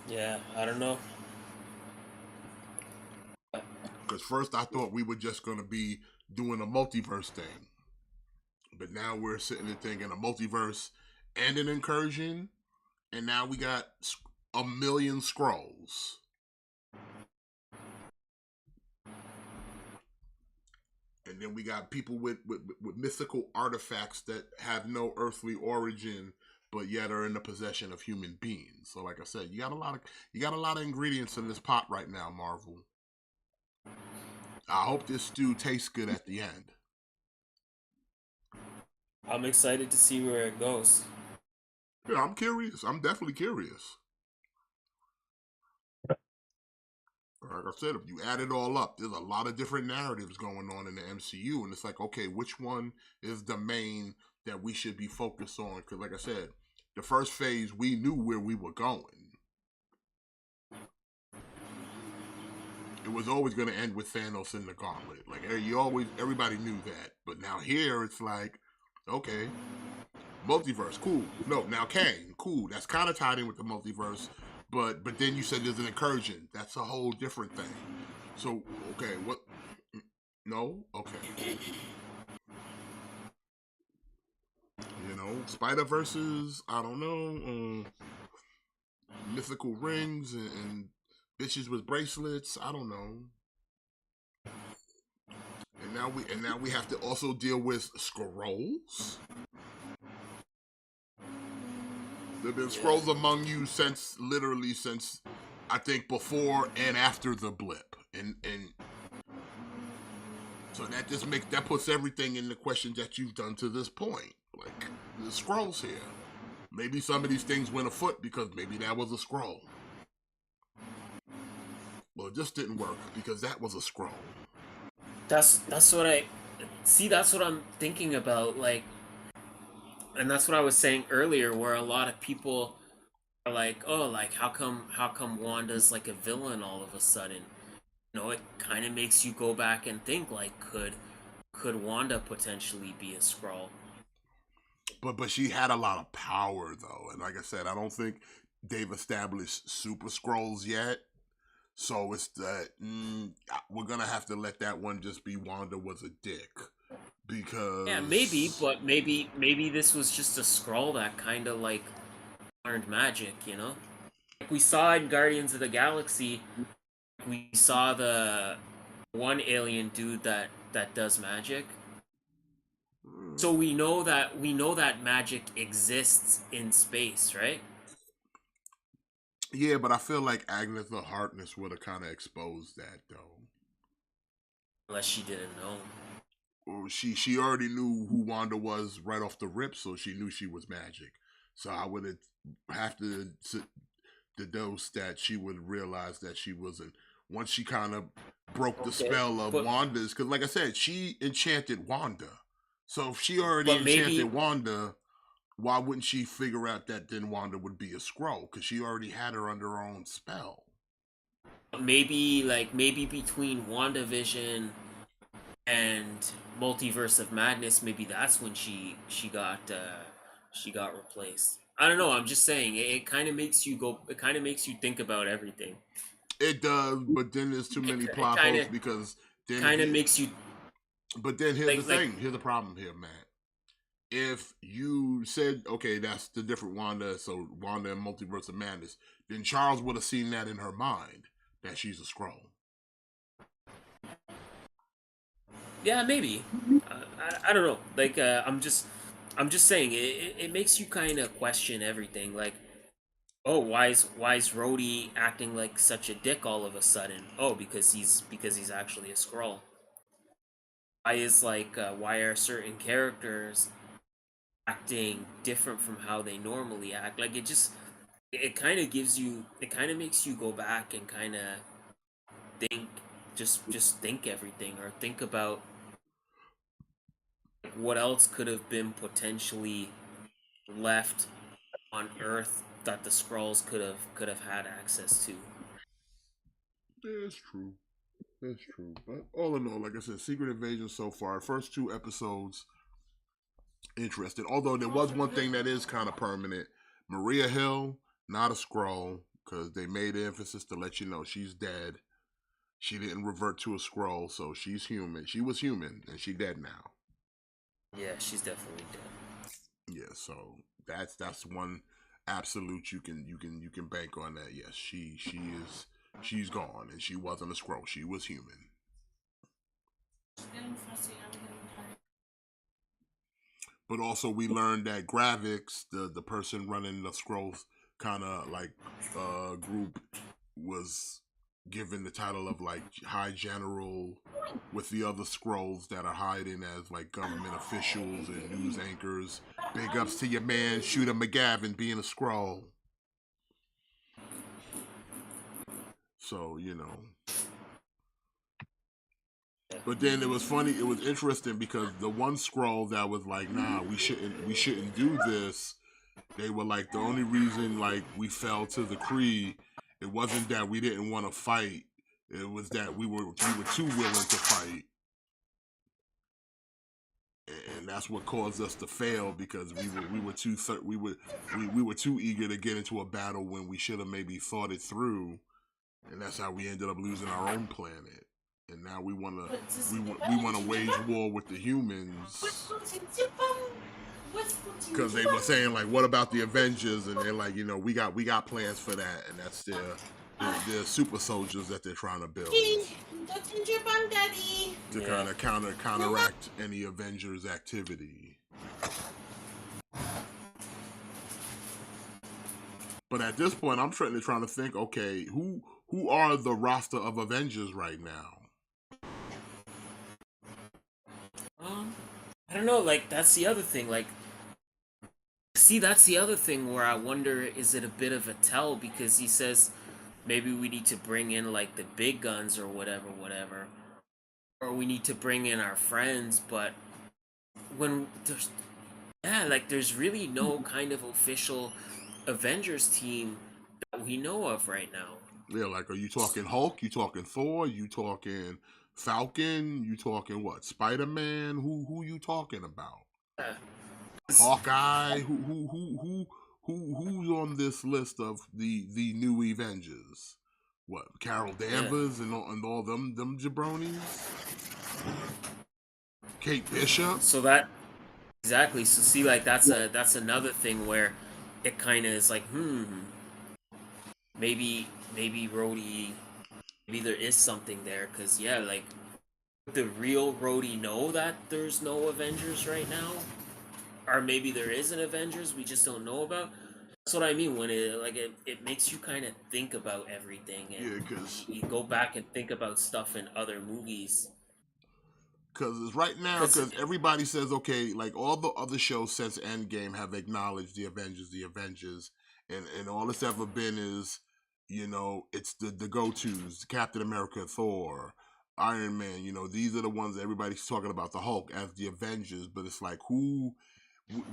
Yeah, I don't know. Because first I thought we were just going to be doing a multiverse thing. But now we're sitting there thinking a multiverse and an incursion. And now we got a million scrolls. And then we got people with mythical artifacts that have no earthly origin, but yet are in the possession of human beings. So like I said, you got a lot of ingredients in this pot right now, Marvel. I hope this stew tastes good at the end. I'm excited to see where it goes. Yeah, I'm curious. I'm definitely curious. Like I said, if you add it all up, there's a lot of different narratives going on in the MCU, and it's like, okay, which one is the main that we should be focused on? Because, like I said, the first phase, we knew where we were going. It was always going to end with Thanos in the gauntlet. Like, everybody knew that. But now here, it's like, okay, multiverse, cool. No, now Kang, cool. That's kind of tied in with the multiverse. But then you said there's an incursion. That's a whole different thing. So, okay, what? No? Okay. You know, Spider-Verses, I don't know, mythical rings and bitches with bracelets, I don't know. And now we have to also deal with scrolls. There've been scrolls among you since I think before and after the blip. And so that puts everything in the questions that you've done to this point. Like the scrolls here. Maybe some of these things went afoot because maybe that was a scroll. Well, it just didn't work because that was a scroll. That's what I'm thinking about, like, and that's what I was saying earlier, where a lot of people are like, oh, like how come Wanda's like a villain all of a sudden? You know, it kind of makes you go back and think, like, could Wanda potentially be a Skrull? But she had a lot of power though, and like I said, I don't think they've established super scrolls yet. So it's that we're gonna have to let that one just be Wanda was a dick, because Yeah, maybe, but maybe this was just a Skrull that kind of like learned magic, you know? Like we saw in Guardians of the Galaxy, we saw the one alien dude that does magic. So we know that magic exists in space, right? yeah, but I feel like Agnetha Harkness would have kind of exposed that though. Unless she didn't know. Or she already knew who Wanda was right off the rip, so she knew she was magic. So I would have to deduce that she would realize that she wasn't. Once she kind of broke the spell of Wanda's, because like I said, she enchanted Wanda. So if she already enchanted Wanda, why wouldn't she figure out that then Wanda would be a Skrull? Because she already had her under her own spell. Maybe between WandaVision and Multiverse of Madness, maybe that's when she got replaced. I don't know. I'm just saying it kind of makes you go. It kind of makes you think about everything. It does, but then there's too many plot holes because then kind of makes you. But then here's the thing. Here's the problem here, Matt. If you said, okay, that's the different Wanda, so Wanda and Multiverse of Madness, then Charles would have seen that in her mind that she's a Skrull. Yeah, maybe. I don't know. Like, I'm just saying it makes you kind of question everything. Like, oh, why is Rhodey acting like such a dick all of a sudden? Oh, because he's actually a Skrull. Why are certain characters acting different from how they normally act? Like, it kind of makes you go back and kind of think, just think everything, or think about what else could have been potentially left on Earth that the Skrulls could have had access to. Yeah, it's true. That's true. But all in all, like I said, Secret Invasion so far, first 2 episodes, interesting. Although there was one thing that is kind of permanent. Maria Hill, not a Skrull, because they made the emphasis to let you know she's dead. She didn't revert to a Skrull, so she's human. She was human, and she's dead now. Yeah, she's definitely dead. Yeah, so that's one absolute you can bank on that. Yes, she's gone, and she wasn't a Skrull. She was human. It's getting fussy. I'm getting tired. But also, we learned that Gravix, the person running the Skrulls kind of like group, was given the title of like High General with the other Skrulls that are hiding as like government officials and news anchors. Big ups to your man Shooter McGavin being a Skrull. So, you know. But then it was funny, it was interesting because the one Skrull that was like, nah, we shouldn't do this, they were like, the only reason like we fell to the Kree, it wasn't that we didn't want to fight, it was that we were too willing to fight. And that's what caused us to fail, because we were too eager to get into a battle when we should have maybe thought it through, and that's how we ended up losing our own planet. And now we want to wage war with the humans, because they were saying like, what about the Avengers? And they're like, you know, we got plans for that, and that's their super soldiers that they're trying to build to kind of counteract any Avengers activity. But at this point, I'm trying to think, okay, who are the roster of Avengers right now? I don't know, like, that's the other thing, like, see, that's the other thing where I wonder, is it a bit of a tell, because he says maybe we need to bring in, like, the big guns or whatever, or we need to bring in our friends, but when there's really no kind of official Avengers team that we know of right now. Yeah, like, are you talking Hulk? You talking Thor? You talking Falcon? You talking what? Spider-Man? Who you talking about? Hawkeye? Who's on this list of the new Avengers? What? Carol Danvers and all them jabronis? Kate Bishop? So that exactly. So see, like, that's another thing where it kind of is like, maybe Rhodey, maybe there is something there, because yeah, like, the real Rhodey know that there's no Avengers right now, or maybe there is an Avengers we just don't know about. That's what I mean when it makes you kind of think about everything, and Yeah, because you go back and think about stuff in other movies. Because right now, because everybody says, okay, like all the other shows since Endgame have acknowledged the Avengers, and all it's ever been is, you know, it's the go-tos, Captain America, Thor, Iron Man, you know, these are the ones that everybody's talking about, the Hulk as the Avengers, but it's like, who,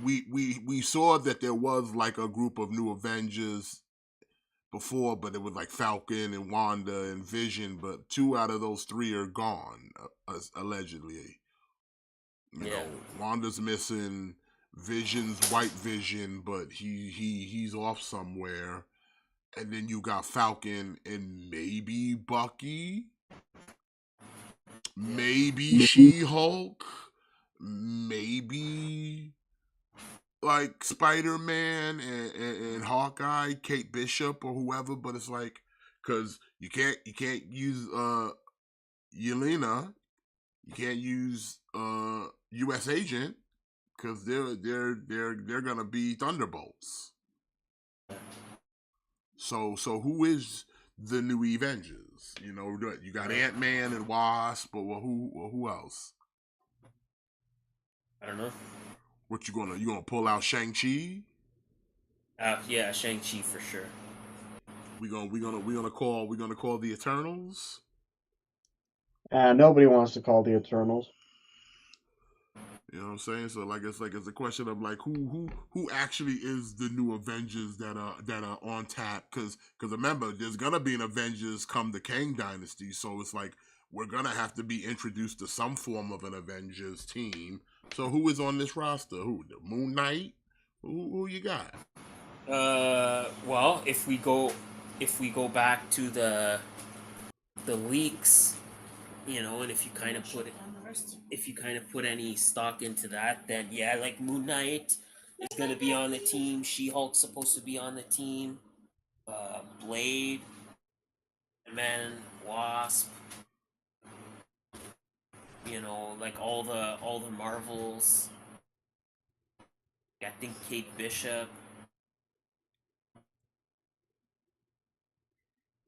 we saw that there was like a group of new Avengers before, but it was like Falcon and Wanda and Vision, but 2 out of those 3 are gone, allegedly. You know, Wanda's missing, Vision's White Vision, but he's off somewhere. And then you got Falcon and maybe Bucky, maybe She-Hulk, maybe like Spider-Man and Hawkeye, Kate Bishop or whoever, but it's like, because you can't use Yelena, you can't use U.S. Agent, because they're gonna be Thunderbolts. So who is the new Avengers? You know, you got Ant-Man and Wasp, but who else? I don't know. What you gonna pull out Shang-Chi? Yeah, Shang-Chi for sure. We gonna call the Eternals? Nobody wants to call the Eternals. You know what I'm saying? So like it's a question of like who actually is the new Avengers that are on tap? Because remember, there's gonna be an Avengers come the Kang Dynasty, so it's like we're gonna have to be introduced to some form of an Avengers team. So who is on this roster? Who? The Moon Knight? Who you got? Well, if we go back to the leaks, and if you kind of put any stock into that, then yeah, like Moon Knight is gonna be on the team. She-Hulk's supposed to be on the team. Blade, Man, Wasp. Like all the Marvels. I think Kate Bishop.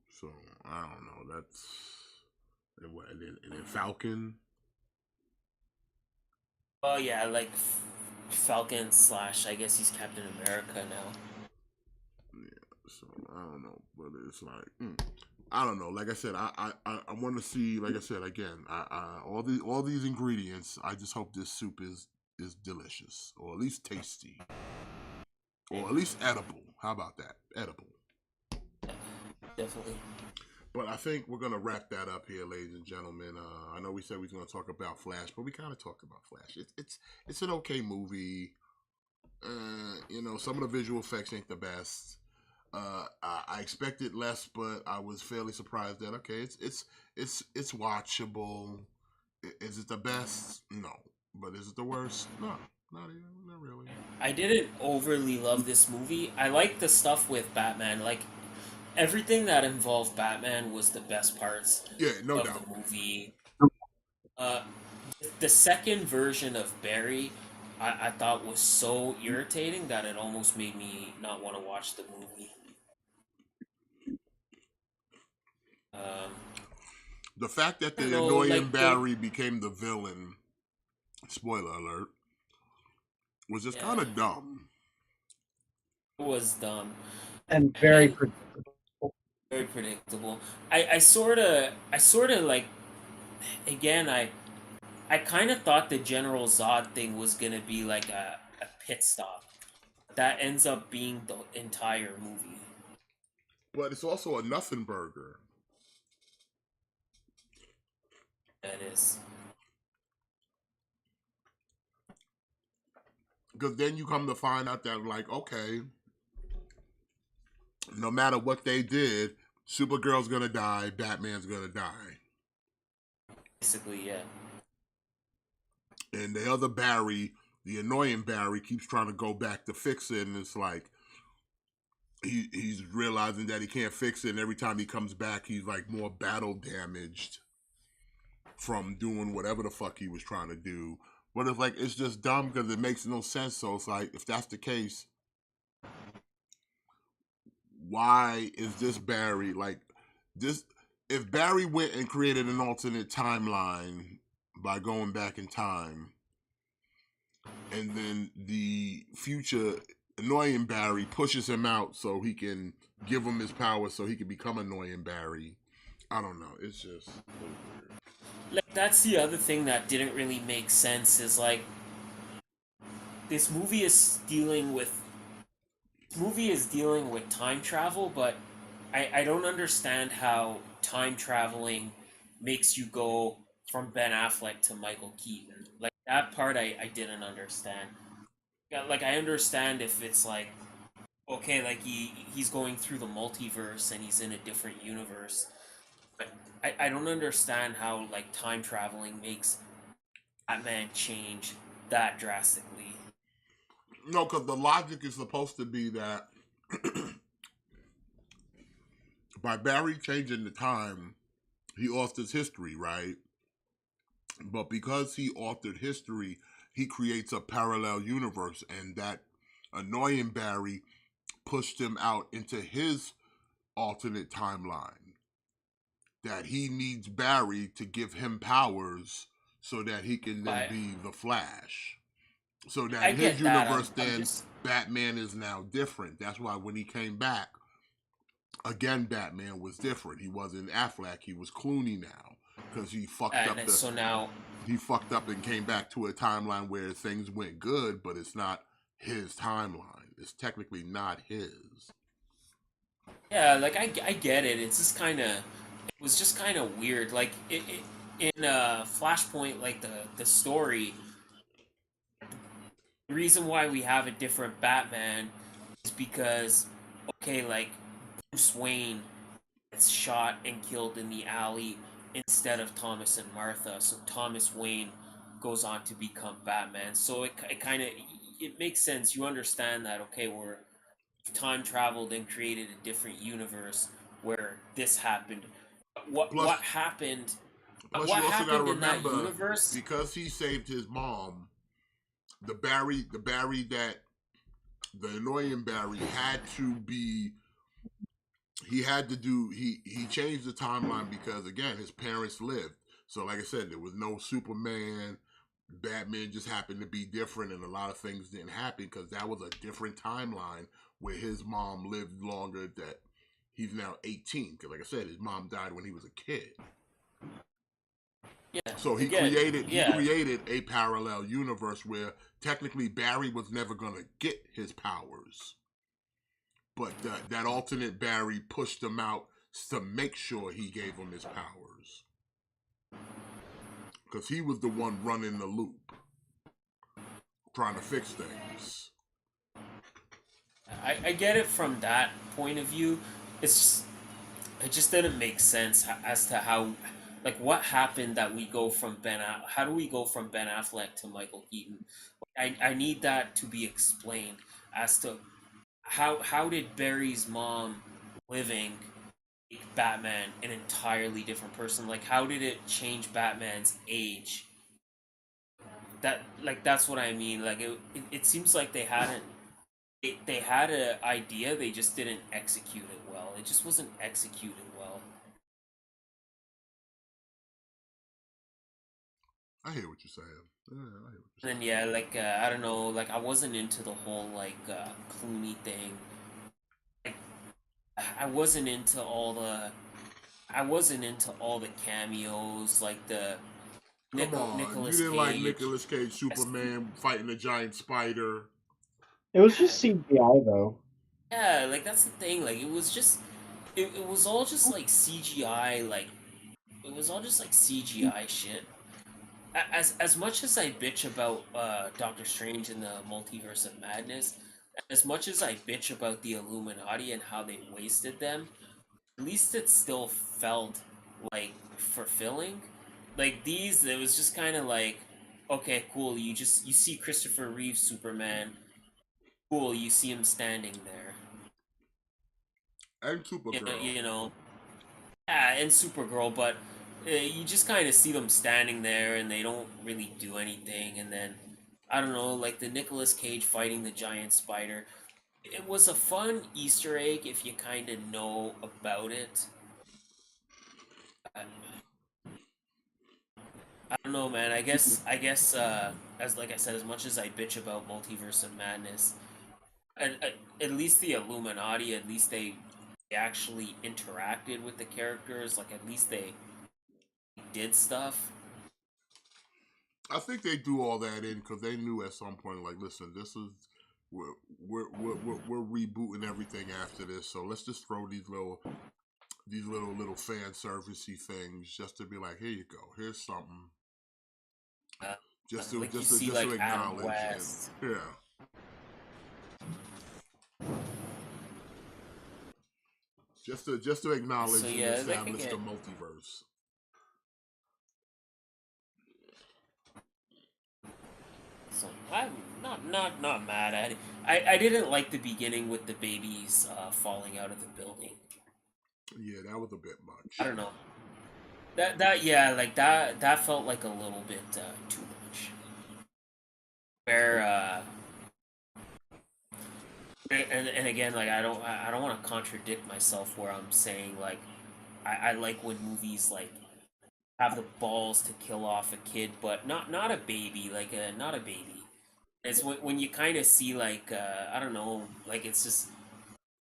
So I don't know. That's and then Falcon. Oh yeah, like Falcon slash. I guess he's Captain America now. Yeah. So I don't know, but it's like I don't know. Like I said, I want to see. Like I said again, all these ingredients. I just hope this soup is delicious, or at least tasty, or at least edible. How about that? Edible. Definitely. But I think we're gonna wrap that up here, ladies and gentlemen. I know we said we was gonna talk about Flash, but we kind of talked about Flash. It's an okay movie. Some of the visual effects ain't the best. I expected less, but I was fairly surprised that okay, it's watchable. Is it the best? No. But is it the worst? No, not really. I didn't overly love this movie. I liked the stuff with Batman. Like everything that involved Batman was the best parts Yeah, no of doubt. the movie. Uh, the second version of Barry, I thought was so irritating that it almost made me not want to watch the movie. Um, The fact that I don't the know, annoying like they, Barry became the villain, spoiler alert, was just kind yeah, of dumb. it was dumb And very and predictable. very predictable. I sort of like, again, I kind of thought the General Zod thing was gonna be like a pit stop. That ends up being the entire movie. But it's also a nothing burger. That is. Because then you come to find out that, like, okay, no matter what they did, Supergirl's gonna die, Batman's gonna die. Basically, yeah. And the other Barry, the annoying Barry, keeps trying to go back to fix it, and it's like he's realizing that he can't fix it, and every time he comes back, he's like more battle damaged from doing whatever the fuck he was trying to do. But it's like it's just dumb because it makes no sense. So it's like if that's the case, why is this Barry like this? If Barry went and created an alternate timeline by going back in time, and then the future annoying Barry pushes him out so he can give him his power so he can become annoying Barry. I don't know. It's just weird. Like that's the other thing that didn't really make sense is like this movie is dealing with time travel, but I don't understand how time traveling makes you go from Ben Affleck to Michael Keaton. Like that part I didn't understand. Yeah, like I understand if it's like okay, like he's going through the multiverse and he's in a different universe. But I don't understand how like time traveling makes Batman change that drastically. No, because the logic is supposed to be that by Barry changing the time, he alters history, right? But because he altered history, he creates a parallel universe, and that annoying Barry pushed him out into his alternate timeline. That he needs Barry to give him powers so that he can then But be the Flash. So that I in his get that. universe, I'm then just Batman is now different. That's why when he came back, again, Batman was different. He wasn't Affleck. He was Clooney now because he fucked up and the. so now he fucked up and came back to a timeline where things went good, but it's not his timeline. It's technically not his. Yeah, like I get it. It's just kind of it was just kind of weird. Like in Flashpoint, like the story, the reason why we have a different Batman is because okay, like Bruce Wayne gets shot and killed in the alley instead of Thomas and Martha. So Thomas Wayne goes on to become Batman. So it kind of it makes sense. You understand that okay, we're time traveled and created a different universe where this happened. Plus, What happened? plus What you also got to happened in that remember, universe? because he saved his mom, the Barry that the annoying Barry had to be. He had to do. He changed the timeline because again, his parents lived. So, like I said, there was no Superman. Batman just happened to be different, and a lot of things didn't happen because that was a different timeline where his mom lived longer. That he's now 18. Because, like I said, his mom died when he was a kid. Yeah. So Again, he yeah. created a parallel universe where technically Barry was never gonna get his powers, but that alternate Barry pushed him out to make sure he gave him his powers because he was the one running the loop, trying to fix things. I get it from that point of view. It's just, it just didn't make sense as to how, like, what happened that we go from how do we go from Ben Affleck to Michael Keaton? I need that to be explained as to how did Barry's mom living make Batman an entirely different person? Like, how did it change Batman's age? That like that's what I mean. Like it seems like they had an idea, they just didn't execute it well. It just wasn't executed well. I hear what you're saying. Yeah, I hear what you're And then saying. yeah, like I don't know, like I wasn't into the whole like Clooney thing. Like I wasn't into all the I wasn't into all the cameos, like the Come on, you Nicholas didn't like Cage. Nicolas Cage Superman fighting a giant spider. It was just CGI though. Yeah, like that's the thing. Like it was just it was all just like CGI. Like it was all just like CGI shit. As much as I bitch about Doctor Strange and the Multiverse of Madness, as much as I bitch about the Illuminati and how they wasted them, at least it still felt like fulfilling. Like these, it was just kind of like, okay, cool. You see Christopher Reeve Superman. Cool, you see him standing there. And Supergirl. You know, yeah, and Supergirl, but you just kind of see them standing there and they don't really do anything. And then, I don't know, like the Nicolas Cage fighting the giant spider. It was a fun Easter egg if you kind of know about it. I, I don't know, man. I guess, as like I said, as much as I bitch about Multiverse of Madness, at least the Illuminati, at least they actually interacted with the characters. Like at least they did stuff. I think they do all that in because they knew at some point, like, listen, this is we're we're rebooting everything after this, so let's just throw these little fan servicey things just to be like, here you go, here's something, Uh, just to like you just to see, just to like Adam acknowledge West. and yeah, just to So acknowledge and yeah, like establish the again. multiverse. So I'm not mad at it. I didn't like the beginning with the babies falling out of the building. Yeah, that was a bit I much. don't know. That yeah, like that felt like a little bit too much. Where and again, like I don't want to contradict myself where I'm saying like I like when movies like have the balls to kill off a kid, but not a baby, like not a baby. It's when you kind of see like I don't know, like it's just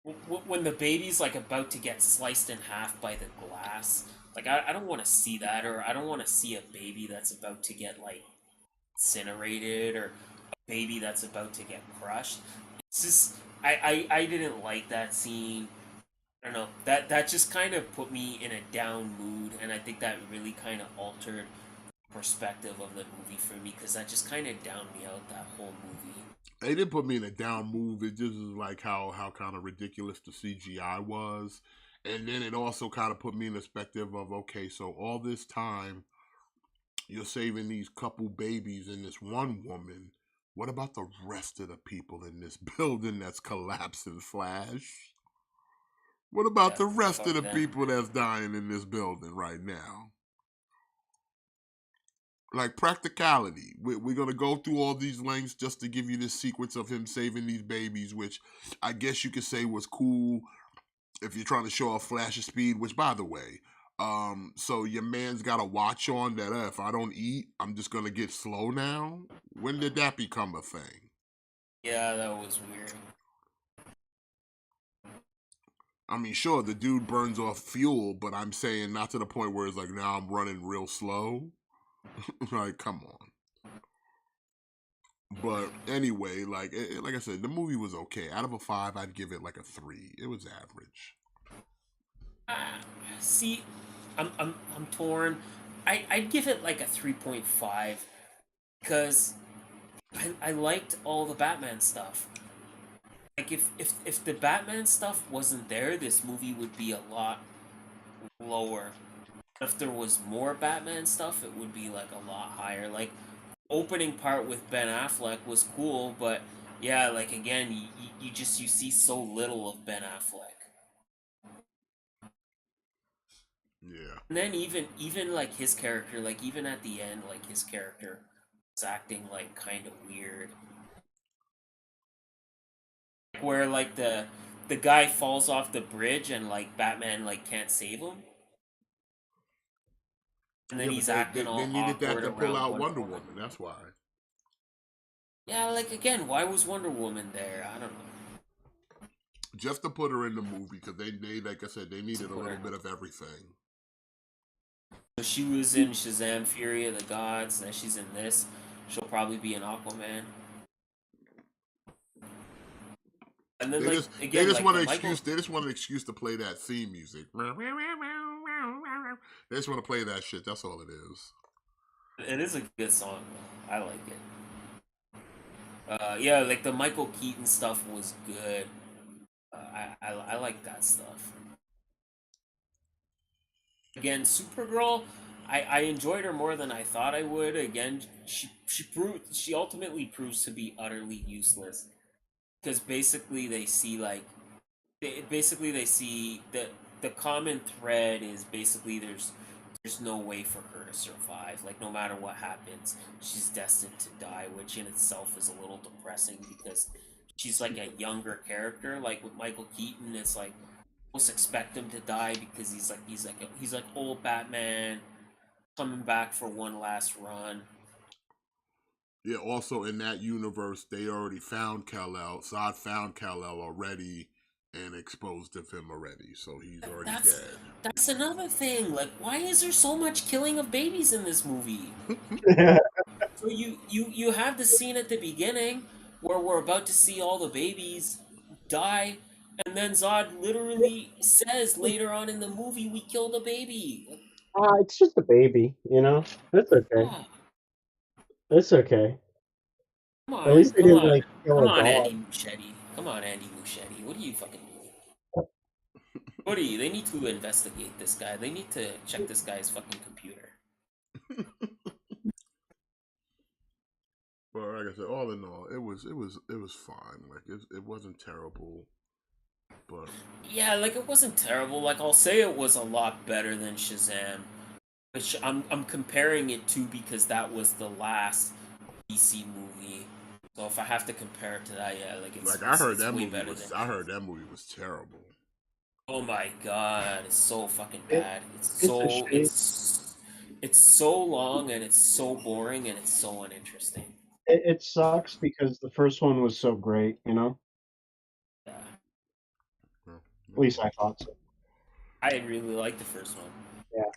when the baby's like about to get sliced in half by the glass, like I don't want to see that, or I don't want to see a baby that's about to get like incinerated, or a baby that's about to get crushed. It's just I didn't like that scene. I don't know, that just kind of put me in a down mood, and I think that really kind of altered perspective of the movie for me, because that just kind of downed me out, that whole movie. It didn't put me in a down move. It just was like how kind of ridiculous the CGI was. And then it also kind of put me in the perspective of, okay, so all this time you're saving these couple babies and this one woman. What about the rest of the people in this building that's collapsing, Flash? What about Yeah, the rest of fuck the them. people that's dying in this building right now? Like practicality. We're going to go through all these lengths just to give you this sequence of him saving these babies, which I guess you could say was cool if you're trying to show off Flash of speed, which by the way, so your man's got a watch on that if I don't eat, I'm just going to get slow now. When did that become a thing? Yeah, that was weird. I mean, sure, the dude burns off fuel, but I'm saying not to the point where it's like, now I'm running real slow. Like, come on. But anyway, like I said, the movie was okay. Out of a 5, I'd give it like a 3. It was average. Ah, see, I'm torn. I'd give it like a 3.5, because I liked all the Batman stuff. Like if the Batman stuff wasn't there, this movie would be a lot lower. If there was more Batman stuff, it would be like a lot higher. Like opening part with Ben Affleck was cool, but yeah, like again, you see so little of Ben Affleck. Yeah. And then even like his character, like even at the end, like his character was acting like kind of weird. Where like the guy falls off the bridge and like Batman like can't save him, and then Yeah, but he's they, acting they, they all needed that awkward to pull around out Wonder Wonder Woman. Woman. That's why. Yeah, like again, why was Wonder Woman there? I don't know. Just to put her in the movie because they like I said, they To needed a put little her. bit of everything. So she was in Shazam: Fury of the Gods. Then she's in this. She'll probably be in Aquaman. And then They like just they again, just like want the an Michael. excuse. They just want an excuse to play that theme music. They just want to play that shit. That's all it is. It is a good song though. I like it. Yeah, like the Michael Keaton stuff was good. I like that stuff. Again, Supergirl, I enjoyed her more than I thought I would. Again, she ultimately proves to be utterly useless, because basically they see like basically they see that the common thread is basically there's no way for her to survive. Like no matter what happens, she's destined to die, which in itself is a little depressing, because she's like a younger character. Like with Michael Keaton, it's like almost expect him to die because he's like old Batman coming back for one last run. Yeah. Also, in that universe, they already found Kal-El. Zod found Kal-El already and exposed of him already, so he's already That's dead. that's another thing. Like, why is there so much killing of babies in this movie? So you have the scene at the beginning where we're about to see all the babies die, and then Zod literally says later on in the movie, "We killed a baby." Like, It's just a baby, you know. It's okay. oh, It's okay. At least they come didn't on, like kill come a on, dog. Andy Muschietti. Come on, Andy Muschietti. What are you fucking doing? What are you? They need to investigate this guy. They need to check this guy's fucking computer. But like I said, all in all, it was fine. Like it wasn't terrible, but Yeah, like it wasn't terrible. Like I'll say it was a lot better than Shazam, which I'm comparing it to because that was the last DC movie. So if I have to compare it to that, yeah, like like I heard it's that way movie better was than. I heard that movie was terrible. Oh my god, it's so fucking It, bad. it's a shame. It's so long, and it's so boring, and it's so uninteresting. It sucks because the first one was so great, you know. Yeah. At least I thought so. I really like the first one. Well,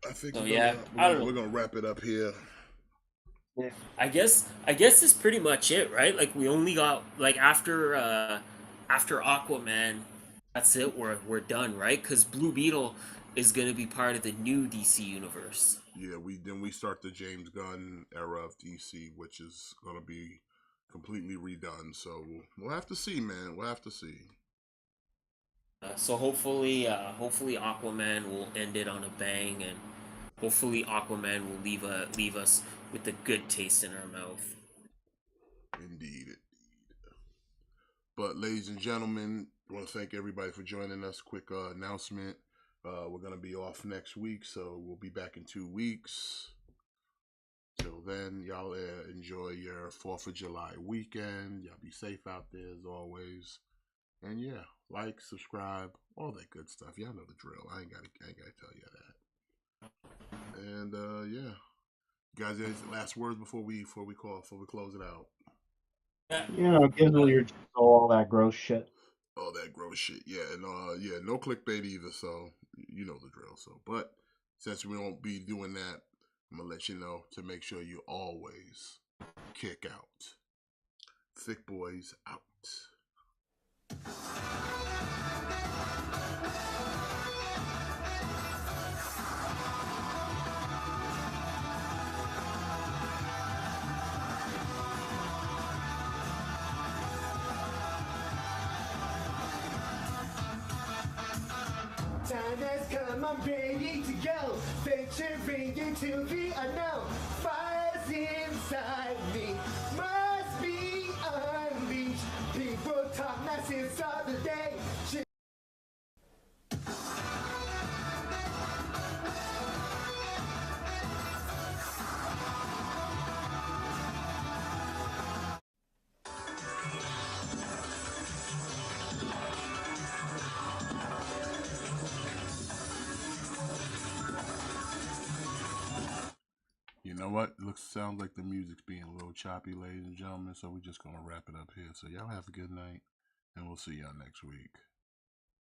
I think So yeah, I don't know. we're gonna wrap it up here. Yeah. I guess that's pretty much it, right? Like we only got like after Aquaman, that's it. We're done, right? Because Blue Beetle is gonna be part of the new DC universe. Yeah, we start the James Gunn era of DC, which is gonna be completely redone. So we'll have to see, man. We'll have to see. So hopefully Aquaman will end it on a bang, and hopefully Aquaman will leave us with a good taste in our mouth. Indeed. But ladies and gentlemen, I want to thank everybody for joining us. Quick announcement: we're gonna be off next week, so we'll be back in 2 weeks. Till then, y'all enjoy your 4th of July weekend. Y'all be safe out there as always. And yeah, like, subscribe, all that good stuff. Y'all know the drill. I ain't gotta tell you that. And yeah, you guys, any last words before we close it out? You know, Gizzle, you're just all that gross shit. All that gross shit. Yeah, and yeah, no clickbait either. So you know the drill. So, but since we won't be doing that, I'm gonna let you know to make sure you always kick out. Thick boys out. Time has come, I'm ready to go. Venturing into the unknown. Fire's inside me, must be unleashed. People talk nonsense all the day. You know what? Sounds like the music's being a little choppy, ladies and gentlemen. So we're just gonna wrap it up here. So y'all have a good night, and we'll see y'all next week.